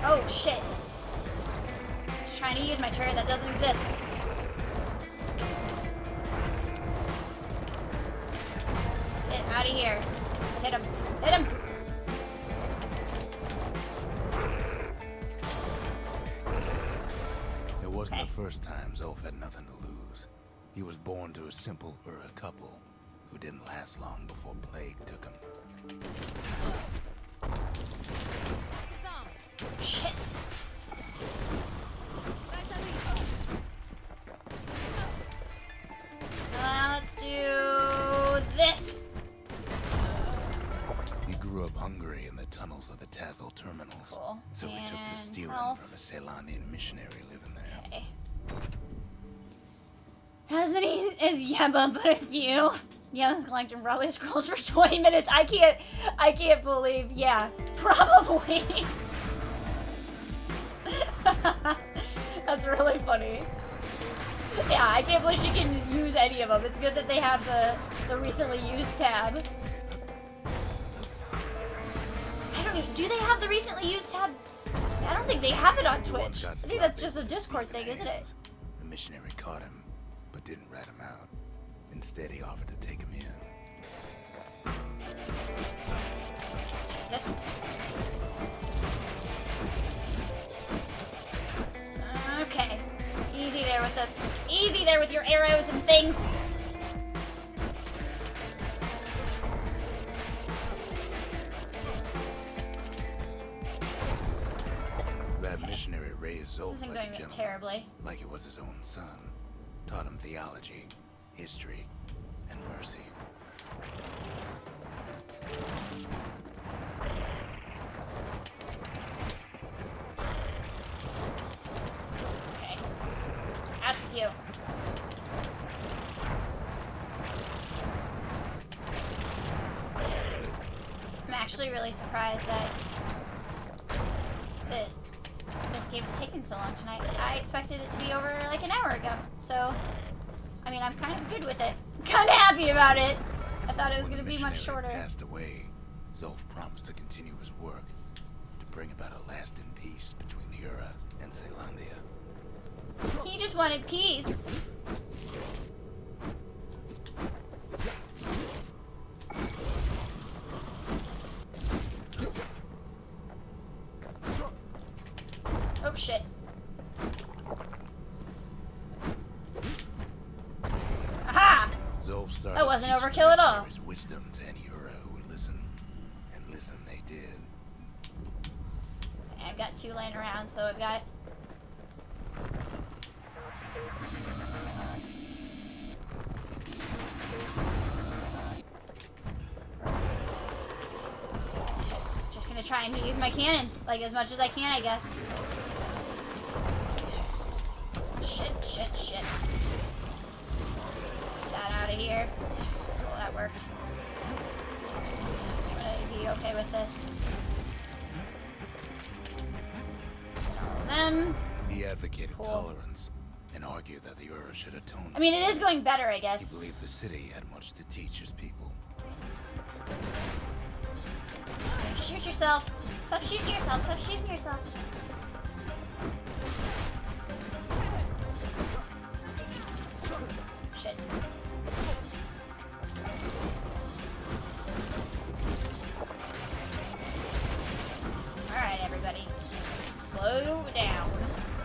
oh shit. Just trying to use my turret that doesn't exist. Get out of here. Hit him. Hit him. It wasn't Okay. the first time Zulf had nothing to lose. He was born to a simple Ura couple who didn't last long before plague took him. Shit. Let's do this. He grew up hungry in the tunnels of the Tazzle terminals, Cool. so he took to And stealing health. from a Ceylandian missionary living there. Okay. Not as many as Yeba, but a few. Yeba's collecting probably scrolls for 20 minutes. I can't believe. Yeah, probably. That's really funny. Yeah, I can't believe she can use any of them. It's good that they have the recently used tab. I don't even, do they have the recently used tab? I don't think they have it on One Twitch. I got think that's slapped just a with his Discord thieving thing, isn't it? hands. The missionary caught him, but didn't rat him out. Instead, he offered to take him in. Jesus. Okay. Easy there with your arrows and things. That missionary raised This Zulf isn't like going a gentleman, terribly. like it was his own son. Taught him theology, history, and mercy. Okay. Out with you. I'm actually really surprised that this game's taken so long tonight. I expected it to be over like an hour ago. So, I mean, I'm kind of good with it. Kind of happy about it. I thought it was When going to the be much missionary shorter. passed away, Zulf promised to continue his work to bring about a lasting peace between the Ura and Ceylandia. He just wanted peace. Oh shit. Aha! Zulf started That wasn't teaching overkill at all. missionaries wisdom to any Ura who would listen, and listen they did. I've got two laying around, so I've got. Just gonna try and use my cannons, like as much as I can, I guess. Shit. Get that out of here. Oh, that worked. I'm gonna be okay with this. All of them. He advocated Cool. tolerance and argued that the Ura should atone. I mean, it is going better, I He guess. believed the city had much to teach his people. Shoot yourself. Stop shooting yourself. Stop shooting yourself. Shit. Alright, everybody. Slow down.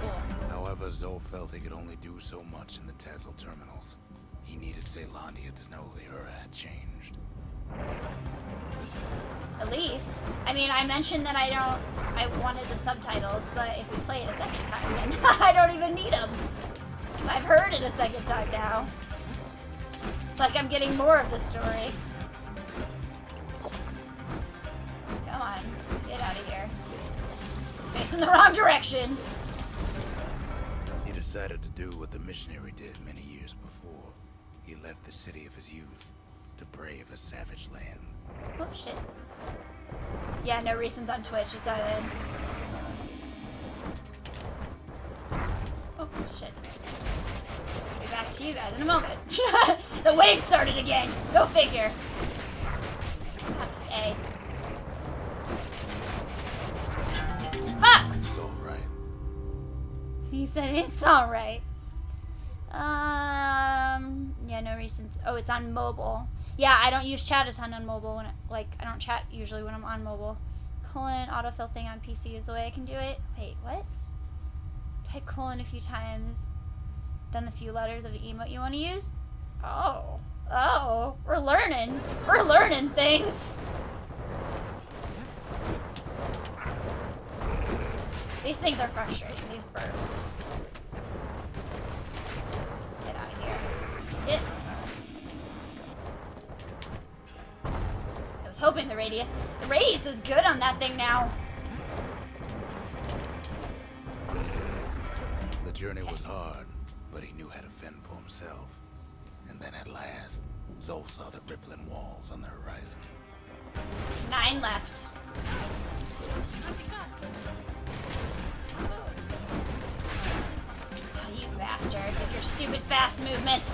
Cool. However, Zulf felt he could only do so much in the Tazzle terminals. He needed Ceylandia to know the Ura had changed. At least. I mean, I mentioned that I wanted the subtitles, but if we play it a second time, then I don't even need them. I've heard it a second time now. It's like I'm getting more of the story. Come on, get out of here. Facing the wrong direction. He decided to do what the missionary did many years before. He left the city of his youth to brave a savage land. Oh, shit. Yeah, no reasons on Twitch. It's on in. Oh, shit. Be back to you guys in a moment. The wave started again. Go figure. Okay. Fuck! It's all right. He said it's alright. Yeah, no reasons. Oh, it's on mobile. Yeah, I don't use chat a ton on mobile when I don't chat usually when I'm on mobile. Colon autofill thing on PC is the way I can do it. Wait, what? Type colon a few times, then the few letters of the emote you want to use. Oh, we're learning. We're learning things. These things are frustrating. These birds. Get out of here. Get. I was hoping the radius is good on that thing now. The journey was hard, but he knew how to fend for himself. And then at last, Zolf saw the rippling walls on the horizon. 9 left. Oh, you bastards with your stupid fast movement.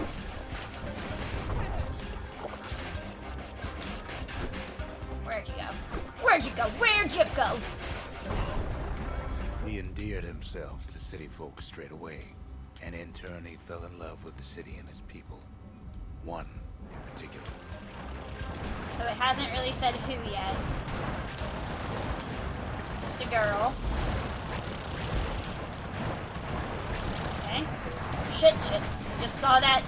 Where'd you go? Where'd you go? Where'd you go? He endeared himself to city folk straight away, and in turn he fell in love with the city and its people. One in particular. So it hasn't really said who yet. Just a girl. Okay. Shit. Just saw that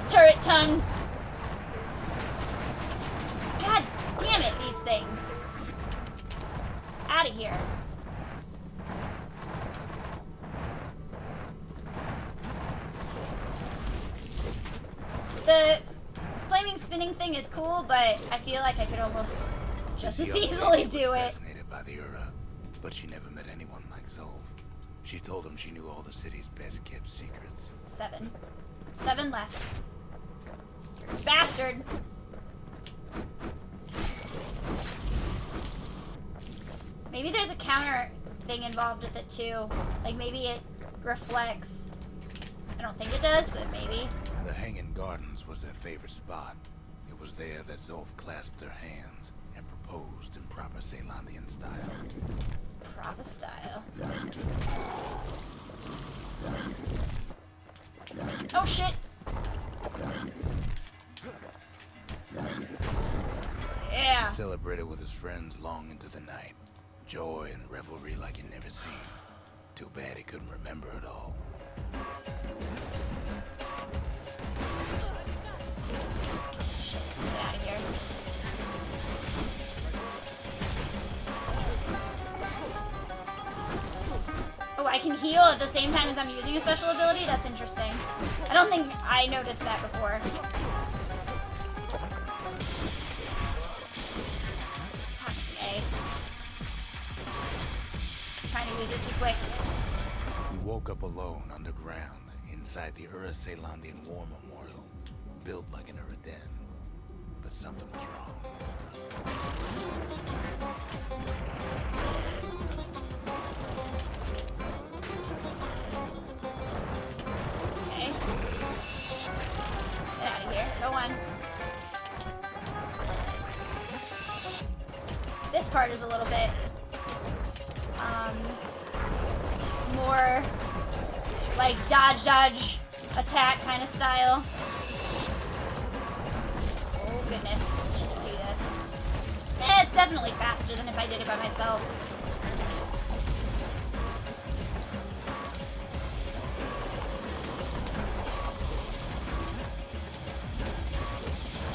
turret tongue. God damn it, these things. Out of here. The flaming spinning thing is cool, but I feel like I could almost just as easily do it. Fascinated by the Ura, but she never met anyone like Zolf. She told him she knew all the city's best kept secrets. 7 left. Bastard. Maybe there's a counter thing involved with it too. Like maybe it reflects. I don't think it does, but maybe. The Hanging Gardens was their favorite spot. It was there that Zolf clasped her hands and proposed in proper Ceylandian style. Proper style. Oh shit! Yeah. He celebrated with his friends long into the night. Joy and revelry like he'd never seen. Too bad he couldn't remember it all. Shit, get out of here. Oh, I can heal at the same time as I'm using a special ability? That's interesting. I don't think I noticed that before. Okay. Trying to use it too quick. He woke up alone underground inside the Ura Ceylandian War Memorial, built like an Ura den. But something was wrong. Okay. Get out of here. Go on. This part is a little bit more like dodge, attack kind of style. Oh goodness, let's just do this. It's definitely faster than if I did it by myself.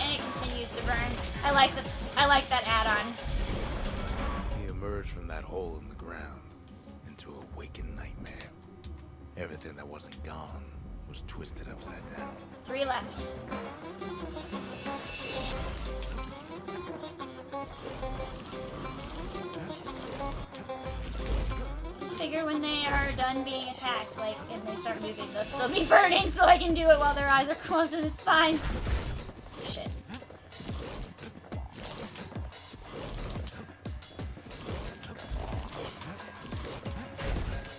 And it continues to burn. I like that add-on. He emerged from that hole in the ground into a waking nightmare. Everything that wasn't gone was twisted upside down. 3 left. Just figure when they are done being attacked, like, and they start moving, they'll still be burning, so I can do it while their eyes are closed and it's fine. Shit.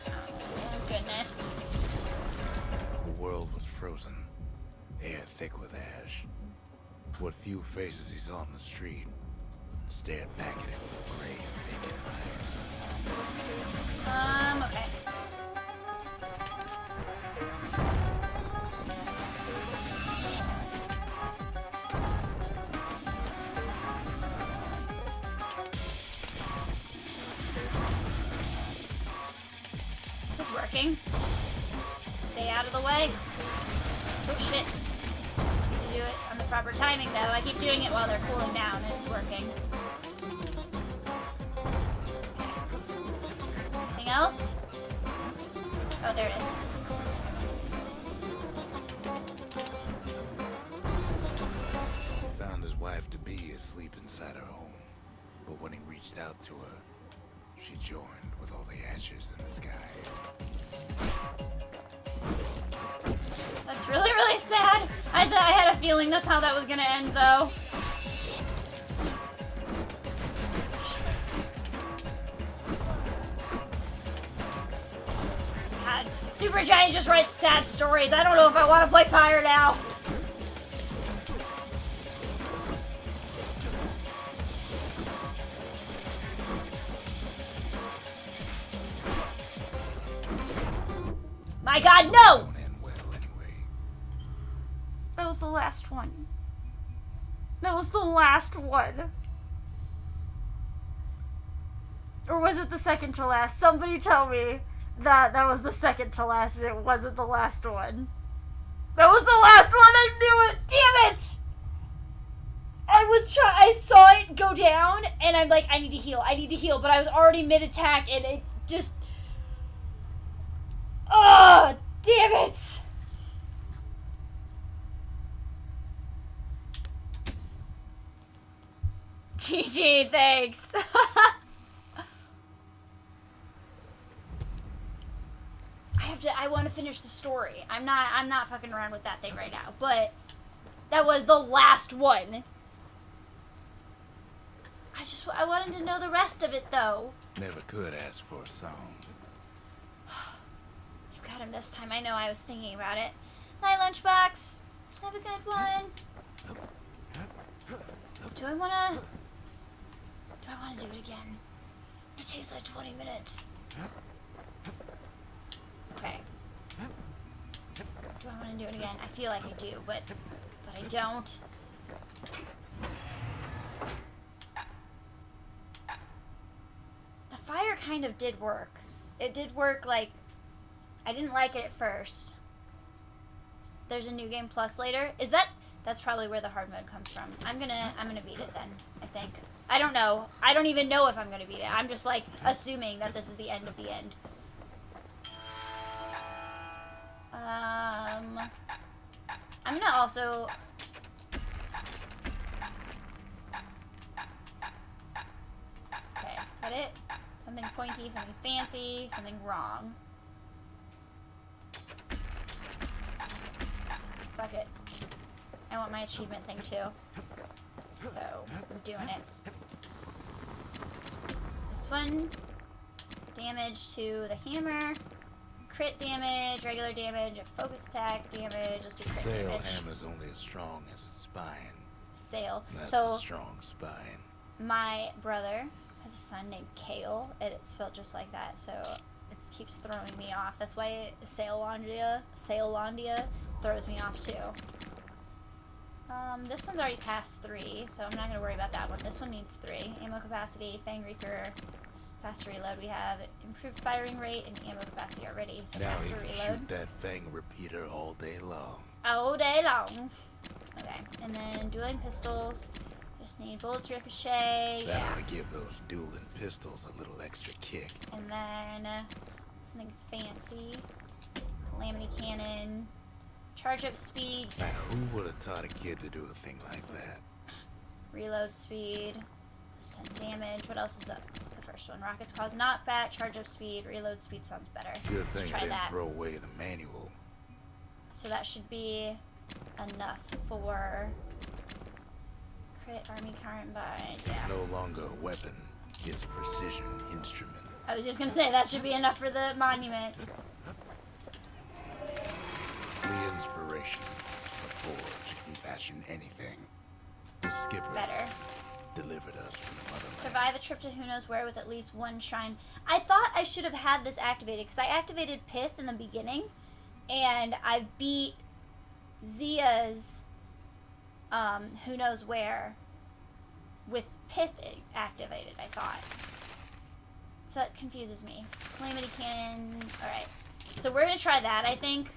Oh, goodness. The world was frozen, air thick with ash. What few faces he saw on the street stared back at him with gray and vacant eyes. Okay. This is working. Stay out of the way. Oh shit. Need to do it on the proper timing though. I keep doing it while they're cooling down and it's working. Anything else? Oh, there it is. He found his wife to be asleep inside her home, but when he reached out to her, she joined with all the ashes in the sky. That's really, really sad. I had a feeling that's how that was gonna end, though. God, Supergiant just writes sad stories. I don't know if I want to play Pyre now. My God, no! Won't end well anyway. That was the last one. That was the last one. Or was it the second to last? Somebody tell me that that was the second to last and it wasn't the last one. That was the last one, I knew it! Damn it! I saw it go down and I'm like, I need to heal, but I was already mid-attack and it just... Oh, damn it! GG, thanks. I want to finish the story. I'm not fucking around with that thing right now, but that was the last one. I wanted to know the rest of it though. Never could ask for a song. You got him this time. I know, I was thinking about it. Night, Lunchbox. Have a good one. Do I wanna do it again? It takes like 20 minutes. Okay. Do I want to do it again? I feel like I do, but I don't. The fire kind of did work. It did work, like, I didn't like it at first. There's a new game plus later. That's probably where the hard mode comes from. I'm gonna beat it then, I think. I don't know. I don't even know if I'm gonna beat it. I'm just like assuming that this is the end of the end. I'm gonna also... Okay, is that it? Something pointy, something fancy, something wrong. Fuck it. I want my achievement thing too. So, I'm doing it. This one, damage to the hammer, crit damage, regular damage, a focus attack damage, let's do crit Sail damage. hammer's only as strong as its spine. Sail. That's So, a strong spine. my brother has a son named Kale, and it's spelled just like that, so it keeps throwing me off. That's why Saillandia throws me off too. This one's already past 3, so I'm not going to worry about that one. This one needs 3. Ammo capacity, Fang Reaper, faster reload. We have improved firing rate and ammo capacity already, so Now you faster can reload. shoot that Fang repeater all day long. All day long. Okay, and then dueling pistols. Just need bullets ricochet. That Yeah. ought to give those dueling pistols a little extra kick. And then something fancy. Calamity cannon. Charge up speed. Now, who would have taught a kid to do a thing like that? Reload speed. It's 10 damage. What else is the? What's the first one? Rockets cause knockback, charge up speed, reload speed sounds better. Good Let's thing try I didn't that. throw away the manual. So that should be enough for crit army current by. It's Yeah. no longer a weapon. It's a precision instrument. I was just gonna say that should be enough for the monument. The inspiration. A forge can fashion anything. The skippers Better. delivered us from the motherland. Survive a trip to who knows where with at least one shrine. I thought I should have had this activated because I activated Pith in the beginning, and I beat Zia's who knows where with Pith activated, I thought. So that confuses me. Calamity Cannon. Alright. So we're going to try that, I think.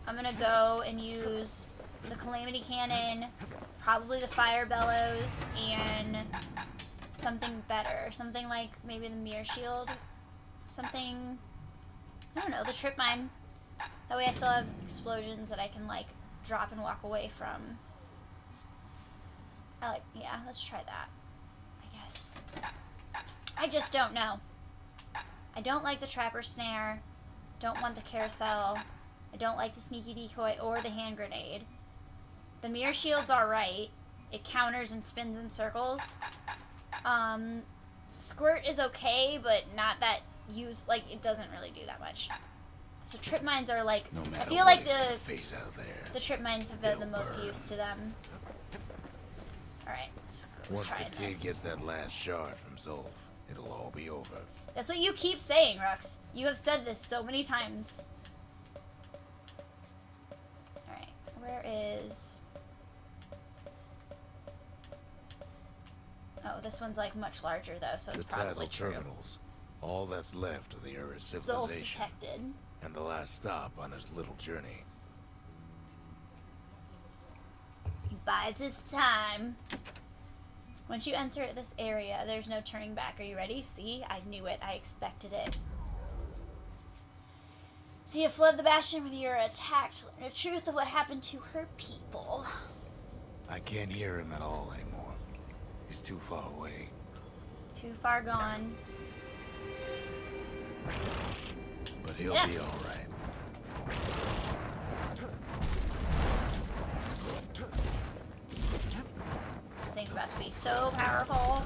I'm going to go and use the Calamity Cannon, probably the Fire Bellows, and something better. Something like maybe the Mirror Shield. Something, I don't know, the Trip Mine. That way I still have explosions that I can, like, drop and walk away from. Yeah, let's try that, I guess. I just don't know. I don't like the Trapper Snare. Don't want the Carousel. I don't like the Sneaky Decoy or the Hand Grenade. The Mirror Shield's alright. It counters and spins in circles. Squirt is okay, but not that it doesn't really do that much. So Trip Mines are like, No I matter feel what like he's gonna face out there. the Trip Mines have been the It'll most burn. use to them. Alright, so Once the trying kid this. gets that last shard from Zolf, it'll all be over. That's what you keep saying, Rux. You have said this so many times. Alright, where is... Oh, this one's like much larger though, so The it's probably Tazzle true. terminals. All that's left of the Ura Zolf civilization. detected. And the last stop on his little journey. He bides his time. Once you enter this area, there's no turning back. Are you ready? See? I knew it. I expected it. Zia fled the Bastion when you were attacked. Learn the truth of what happened to her people. I can't hear him at all anymore. He's too far away. Too far gone. But he'll Yeah. be alright. This thing's about to be so powerful.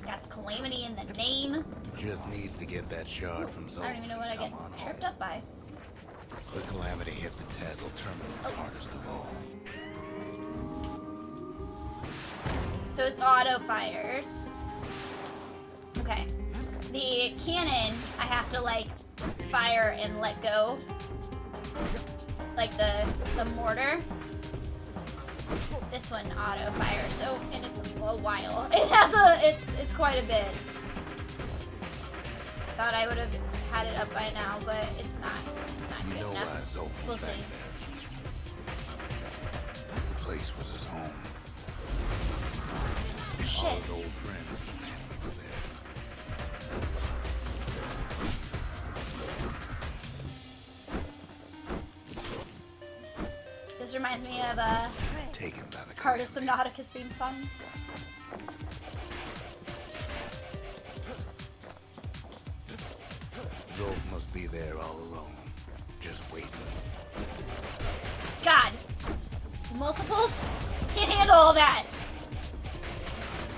Got the Calamity in the name. Just needs to get that shard from Zolf. I don't even know what I and get come on tripped home. up by. The Calamity hit the Tazzle terminals hardest of all. So it auto fires. Okay. The cannon, I have to like fire and let go. Like the mortar. This one auto fires. So and it's a while. It has it's quite a bit. Thought I would have had it up by now, but it's not. It's not You good know why enough. Zolf We'll was back see. there. The place was his home. All Shit. his old friends and family were there. This reminds me of Taken by the Cardus Calamity. Subnauticus theme song. Zolf must be there all alone, just waiting. God! Multiples? Can't handle all that!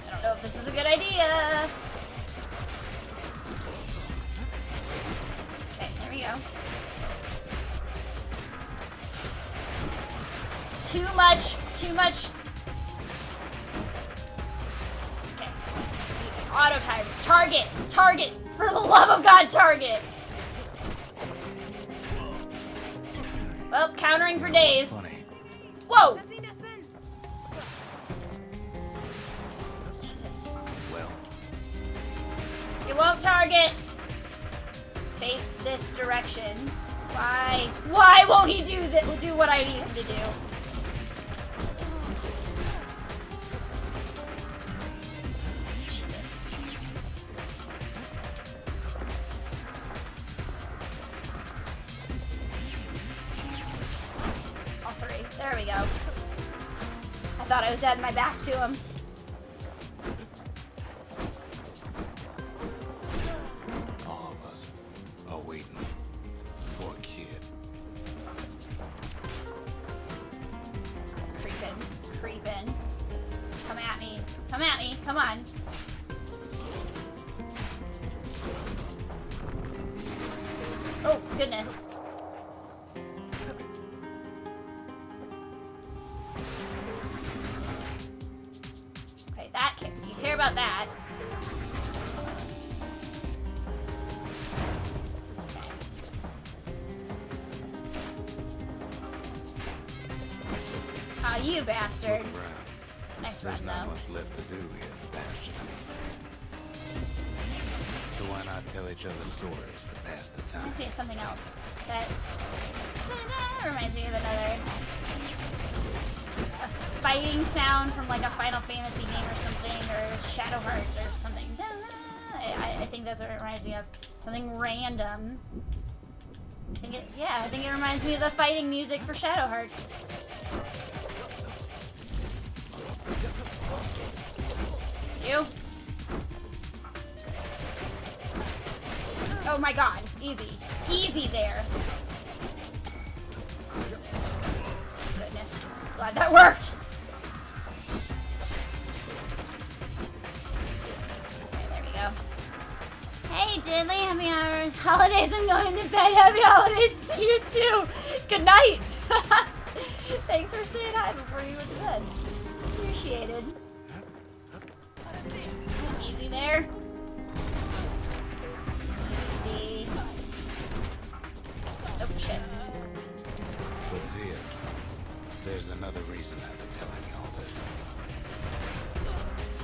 I don't know if this is a good idea. Okay, there we go. Too much, too much. Okay. Auto target, target! For the love of God, target! Well, countering for days. Funny. Whoa! Jesus. Well, It won't target. Face this direction. Why? Why won't he do that? Will do what I need him to do. Jesus. All three. There we go. I thought I was dead. My back to him. Come at me. Come on. Oh, goodness. Okay, that care. You care about that. Okay. Ah, you bastard. Look around. Nice There's run, not though. much left to do here in Bastion. So why not tell each other stories to pass the time? Reminds me of something else. That reminds me of another a fighting sound from like a Final Fantasy game or something, or Shadow Hearts or something. I think that's what it reminds me of. Something random. I think it reminds me of the fighting music for Shadow Hearts. It's you. Oh my god, easy. Easy there. Goodness. Glad that worked. Okay, there we go. Hey Diddley, happy holidays. I'm going to bed. Happy holidays to you too. Good night. Thanks for saying hi before you went to bed. Appreciated. Easy there. Easy. Oh shit. But Zia, there's another reason I've been telling you all this.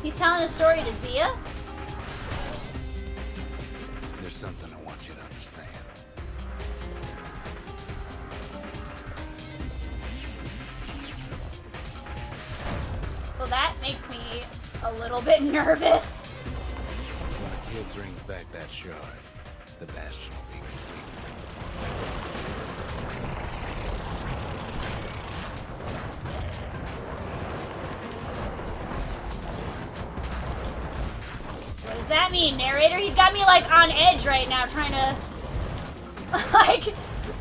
He's telling a story to Zia? There's something I want you to understand. Well, that makes me a little bit nervous. When a kid brings back that shard, the Bastion will be complete. What does that mean, narrator? He's got me like on edge right now, trying to like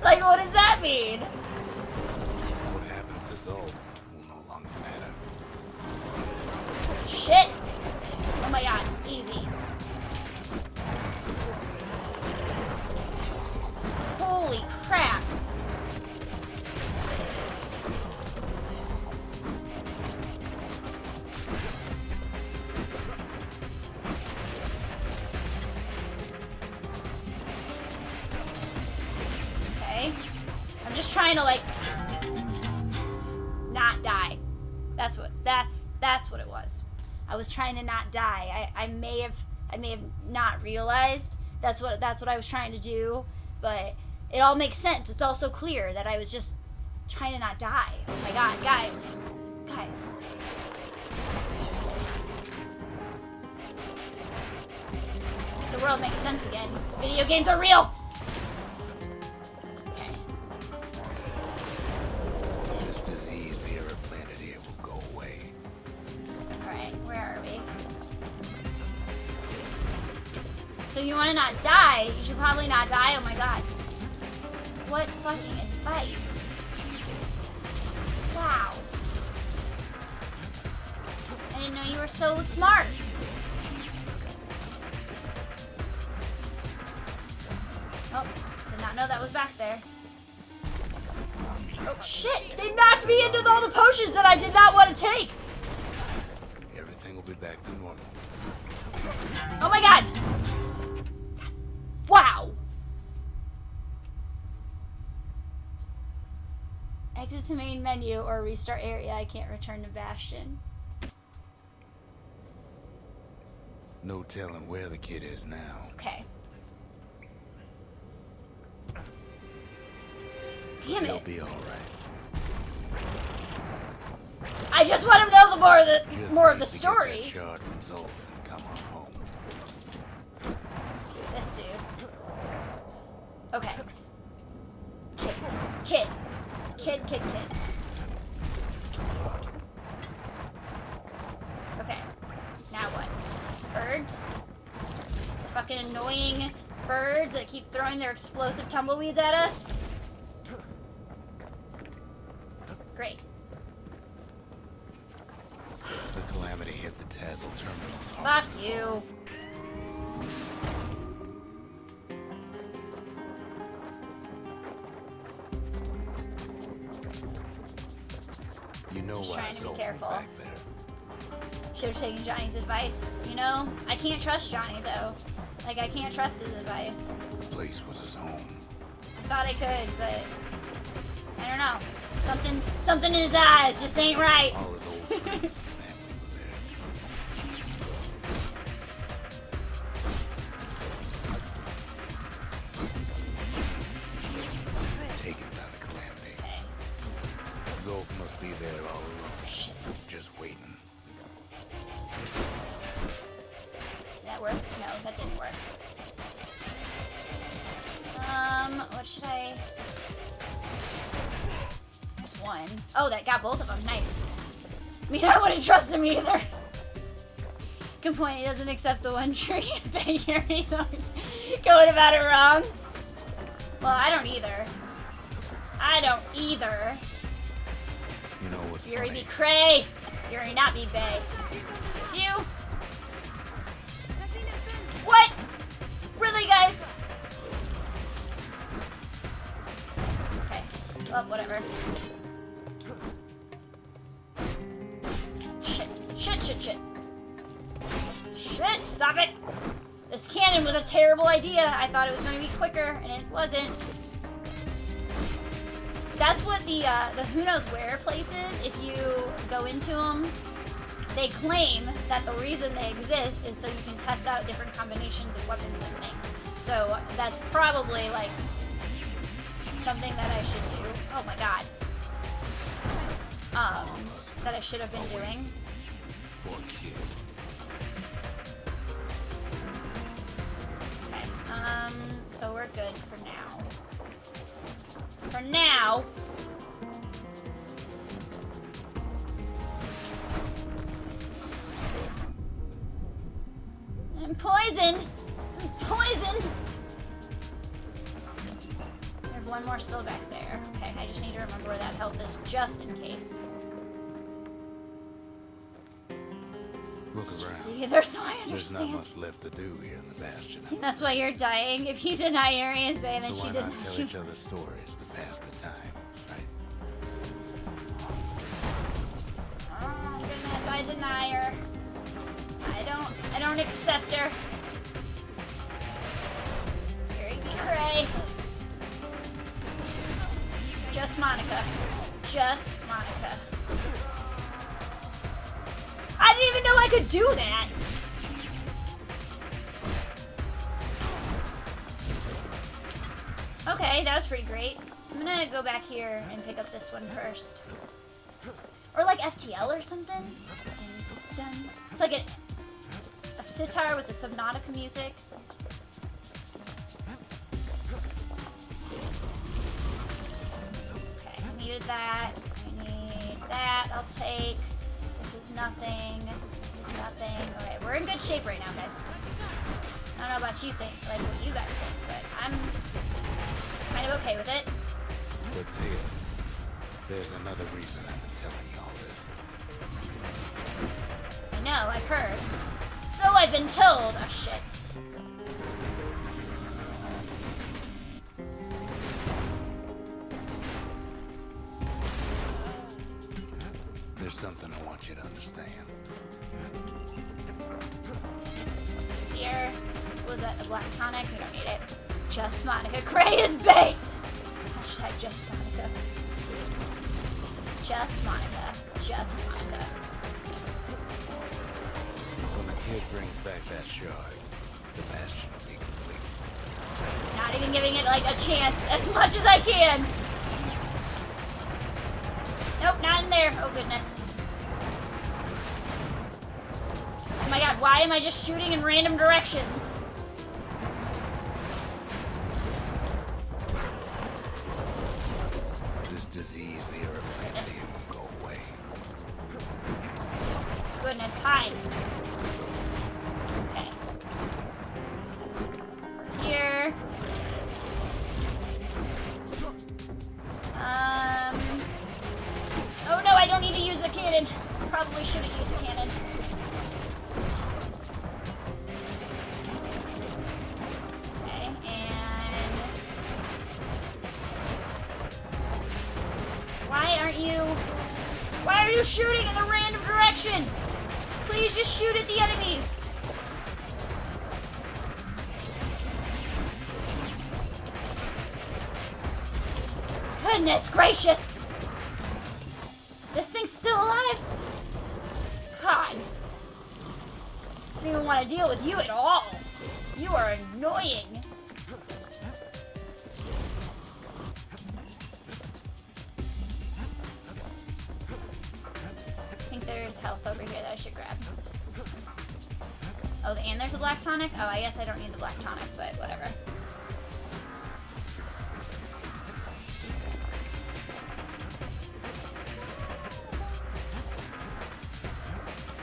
what does that mean? What happens to Zolf will no longer matter. Shit! Oh my god, easy. Holy crap! Okay. I'm just trying to like not die. That's what it was. I was trying to not die. I may have not realized that's what I was trying to do, but it all makes sense. It's also clear that I was just trying to not die. Oh my god, guys. The world makes sense again. Video games are real. Okay. This disease the Earth planted here will go away. Alright, where are we? So you want to not die? You should probably not die. Oh my god. What fucking advice? Wow. I didn't know you were so smart. Oh, did not know that was back there. Oh shit! They knocked me into all the potions that I did not want to take! Everything will be back to normal. Oh my god! Wow! Exit to main menu or restart area. I can't return to Bastion. No telling where the kid is now. Okay. Damn He'll it. be alright. I just want to know the more of the Just more of the needs to get that story. shard from Zolf and come on home. This dude. Okay. Kid. Okay. Now what? Birds? These fucking annoying birds that keep throwing their explosive tumbleweeds at us? Great. The calamity hit if the Tazzle terminals are Fuck you. You know Just why trying it's to be open careful. back there. Should have taken Johnny's advice. You know, I can't trust Johnny though. Like, I can't trust his advice. The place was his home. I thought I could, but I don't know. Something in his eyes just ain't right. All his old friends and family were there. Taken by the calamity. Okay. Zolf must be there all alone. Shit. Just waiting. Did that work? No, that didn't work. What should I... There's one. Oh, that got both of them. Nice. I mean, I wouldn't trust him either. Good point. He doesn't accept the one tree thing here. He's always going about it wrong. Well, I don't either. I don't either. You know what's Fury funny? be cray. Fury not be bay. It's you. What? Really, guys? Okay. Well, whatever. Shit. Shit, shit, shit. Shit, stop it! This cannon was a terrible idea. I thought it was going to be quicker, and it wasn't. That's what the who knows where places, if you go into them, they claim that the reason they exist is so you can test out different combinations of weapons and things. So that's probably like something that I should do. Oh my god. That I should have been doing. Poor kid. Okay. So we're good for now. For now. I'm poisoned. I'm poisoned. There's one more still back there. Okay, I just need to remember where that health is just in case. Look around. See there, so I There's not understand. much left to do here in the Bastion. See, that's why you're dying. If you deny Aria's Bay, then So she why does not tell she each other stories to pass the time, right? Oh goodness, I deny her. I don't accept her. Fury be cray. Just Monica. Just Monica. I didn't even know I could do that. Okay, that was pretty great. I'm gonna go back here and pick up this one first. Or like FTL or something. Dun, dun. It's like a sitar with the Subnautica music. Okay, I needed that. I need that. I'll take. This is nothing. This is nothing. Alright, we're in good shape right now, guys. I don't know about you think, like what you guys think, but I'm kind of okay with it. But see, there's another reason I've been telling you all this. I know, I've heard. So I've been told. Oh shit. There's something I want you to understand. Here. What was that? The black tonic? We don't need it. Just Monica. Cray is bae! Hashtag just Monica. Just Monica. Just Monica. When the kid brings back that shard, the Bastion will be complete. Not even giving it like a chance as much as I can. Nope, not in there. Oh goodness. Oh my god, why am I just shooting in random directions? This disease the Earth planted Yes. here will go away. Goodness, hide. Okay. Here. Oh no, I don't need to use the cannon. Probably shouldn't use the cannon. you shooting in a random direction? Please just shoot at the enemies. Goodness gracious! This thing's still alive? God. I don't even want to deal with you at all. You are annoying. I think there's health over here that I should grab. Oh, and there's a black tonic? Oh, I guess I don't need the black tonic, but whatever.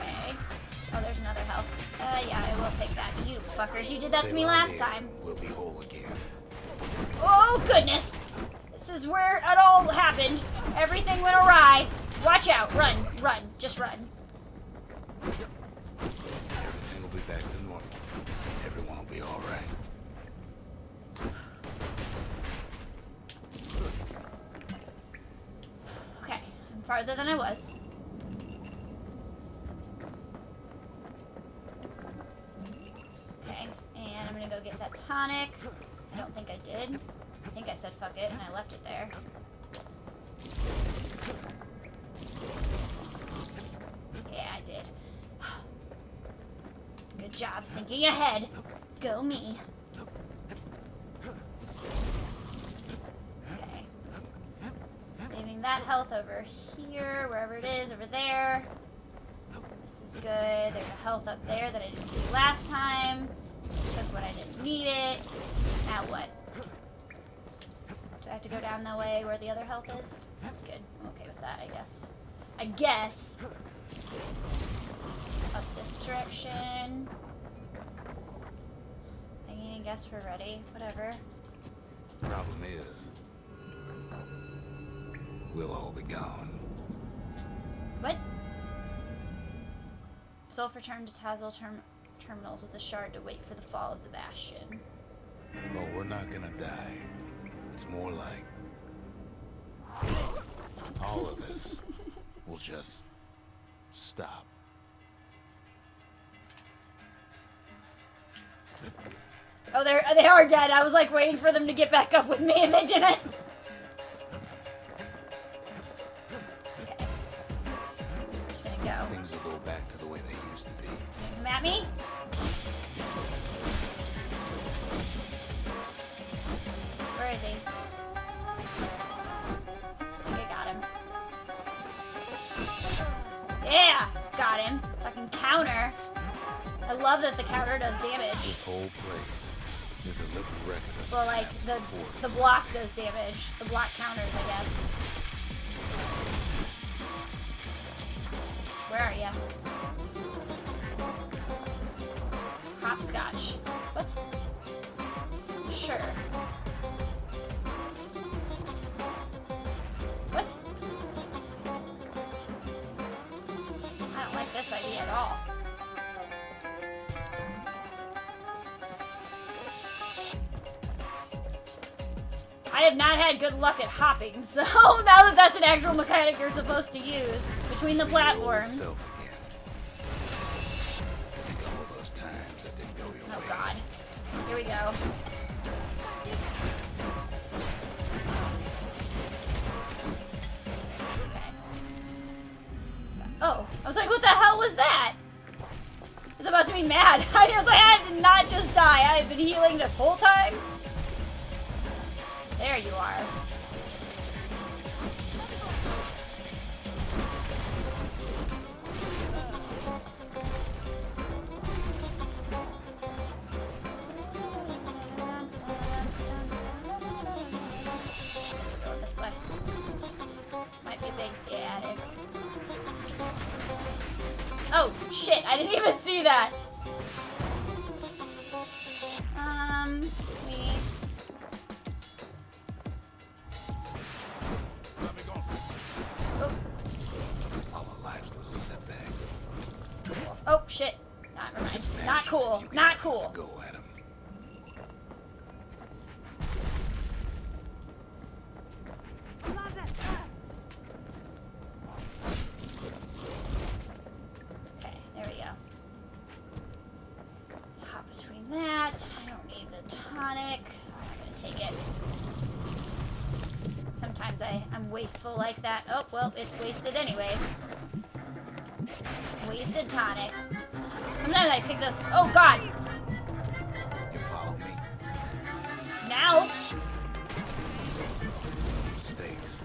Okay. Oh, there's another health. Yeah, I will take that. You fuckers, you did that to me last time. We'll be whole again. Oh, goodness. This is where it all happened. Everything went awry. Watch out. Run. Run. Just run. Everything will be back to normal. Everyone will be all right. Okay. I'm farther than I was. Okay. And I'm gonna go get that tonic. I don't think I did. I think I said fuck it and I left it there. Yeah, I did. Good job thinking ahead. Go me. Okay. Leaving that health over here, wherever it is, over there. This is good. There's a health up there that I didn't see last time. Took when I didn't need it. Now what? Do I have to go down that way where the other health is? That's good. I'm okay with that, I guess. I guess. Up this direction. I guess we're ready. Whatever. Problem is, we'll all be gone. What? Sylph returned to Tazal terminals with a shard to wait for the fall of the Bastion. But we're not gonna die. It's more like all of this will just stop. Oh, they are dead. I was like waiting for them to get back up with me and they didn't. Okay. Just gonna go. Things will go back to the way they used to be. Come at me. Where is he? I think I got him. Yeah! Got him. Fucking counter. I love that the counter does damage. This whole place is a living record of Well, like, times the before. block does damage. The block counters, I guess. Where are ya? Hopscotch. What? Sure. What? I don't like this idea at all. I have not had good luck at hopping, so now that that's an actual mechanic you're supposed to use between the platforms. Self again. Think of all those times that didn't go your Oh way. god. Here we go. Okay. Oh, I was like, what the hell was that? I was about to be mad. I was like, I did not just die. I have been healing this whole time. There you are. Guess we're going this way. Might be a big... Yeah, it is. Oh, shit. I didn't even see that. We... Oh. All of life's little setbacks. Oh, shit. Not never mind. Not cool. You can Not have a cool. Go at 'em. tonic. I'm not gonna take it. Sometimes I'm wasteful like that. Oh, well, it's wasted anyways. Wasted tonic. Sometimes I pick those. Oh, God! You follow me? Now! Mistakes.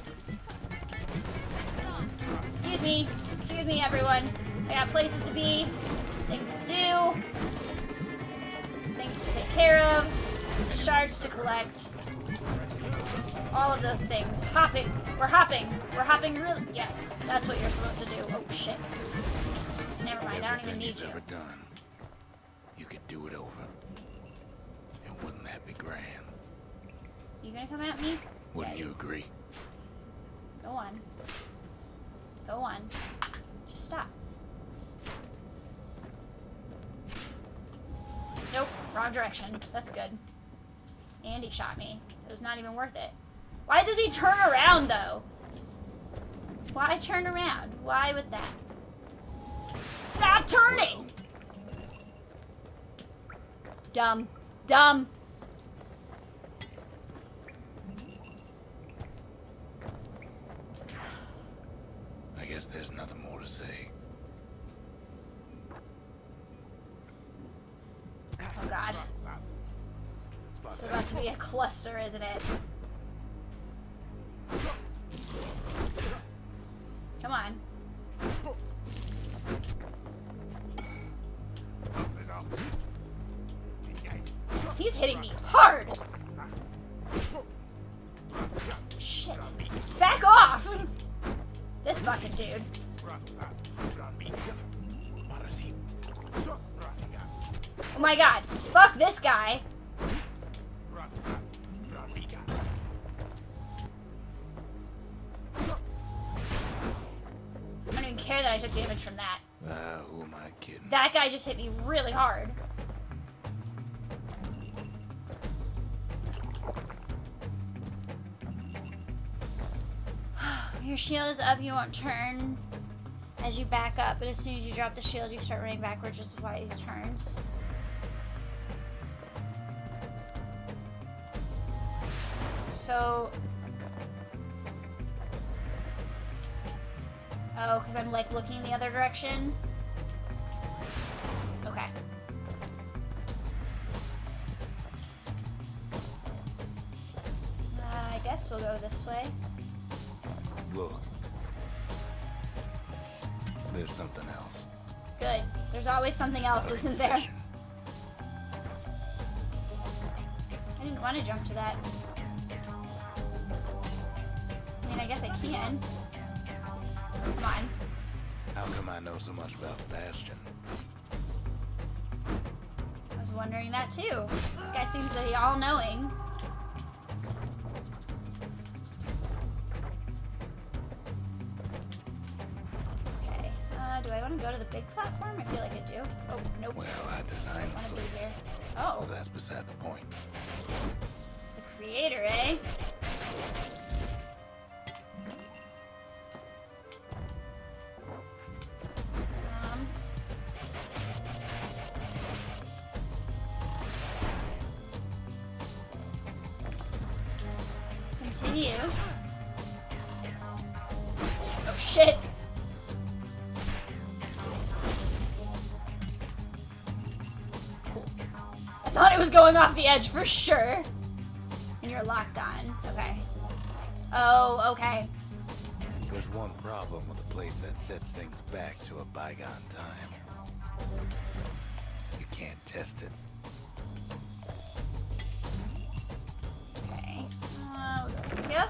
Excuse me. Excuse me, everyone. I got places to be, things to do, things to take care of, shards to collect. All of those things. Hopping. We're hopping. We're hopping really. Yes, that's what you're supposed to do. Oh, shit. Never mind. I don't even Everything need you've you. ever done, you could do it over. And wouldn't that be grand? You gonna come at me? Wouldn't you agree? Go on. Go on. Just stop. Nope. Wrong direction. That's good. And he shot me. It was not even worth it. Why does he turn around, though? Why turn around? Why with that? Stop turning! Dumb. Dumb. I guess there's nothing more to say. Oh, God. It's about to be a cluster, isn't it? Come on. He's hitting me hard! Shit. Back off! This fucking dude. Oh my god. Fuck this guy. I don't even care that I took damage from that. Who am I kidding? That guy just hit me really hard. Your shield is up, you won't turn as you back up, but as soon as you drop the shield, you start running backwards, just why he turns. So... Oh, because I'm like looking the other direction? Okay. I guess we'll go this way. Look. There's something else. Good. There's always something else, isn't there? I didn't want to jump to that. I mean, I guess I can. Come on. How come I know so much about Bastion? I was wondering that too. This guy seems to be all-knowing. Okay. Do I want to go to the big platform? I feel like I do. Oh, nope. Well, I designed I the want to be place. here. Oh, Well, that's beside the point. the creator, eh? Continue. Oh shit! Cool. I thought it was going off the edge for sure. And you're locked on. Okay. Oh, okay. There's one problem with a place that sets things back to a bygone time. You can't test it. Okay. We'll go over here.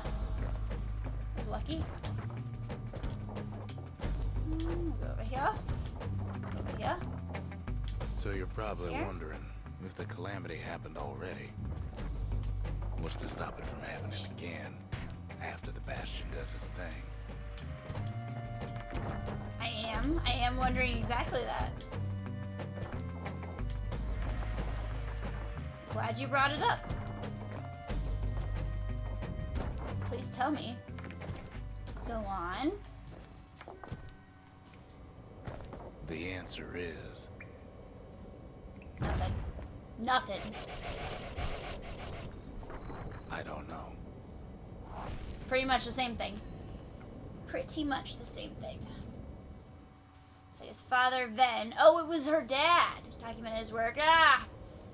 Who's lucky? We'll go over here. Over here. So you're probably Here? wondering if the calamity happened already. What's to stop it from happening again after the Bastion does its thing? I am wondering exactly that. Glad you brought it up. Please tell me. Go on. The answer is Nothing. Nothing. I don't know. Pretty much the same thing. Pretty much the same thing. Say his father, Ven. Oh, it was her dad. Documented his work. Ah!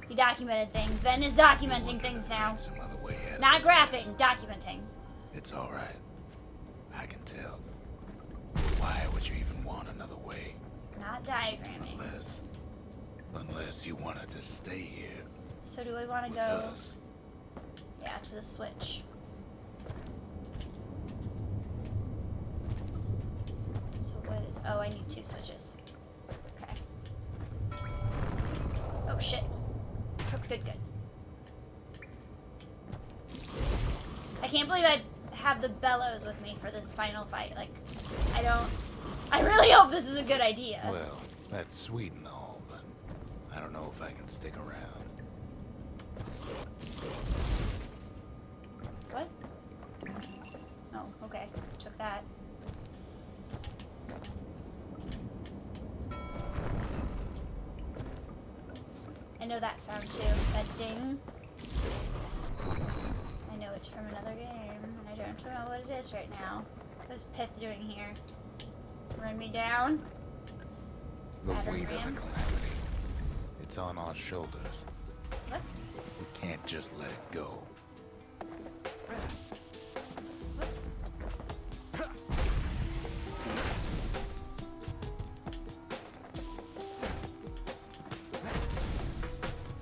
He documented things. Ven is documenting things now. Some other way out of Not this graphing, mess. documenting. It's all right. I can tell. Why would you even want another way? Not diagramming. Unless you wanted to stay here So do I want to with go? us. Yeah, to the switch. So what is... Oh, I need 2 switches. Okay. Oh, shit. Good. I can't believe I have the bellows with me for this final fight. Like, I really hope this is a good idea. Well, that's sweet and all, but I don't know if I can stick around. What? Oh, okay. Took that. I know that sound too. That ding. I know it's from another game, and I don't know what it is right now. What's Pith doing here? Run me down? The Battering weight of ram? the calamity. It's on our shoulders. What? We can't just let it go. What?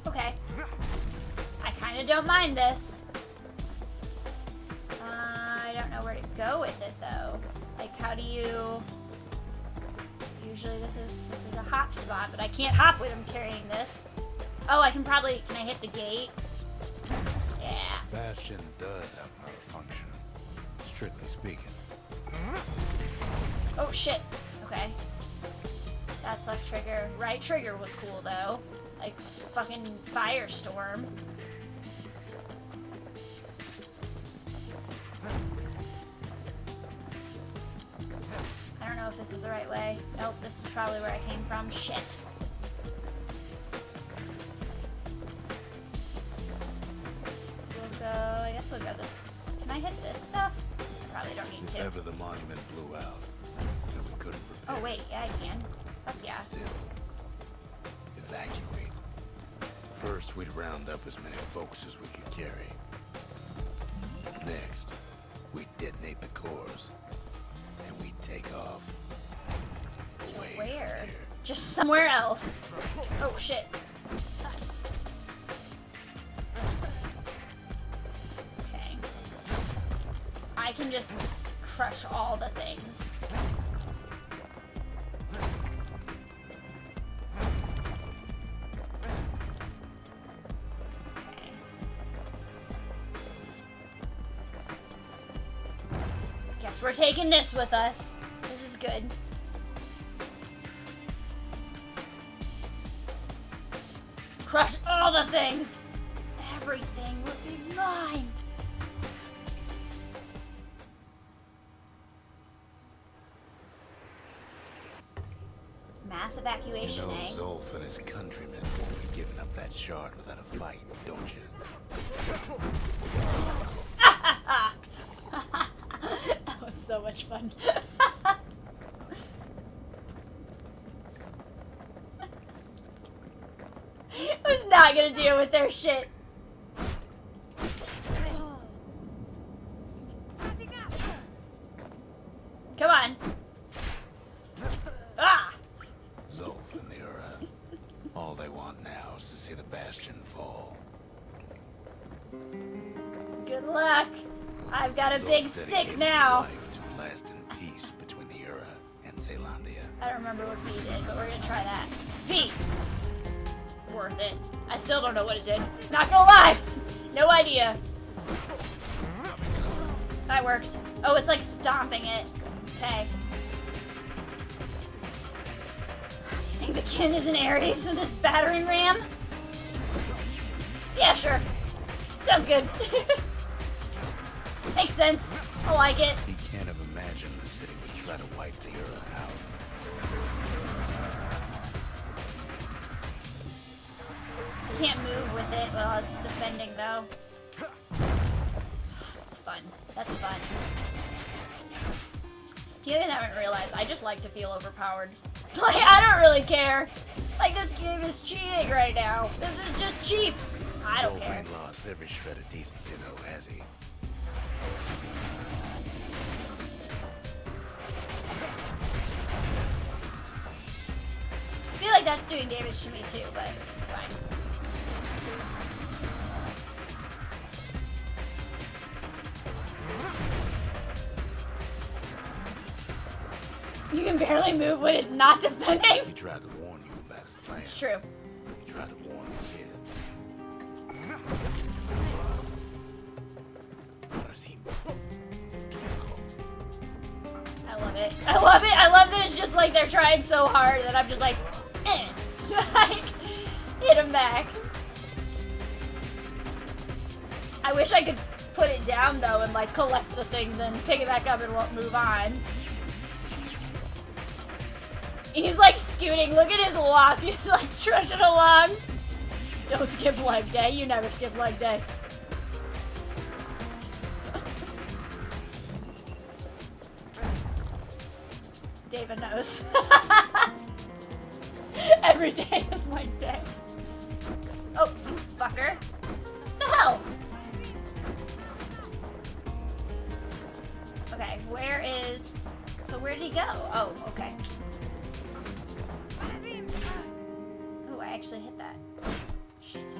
Okay. I kinda don't mind this. I don't know where to go with it though. Like, how do you... Usually this is a hop spot, but I can't hop with him carrying this. Oh, I can probably... Can I hit the gate? Yeah. Bastion does have another function, strictly speaking. Oh shit. Okay. That's left trigger. Right trigger was cool though. Like fucking firestorm. I don't know if this is the right way. Nope, this is probably where I came from. Shit. We'll go, I guess we'll go this. Can I hit this stuff? I probably don't need If to. ever the monument blew out, and we couldn't repair Oh wait, yeah I can. Fuck yeah. still evacuate. First, we'd round up as many folks as we could carry. Next, we'd detonate the cores, and we'd take off. To Away where? from here. Just somewhere else. Oh shit. Okay. I can just crush all the things. Okay. Guess we're taking this with us. This is good. Crush all the things! Everything would be mine! Mass You evacuation, know eh? Zolf and his countrymen won't be giving up that shard without a fight, don't you? That was so much fun. I was not gonna deal with their shit. Come on. Ah! Zolf and the Ura. All they want now is to see the Bastion fall. Good luck. I've got a big Zolf stick dedicated now. life to lasting peace between the Ura and Zealandia. I don't remember what V did, but we're gonna try that. V! Worth it. I still don't know what it did. Not gonna lie! No idea. That works. Oh, it's like stomping it. Okay. You think the kin is an Ares with this battering ram? Yeah, sure. Sounds good. Makes sense. I like it. He can't have imagined the city would try to wipe the Ura out. I can't move with it while it's defending, though. It's fun. That's fun. If you haven't realized, I just like to feel overpowered. Like, I don't really care. Like, this game is cheating right now. This is just cheap. I don't care. Ain't lost every shred of decency, though, has he? I feel like that's doing damage to me too, but it's fine. You can barely move when it's not defending. He tried to warn you about his plans. It's true. He tried to warn the kid. Where's he? I love it. I love it. I love that it's just like they're trying so hard that I'm just like, eh. Like, hit him back. I wish I could put it down though and like collect the things and pick it back up and move on. He's like scooting. Look at his walk. He's like trudging along. Don't skip leg day. You never skip leg day. David knows. Every day is my day. Oh, you fucker. The hell? Okay, where is... So where did he go? Oh, okay. Oh, I actually hit that. Shit.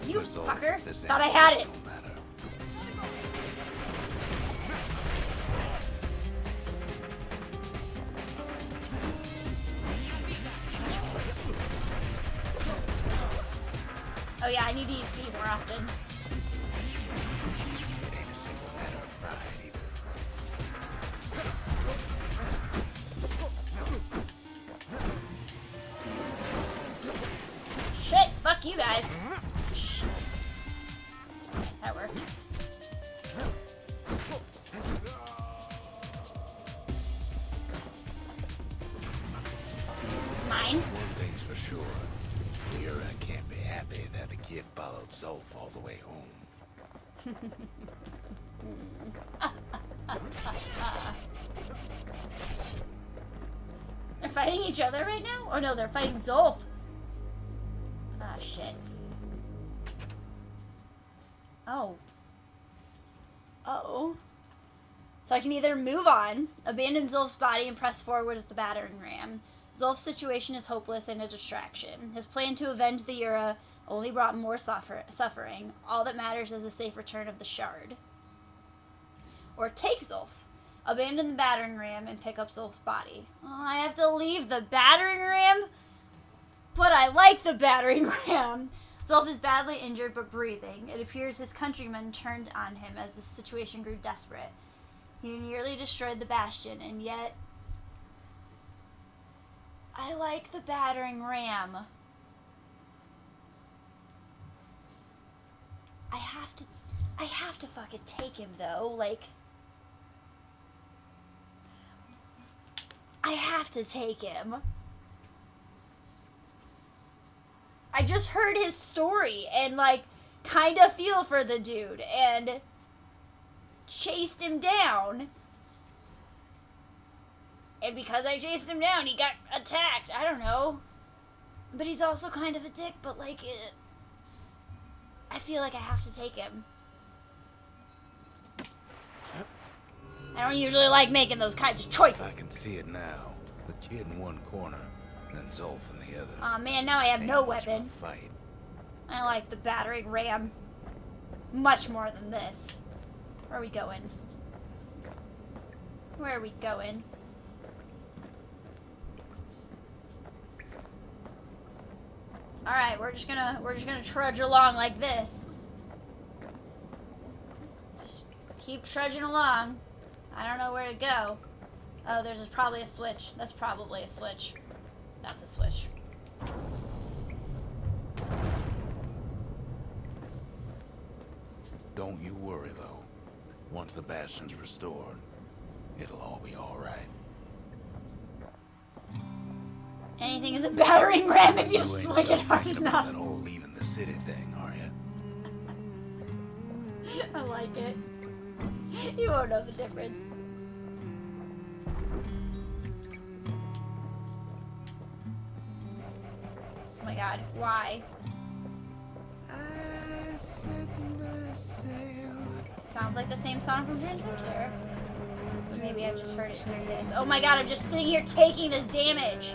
You fucker. Thought I had it. Oh yeah, I need to use B more often. It ain't a simple matter of pride either. Shit, fuck you guys. Shit. That worked. Mine? One thing's for sure. Lyra can't be happy that the kid followed Zolf all the way home. They're fighting each other right now? Oh no, they're fighting Zolf. Ah, shit. Oh. Uh-oh. So I can either move on, abandon Zolf's body, and press forward with the battering ram. Zolf's situation is hopeless and a distraction. His plan to avenge the Yura only brought more suffering. All that matters is the safe return of the shard. Or take Zolf. Abandon the battering ram and pick up Zolf's body. Oh, I have to leave the battering ram? But I like the battering ram. Zolf is badly injured but breathing. It appears his countrymen turned on him as the situation grew desperate. He nearly destroyed the Bastion, and yet... I like the battering ram. I have to fucking take him though, like... I have to take him. I just heard his story and like kinda feel for the dude and chased him down. And because I chased him down, he got attacked. I don't know. But he's also kind of a dick, but like, I feel like I have to take him. I don't usually like making those kinds of choices. I can see it now. The kid in one corner, then Zolf in the other. Aw man, now I have no Ain't much of a weapon. Fight. I like the battering ram much more than this. Where are we going? Where are we going? Alright, we're just gonna trudge along like this. Just keep trudging along. I don't know where to go. Oh, there's probably a switch. That's probably a switch. That's a switch. Don't you worry, though. Once the Bastion's restored, it'll all be alright. Anything is a battering ram if you You ain't swing still it hard thinking about enough. that whole leaving the city thing, are you? I like it. You won't know the difference. Oh my god, why? I set my sail. Sounds like the same song from Transistor. But maybe I've just heard it through this. Oh my god, I'm just sitting here taking this damage.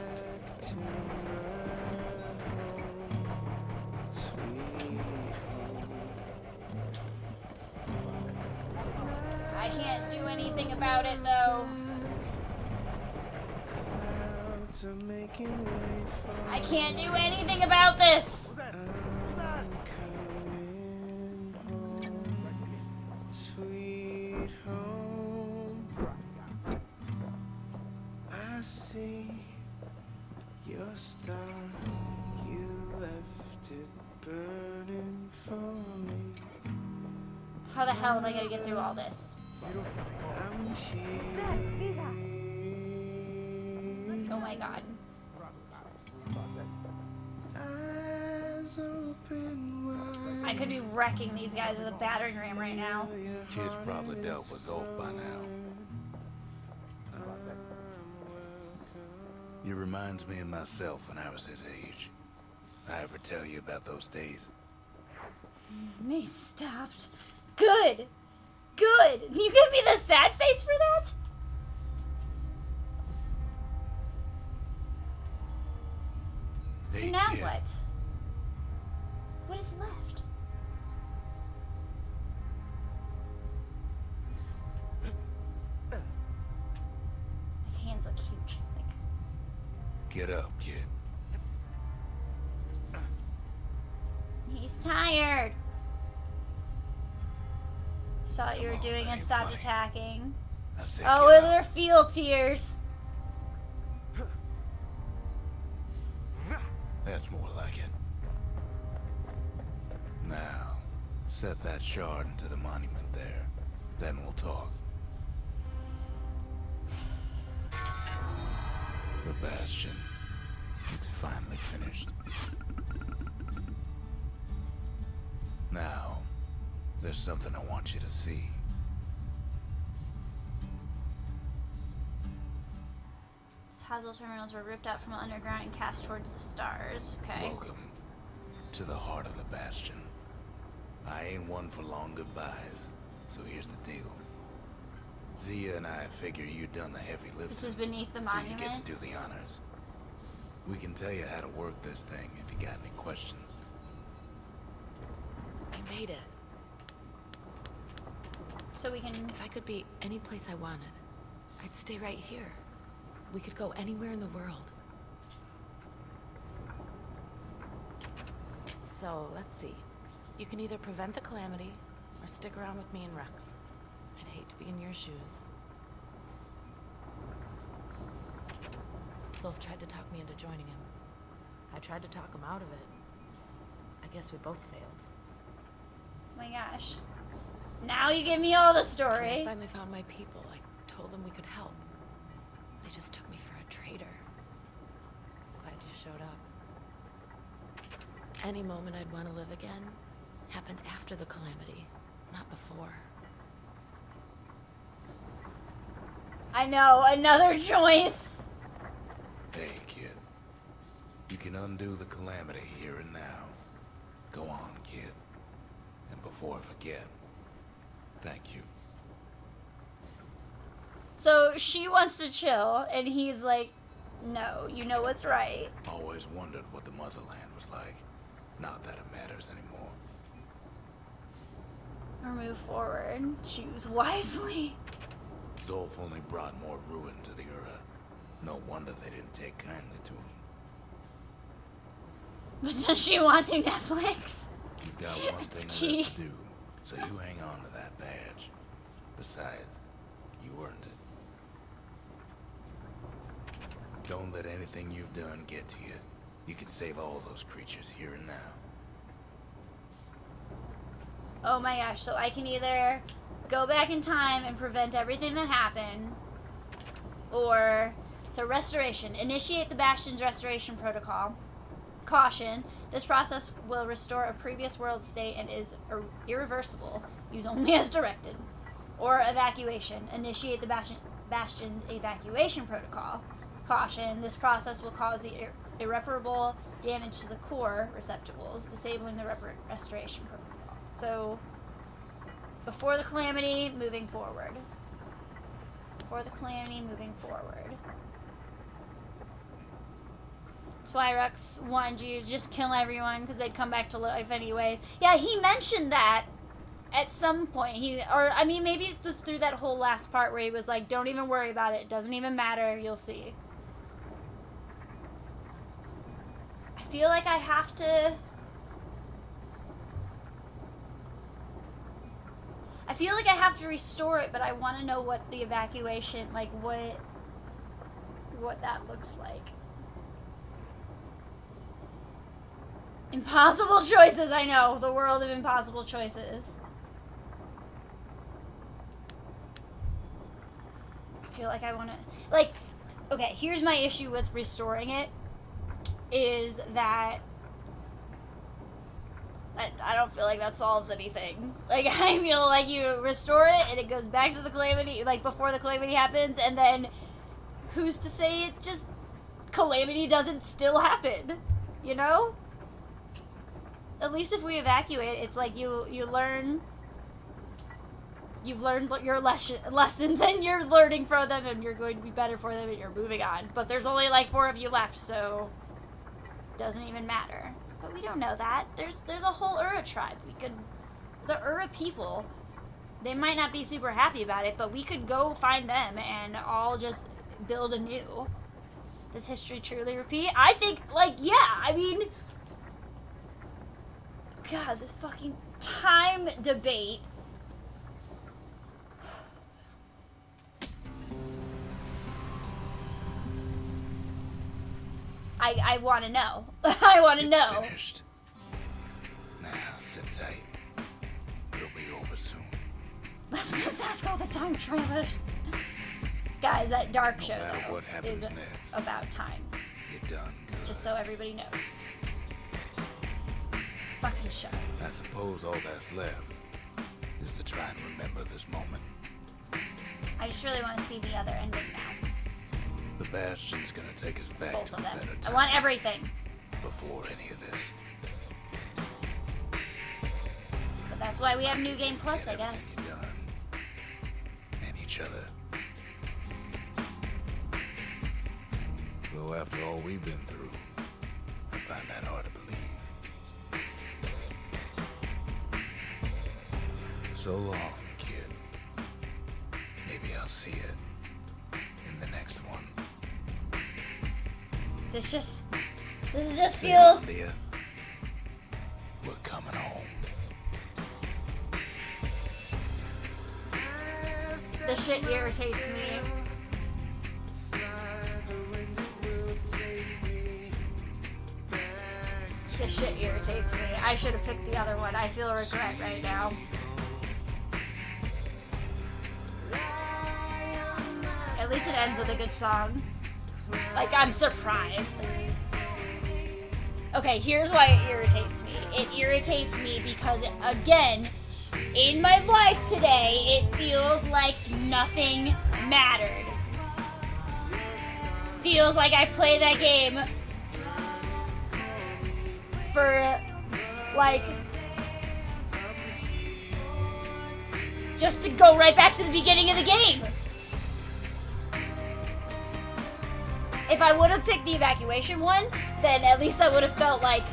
I can't do anything about it though. I can't do anything about this. Sweet home, I see your star. You left it burning for me. How the hell am I gonna get through all this? I'm here. Oh my god. Eyes open wide. I could be wrecking these guys with a battering ram right now. Kid's probably dealt with Zolf by now. He reminds me of myself when I was his age. I ever tell you about those days? They stopped. Good. Good. You give me the sad face for that? So Hey, now kid. what? What is left? His hands look huge. Like, Get up, kid. he's tired. Saw what you Come were on, doing that and ain't stopped funny. attacking. I said Oh, get they're up. feel tears. That's more like it. Now, set that shard into the monument there. Then we'll talk. The Bastion. It's finally finished. Now, there's something I want you to see. Hazel terminals were ripped out from the underground and cast towards the stars. Okay. Welcome to the heart of the Bastion. I ain't one for long goodbyes, so here's the deal. Zia and I figure you done the heavy lifting. This is beneath the so you get to monument. do the honors. We can tell you how to work this thing if you got any questions. I made it. So we can. If I could be any place I wanted, I'd stay right here. We could go anywhere in the world. So, let's see. You can either prevent the calamity, or stick around with me and Rex. I'd hate to be in your shoes. Zolf tried to talk me into joining him. I tried to talk him out of it. I guess we both failed. Oh my gosh. Now you give me all the When I story. finally found my people, I told them we could help. They just took me for a traitor. Glad you showed up. Any moment I'd want to live again happened after the calamity, not before. I know, another choice. Hey, kid. You can undo the calamity here and now. Go on, kid. And before I forget, thank you. So she wants to chill, and he's like, no, you know what's right. Always wondered what the motherland was like. Not that it matters anymore. Or move forward. Choose wisely. Zolf only brought more ruin to the Ura. No wonder they didn't take kindly to him. But does she want to Netflix? You've got one It's thing key. left to do, so you hang on to that badge. Besides, you earned it. Don't let anything you've done get to you. You can save all those creatures here and now. Oh my gosh, so I can either go back in time and prevent everything that happened, or, so restoration. Initiate the Bastion's restoration protocol. Caution, this process will restore a previous world state and is irreversible. Use only as directed. Or evacuation. Initiate the Bastion evacuation protocol. Caution, this process will cause the irreparable damage to the core receptacles, disabling the restoration protocol. So, before the calamity, moving forward. Before the calamity, moving forward. Swyrux wanted you to just kill everyone because they'd come back to life anyways. Yeah, he mentioned that at some point. Maybe it was through that whole last part where he was like, don't even worry about it. It doesn't even matter. You'll see. I feel like I have to... restore it, but I want to know what the evacuation, like, what that looks like. Impossible choices, I know. The world of impossible choices. I feel like I want to... Like, okay, here's my issue with restoring it. Is that... I don't feel like that solves anything. Like, I feel like you restore it and it goes back to the calamity, like, before the calamity happens, and then who's to say it just... Calamity doesn't still happen? You know? At least if we evacuate, it's like you learn... You've learned your lessons and you're learning from them and you're going to be better for them and you're moving on. But there's only like 4 of you left, so... Doesn't even matter. But we don't know that. There's a whole Ura tribe. The Ura people, they might not be super happy about it, but we could go find them and all just build anew. Does history truly repeat? I think, like, yeah, I mean... God, this fucking time debate. I want to know. I want to know. Finished. Now, sit tight. It'll be over soon. Let's just ask all the time travelers. Guys, that dark show, matter though, what happens is next. about time. You're done good. Just so everybody knows. Fucking show. I suppose all that's left is to try and remember this moment. I just really want to see the other ending now. The Bastion's gonna take us back Both to of a them. better I time want everything. before any of this. But that's why we have New Game Plus, I Get guess. everything done. And each other. Though after all we've been through, I find that hard to believe. So long, kid. Maybe I'll see it in the next one. This just See, feels... Thea, we're coming home. This shit irritates me. This shit irritates me. I should have picked the other one. I feel regret right now. At least it ends with a good song. Like, I'm surprised. Okay, here's why it irritates me. It irritates me because, again, in my life today, it feels like nothing mattered. Feels like I played that game for, like, just to go right back to the beginning of the game. If I would have picked the evacuation one, then at least I would have felt like,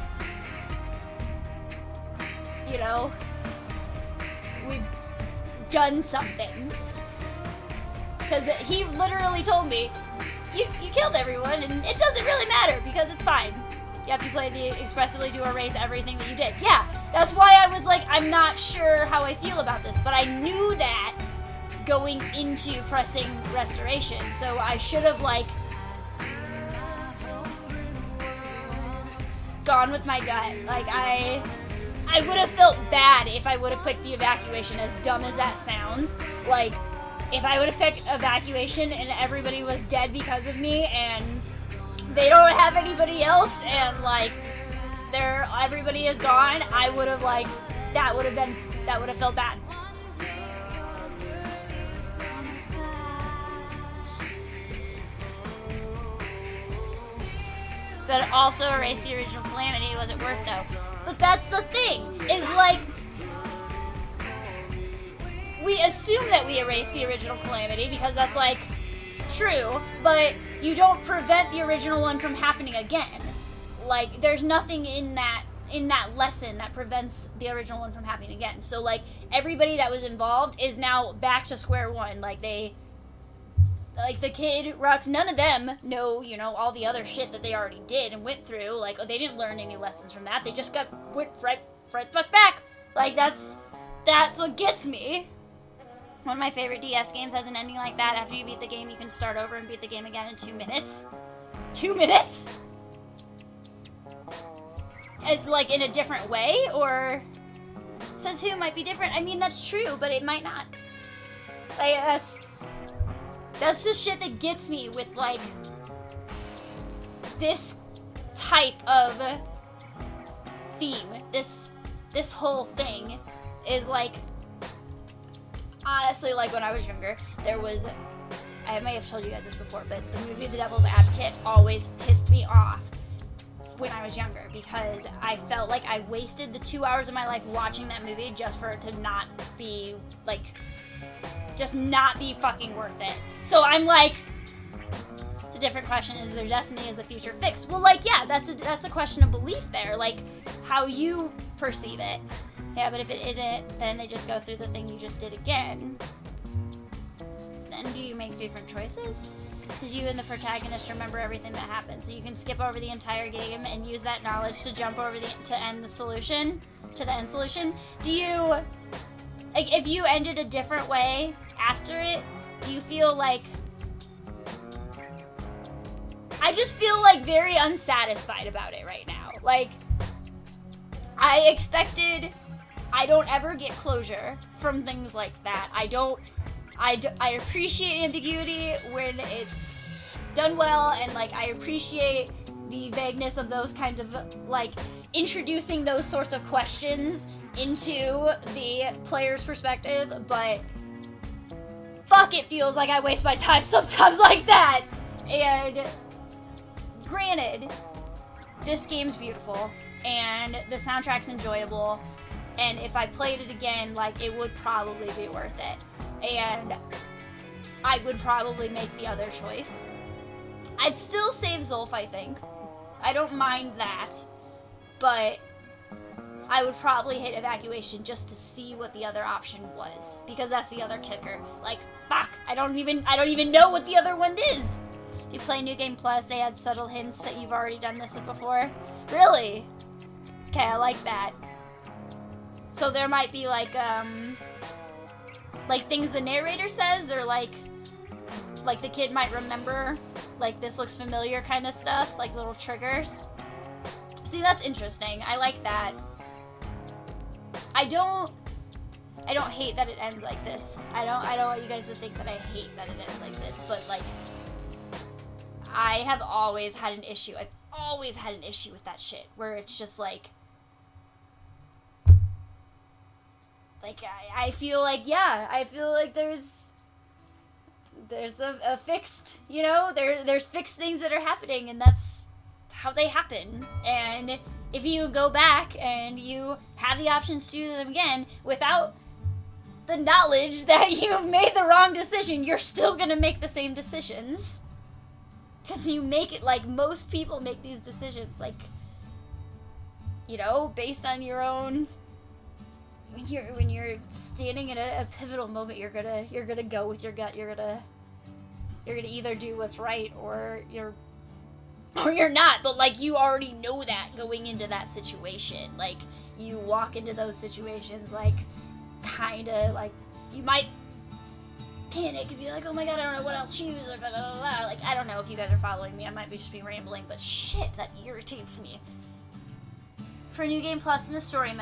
you know, we've done something. Because he literally told me, you killed everyone, and it doesn't really matter, because it's fine. Yep, you played the expressively to erase everything that you did. Yeah, that's why I was like, I'm not sure how I feel about this, but I knew that going into pressing restoration, so I should have, like, gone with my gut. Like, I would have felt bad if I would have picked the evacuation, as dumb as that sounds. Like, if I would have picked evacuation and everybody was dead because of me, and they don't have anybody else, and like, everybody is gone, I would have like, that would have felt bad. But also erase the original Calamity. Was it worth though? But that's the thing, is like, we assume that we erased the original Calamity because that's like true, but you don't prevent the original one from happening again. Like, there's nothing in that lesson that prevents the original one from happening again. So like, everybody that was involved is now back to square one. Like, the kid, Rux, none of them know, you know, all the other shit that they already did and went through. Like, they didn't learn any lessons from that. They just went right fuck back. Like, that's what gets me. One of my favorite DS games has an ending like that. After you beat the game, you can start over and beat the game again in 2 minutes. 2 minutes? Like, in a different way? Or says who might be different? I mean, that's true, but it might not. Like, that's just shit that gets me with, like, this type of theme. This whole thing is, like, honestly, like, when I was younger, there was, I may have told you guys this before, but the movie The Devil's Advocate always pissed me off when I was younger, because I felt like I wasted the 2 hours of my life watching that movie just for it to not be, like, just not be fucking worth it. So I'm like, it's a different question. Is their destiny? Is the future fixed? Well, like, yeah, that's a question of belief there, like, how you perceive it. Yeah, but if it isn't, then they just go through the thing you just did again. Then do you make different choices? Because you and the protagonist remember everything that happened, so you can skip over the entire game and use that knowledge to jump over to end solution. Do you, like, if you ended a different way after it, do you feel like, I just feel like very unsatisfied about it right now. Like, I don't ever get closure from things like that. I appreciate ambiguity when it's done well, and like, I appreciate the vagueness of those kind of, like, introducing those sorts of questions into the player's perspective, but fuck, it feels like I waste my time sometimes like that. And granted, this game's beautiful, and the soundtrack's enjoyable, and if I played it again, like, it would probably be worth it. And I would probably make the other choice. I'd still save Zulf, I think. I don't mind that, but I would probably hit evacuation just to see what the other option was, because that's the other kicker. Like, fuck, I don't even know what the other one is. If you play New Game Plus, they add subtle hints that you've already done this before. Really? Okay, I like that. So there might be like things the narrator says, or like the kid might remember, like, this looks familiar kind of stuff, like little triggers. See, that's interesting. I like that. I don't hate that it ends like this. I don't want you guys to think that I hate that it ends like this, but like, I have always had an issue. I've always had an issue with that shit, where it's just like I feel like, yeah, I feel like there's a fixed, you know, there's fixed things that are happening, and that's how they happen. And if you go back and you have the options to do them again without the knowledge that you've made the wrong decision, you're still gonna make the same decisions. Because you make it, like, most people make these decisions, like, you know, based on your own. When you're standing in a pivotal moment, you're gonna go with your gut. You're gonna either do what's right or you're not. But like, you already know that going into that situation. Like, you walk into those situations, like, kind of like, you might panic and be like, oh my god, I don't know what I'll choose, or blah, blah, blah, blah. Like, I don't know if you guys are following me. I might be just be rambling, but shit, that irritates me. For New Game Plus in the story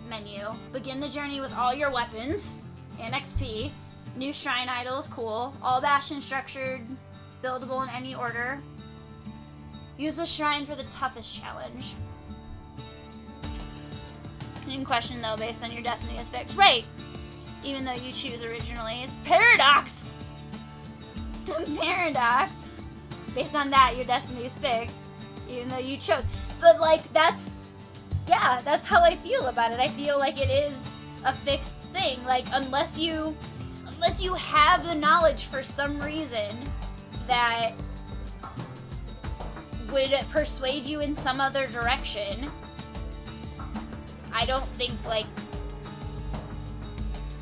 menu, begin the journey with all your weapons and XP. New shrine idols, cool. All Bastion structured, buildable in any order. Use the shrine for the toughest challenge. In question though, based on your destiny is fixed. Right! Even though you choose originally. It's paradox! Paradox. Based on that, your destiny is fixed. Even though you chose. But like, that's how I feel about it. I feel like it is a fixed thing. Like, unless you have the knowledge for some reason that would persuade you in some other direction, I don't think, like,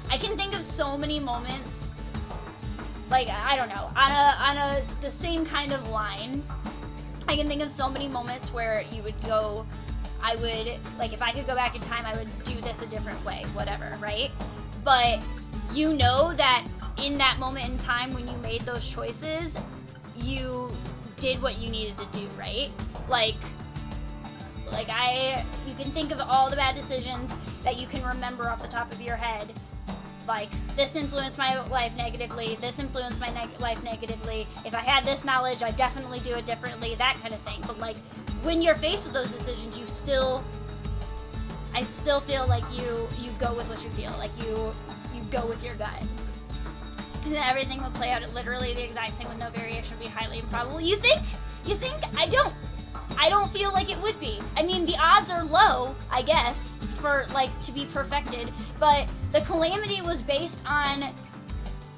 I can think of so many moments, like, I don't know, on the same kind of line, I can think of so many moments where you would go, I would, like, if I could go back in time, I would do this a different way, whatever, right? But you know that in that moment in time when you made those choices, you did what you needed to do, right? Like you can think of all the bad decisions that you can remember off the top of your head. Like, this influenced my life negatively, this influenced my life negatively. If I had this knowledge, I'd definitely do it differently, that kind of thing. But like, when you're faced with those decisions, I still feel like you go with what you feel. Like, you go with your gut. And then everything would play out literally the exact same with no variation would be highly improbable. You think? I don't feel like it would be. I mean, the odds are low, I guess, for, like, to be perfected, but the calamity was based on,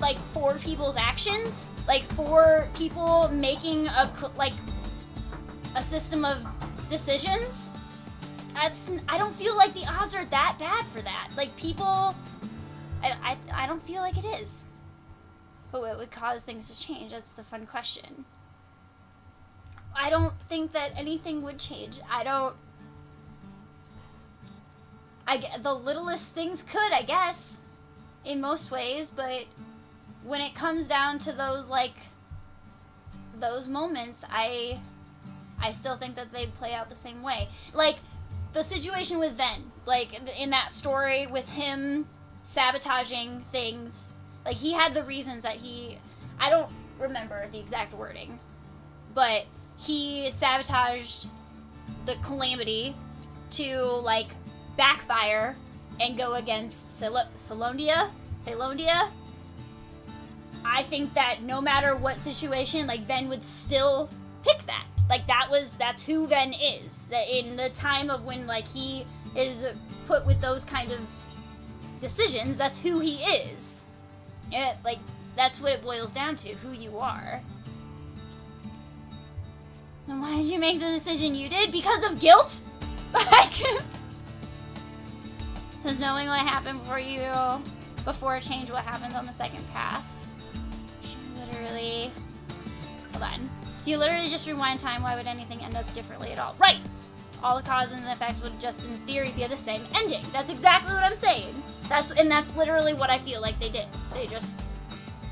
like, 4 people's actions, like, 4 people making a system of decisions. I don't feel like the odds are that bad for that. Like, people, I don't feel like it is. But what would cause things to change? That's the fun question. I don't think that anything would change. The littlest things could, I guess, in most ways, but when it comes down to those, like, those moments, I still think that they play out the same way. Like, the situation with Ven, like, in that story with him sabotaging things, like, he had the reasons that I don't remember the exact wording, but he sabotaged the calamity to, like, backfire and go against Salondia. I think that no matter what situation, like, Ven would still pick that. Like, that's who Ven is. That in the time of when, like, he is put with those kind of decisions, that's who he is. Like, that's what it boils down to, who you are. Then why did you make the decision you did? Because of guilt? Like, since knowing what happened before change what happens on the second pass. Literally, hold on. If you literally just rewind time, why would anything end up differently at all? Right! All the causes and effects would just, in theory, be the same ending. That's exactly what I'm saying. That's literally what I feel like they did. They just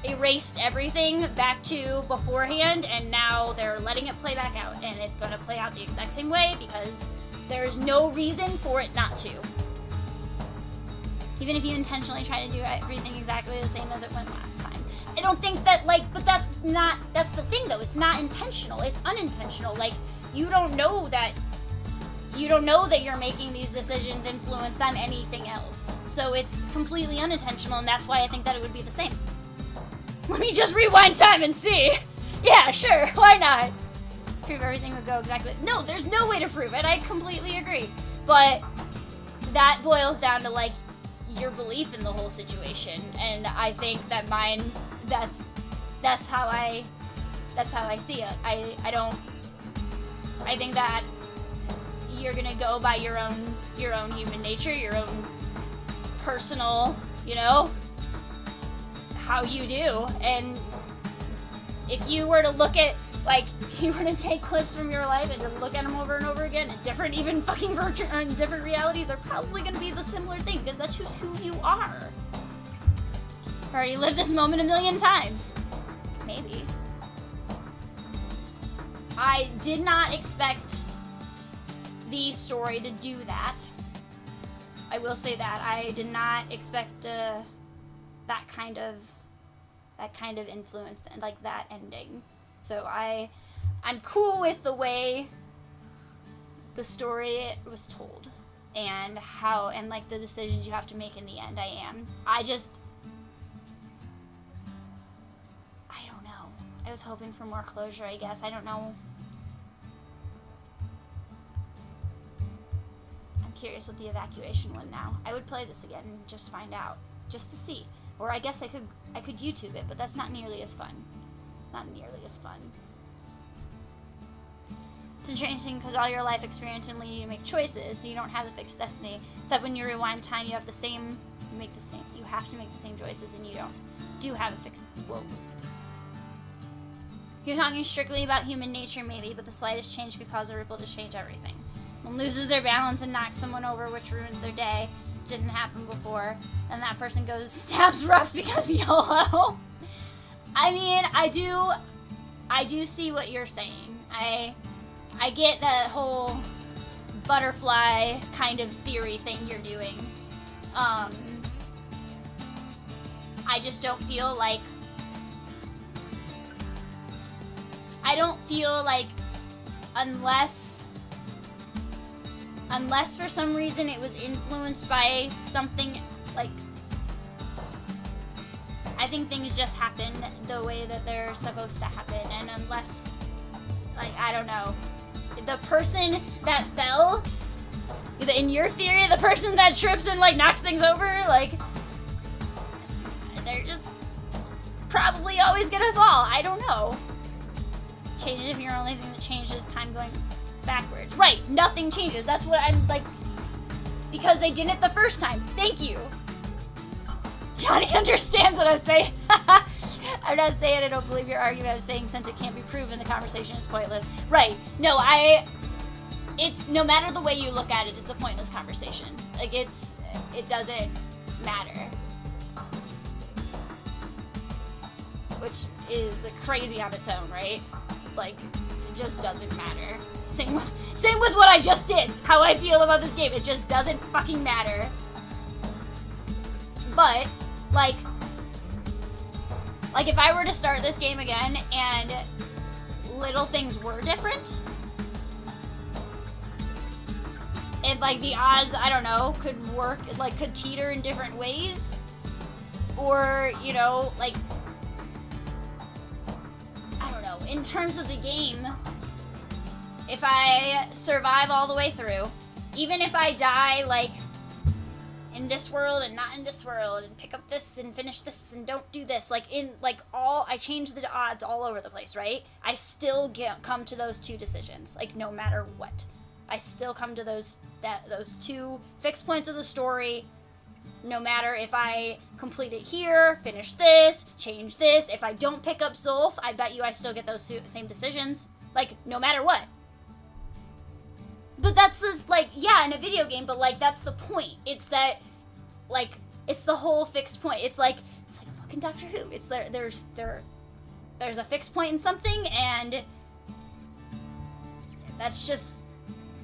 erased everything back to beforehand, and now they're letting it play back out, and it's going to play out the exact same way because there's no reason for it not to. Even if you intentionally try to do everything exactly the same as it went last time. I don't think that, like, but that's the thing though, it's not intentional, it's unintentional. Like, you don't know that you're making these decisions influenced on anything else. So it's completely unintentional, and that's why I think that it would be the same. Let me just rewind time and see. Yeah, sure, why not? Prove everything would go exactly. No, there's no way to prove it. I completely agree. But that boils down to, like, your belief in the whole situation, and I think that mine, that's how I see it. I think that you're gonna go by your own human nature, your own personal, how you do. And if you were to look at, like, if you were to take clips from your life and to look at them over and over again, in different, even fucking different realities, are probably gonna be the similar thing, because that's just who you are. I've already lived this moment a million times. Maybe. I did not expect the story to do that. I will say that I did not expect that kind of influence and like that ending. So I'm cool with the way the story was told and how and like the decisions you have to make in the end. I don't know. I was hoping for more closure, I guess. I don't know. I'm curious with the evacuation one now. I would play this again and just find out, just to see. Or I guess I could YouTube it, but that's not nearly as fun. Not nearly as fun. It's interesting because all your life experience and lead you to make choices, so you don't have the fixed destiny. Except when you rewind time, you have to make the same choices, and you do have a fixed. Whoa. You're talking strictly about human nature, maybe, but the slightest change could cause a ripple to change everything. One loses their balance and knocks someone over, which ruins their day. Didn't happen before, and that person goes stabs rocks because YOLO. I mean, I do see what you're saying. I get that whole butterfly kind of theory thing you're doing. I just don't feel like unless for some reason it was influenced by something, like, I think things just happen the way that they're supposed to happen, and unless, like, I don't know, the person that fell, in your theory, the person that trips and, like, knocks things over, like, they're just probably always gonna fall. I don't know. Change it if your only thing that changes time going backwards. Right, nothing changes. That's what I'm like, because they didn't the first time. Thank you. Johnny understands what I'm saying. I'm not saying I don't believe your argument. I was saying since it can't be proven, the conversation is pointless. Right. No, it's no matter the way you look at it, it's a pointless conversation. Like it doesn't matter. Which is crazy on its own, right? Like, it just doesn't matter. Same with what I just did. How I feel about this game. It just doesn't fucking matter. But, like if I were to start this game again and little things were different, and like the odds, I don't know, could work, like could teeter in different ways, or, you know, like, I don't know, in terms of the game, if I survive all the way through, even if I die, like, in this world and not in this world, and pick up this and finish this and don't do this, like, in, like, I change the odds all over the place, right? I still come to those two decisions, like, no matter what. I still come to those two fixed points of the story, no matter if I complete it here, finish this, change this. If I don't pick up Zulf, I bet you I still get those same decisions. Like, no matter what. But that's just, like, yeah, in a video game, but, like, that's the point. It's that, like, it's the whole fixed point. It's like fucking Doctor Who. It's there's a fixed point in something, and that's just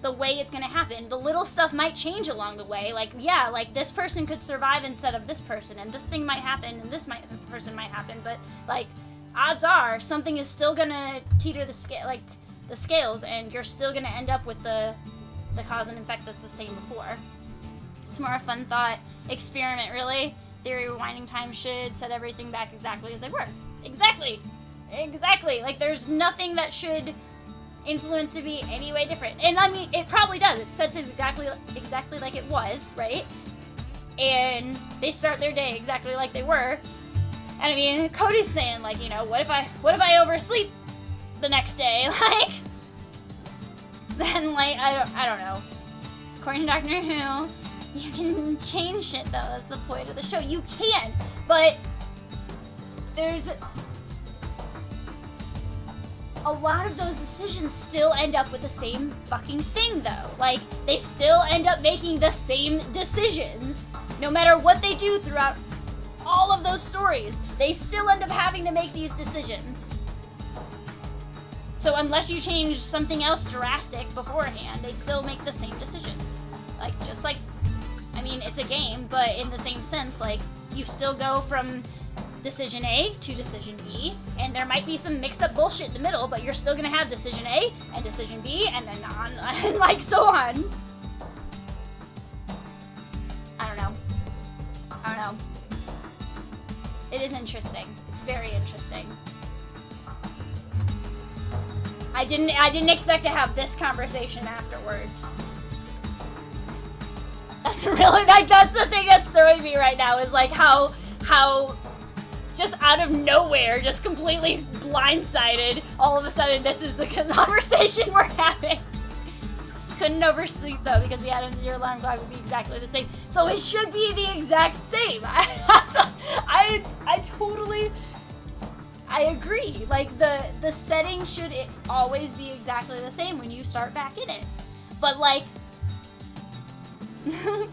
the way it's gonna happen. The little stuff might change along the way. Like, yeah, like, this person could survive instead of this person, and this thing might happen, and this person might happen, but, like, odds are something is still gonna teeter the scales, and you're still gonna end up with the cause and effect that's the same before. It's more a fun thought experiment, really. Theory rewinding time should set everything back exactly as they were. Exactly. Like, there's nothing that should influence to be any way different. And I mean, it probably does. It sets exactly like it was, right? And they start their day exactly like they were. And I mean, Cody's saying, like, you know, what if I oversleep the next day? Like, then, like, I don't know. According to Doctor Who, you can change shit, though. That's the point of the show. You can, but there's a lot of those decisions still end up with the same fucking thing, though. Like, they still end up making the same decisions. No matter what they do throughout all of those stories, they still end up having to make these decisions. So unless you change something else drastic beforehand, they still make the same decisions. Like, just like, I mean, it's a game, but in the same sense, like, you still go from decision A to decision B, and there might be some mixed up bullshit in the middle, but you're still gonna have decision A and decision B, and then on, and like so on. I don't know. It is interesting. It's very interesting. I didn't expect to have this conversation afterwards. That's really, like, that's the thing that's throwing me right now, is like how just out of nowhere, just completely blindsided, all of a sudden this is the conversation we're having. Couldn't oversleep though, because your alarm clock would be exactly the same. So it should be the exact same. I totally, I agree. Like, the setting should always be exactly the same when you start back in it. But like, I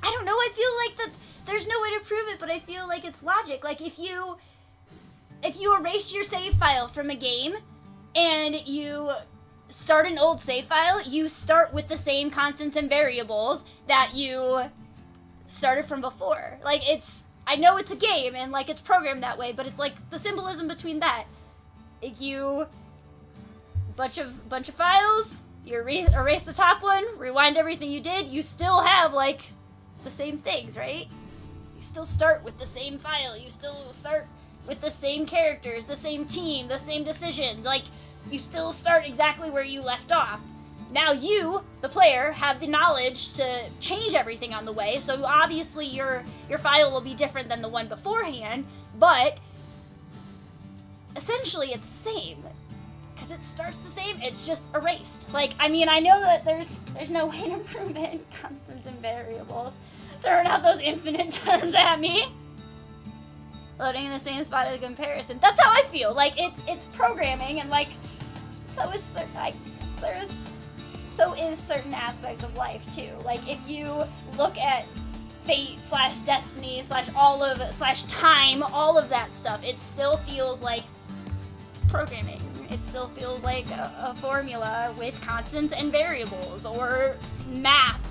don't know, I feel like that there's no way to prove it, but I feel like it's logic. Like, if you erase your save file from a game and you start an old save file, you start with the same constants and variables that you started from before. Like, I know it's a game and like it's programmed that way, but it's like the symbolism between that. Like, you bunch of files, you erase the top one, rewind everything you did, you still have like the same things, right? You still start with the same file, you still start with the same characters, the same team, the same decisions, like, you still start exactly where you left off. Now you, the player, have the knowledge to change everything on the way, so obviously your file will be different than the one beforehand, but essentially it's the same. Because it starts the same, it's just erased. Like, I mean, I know that there's no way to prove it, constants and variables. Throwing out those infinite terms at me. Loading in the same spot as a comparison. That's how I feel. Like, it's programming, and like, so is certain aspects of life too. Like, if you look at fate / destiny / time, all of that stuff, it still feels like programming. It still feels like a formula with constants and variables, or math.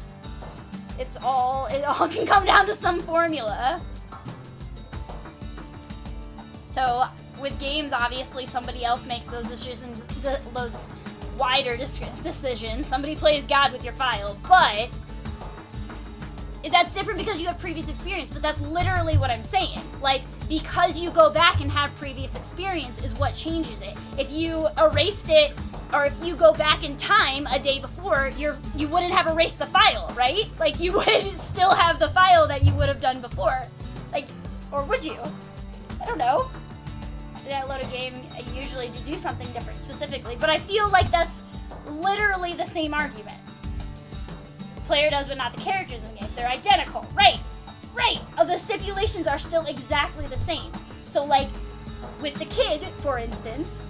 It all can come down to some formula. So with games, obviously somebody else makes those decisions, those wider decisions. Somebody plays God with your file, but that's different because you have previous experience. But that's literally what I'm saying. Like, because you go back and have previous experience is what changes it. If you erased it, or if you go back in time a day before, you wouldn't have erased the file, right? Like, you would still have the file that you would have done before. Like, or would you? I don't know. Actually, I load a game usually to do something different specifically, but I feel like that's literally the same argument. The player does, but not the characters in the game. They're identical, right? Right! Oh, the stipulations are still exactly the same. So, like, with the kid, for instance,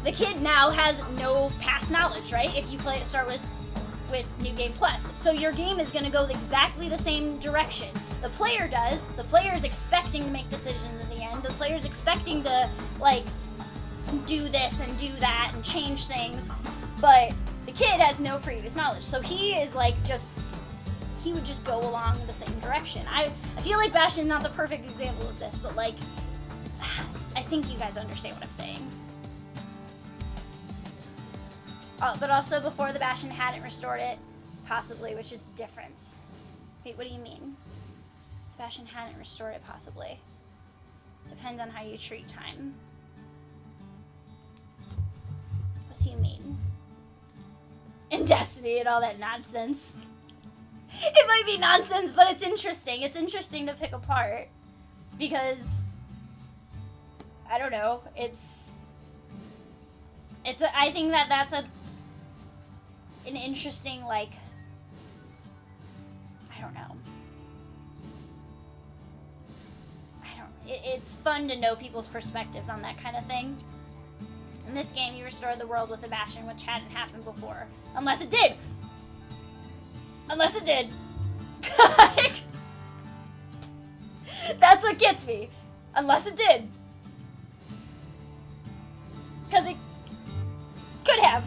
the kid now has no past knowledge, right? If you start with New Game Plus. So your game is going to go exactly the same direction. The player does. The player is expecting to make decisions in the end. The player is expecting to, like, do this and do that and change things. But the kid has no previous knowledge. So he is, like, he would just go along in the same direction. I feel like Bastion is not the perfect example of this, but, like, I think you guys understand what I'm saying. But also before the Bastion hadn't restored it, possibly, which is different. Wait, what do you mean? The Bastion hadn't restored it, possibly. Depends on how you treat time. What do you mean? In Destiny and all that nonsense. It might be nonsense, but it's interesting. It's interesting to pick apart. Because, I don't know, I think that's an interesting, like, I don't know. It's fun to know people's perspectives on that kind of thing. In this game, you restored the world with the Bastion, which hadn't happened before. Unless it did! Unless it did. Like, that's what gets me. Unless it did. Because it could have.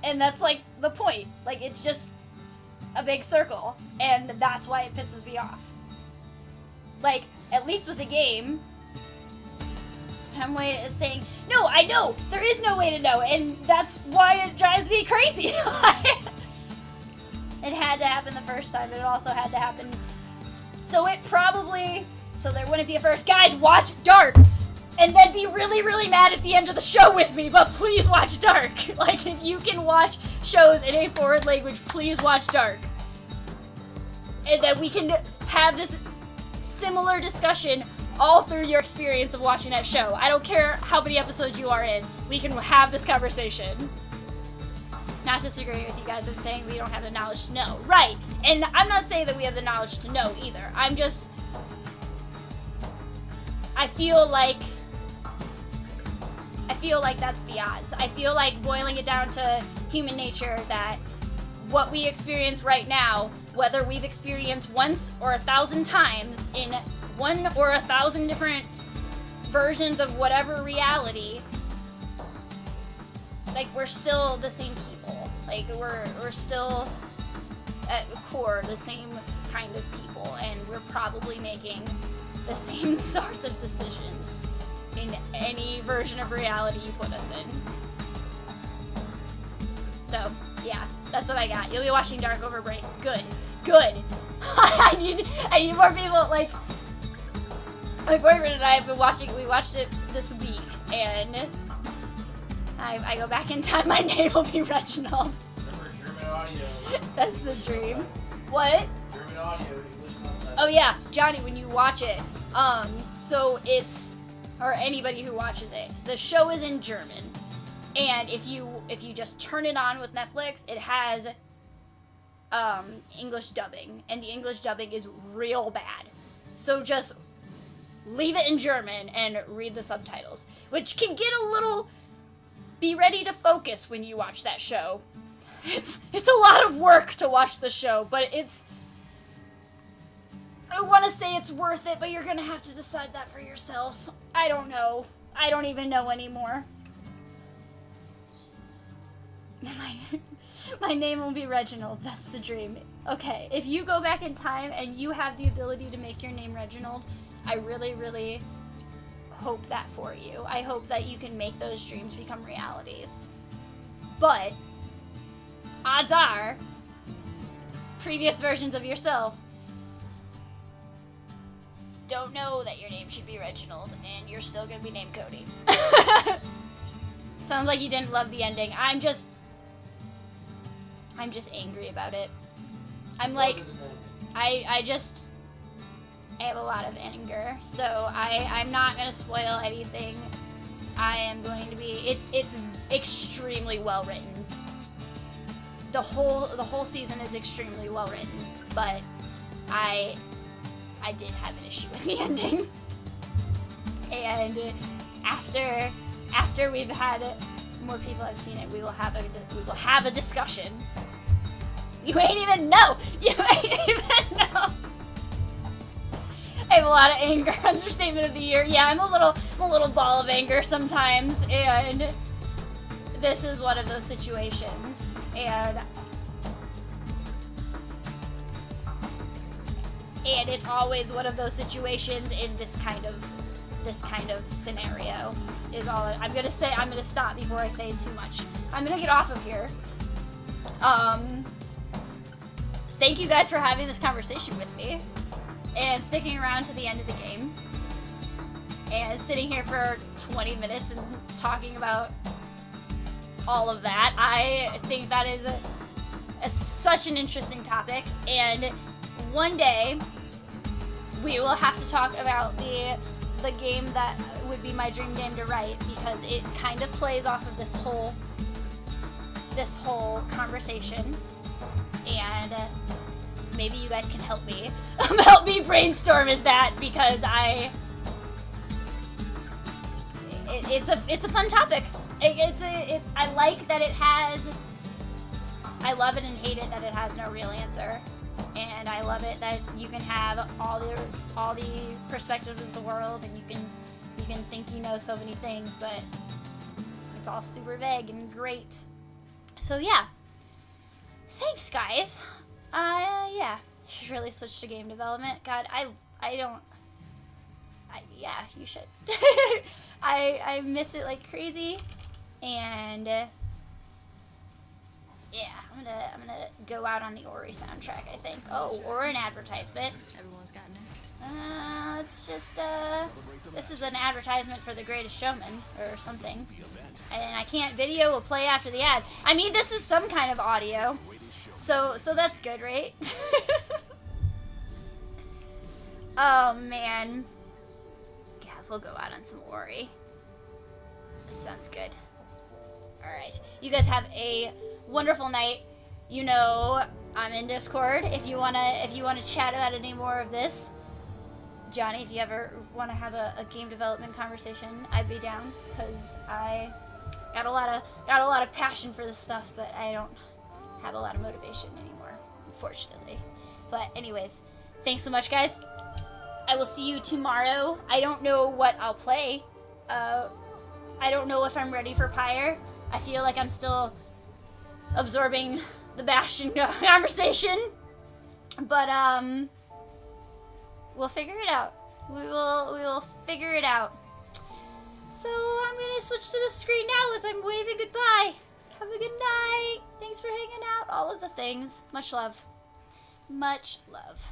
And that's, like, the point. Like, it's just a big circle. And that's why it pisses me off. Like, at least with the game, I'm saying, no, I know! There is no way to know! And that's why it drives me crazy! It had to happen the first time, but it also had to happen. So there wouldn't be a first. Guys, watch Dark! And then be really, really mad at the end of the show with me, but please watch Dark. Like, if you can watch shows in a foreign language, please watch Dark. And then we can have this similar discussion all through your experience of watching that show. I don't care how many episodes you are in, we can have this conversation. Not disagreeing with you guys, I'm saying we don't have the knowledge to know. Right, and I'm not saying that we have the knowledge to know either. I feel like that's the odds. I feel like boiling it down to human nature, that what we experience right now, whether we've experienced once or 1,000 times in 1 or 1,000 different versions of whatever reality, like, we're still the same people. Like, we're still at the core the same kind of people, and we're probably making the same sorts of decisions in any version of reality you put us in. So, yeah, that's what I got. You'll be watching Dark over break. Good. I need more people. Like, my boyfriend and I have been watching, we watched it this week, and I go back in time, my name will be Reginald. Remember German audio. That's the dream. What? German audio, English subtitles. Oh yeah, Johnny, when you watch it, so it's, or anybody who watches it, the show is in German, and if you just turn it on with Netflix, it has English dubbing, and the English dubbing is real bad. So just leave it in German and read the subtitles, which can get a little. Be ready to focus when you watch that show. It's a lot of work to watch the show, but I want to say it's worth it, but you're gonna have to decide that for yourself. I don't know. I don't even know anymore. My name will be Reginald. That's the dream. Okay, if you go back in time and you have the ability to make your name Reginald, I really, really hope that for you. I hope that you can make those dreams become realities. But odds are, previous versions of yourself don't know that your name should be Reginald, and you're still gonna be named Cody. Sounds like you didn't love the ending. I'm just angry about it. I'm like, I have a lot of anger, so I'm not gonna spoil anything. I am going to be, it's extremely well written. The whole season is extremely well written, but I did have an issue with the ending. And after we've had more people have seen it, we will have a discussion. You ain't even know. You ain't even know. I have a lot of anger. Understatement of the year. Yeah, I'm a little ball of anger sometimes, and this is one of those situations. And it's always one of those situations in this kind of scenario. Is all I'm gonna say. I'm gonna stop before I say too much. I'm gonna get off of here. Thank you guys for having this conversation with me and sticking around to the end of the game and sitting here for 20 minutes and talking about all of that. I think that is such an interesting topic, and one day we will have to talk about the game that would be my dream game to write, because it kind of plays off of this whole conversation, and maybe you guys can help me brainstorm as that, because it's a fun topic. I like that it has. I love it and hate it that it has no real answer, and I love it that you can have all the perspectives of the world, and you can You can think you know so many things, but it's all super vague and great. So yeah. Thanks, guys. Yeah. Should really switch to game development. God, yeah, you should. I miss it like crazy, and yeah, I'm gonna go out on the Ori soundtrack, I think. Oh, or an advertisement. Everyone's got an act. It's just this is an advertisement for The Greatest Showman or something, and I can't video will play after the ad. I mean, this is some kind of audio, so that's good, right? Oh man. Yeah, we'll go out on some Ori. This sounds good. Alright. You guys have a wonderful night. You know I'm in Discord if you wanna chat about any more of this. Johnny, if you ever wanna have a game development conversation, I'd be down, because I got a lot of passion for this stuff, but I don't have a lot of motivation anymore, unfortunately. But anyways, thanks so much, guys. I will see you tomorrow. I don't know what I'll play. I don't know if I'm ready for Pyre. I feel like I'm still absorbing the Bastion conversation. But, we'll figure it out. We will figure it out. So, I'm gonna switch to the screen now as I'm waving goodbye. Have a good night. Thanks for hanging out. All of the things. Much love. Much love.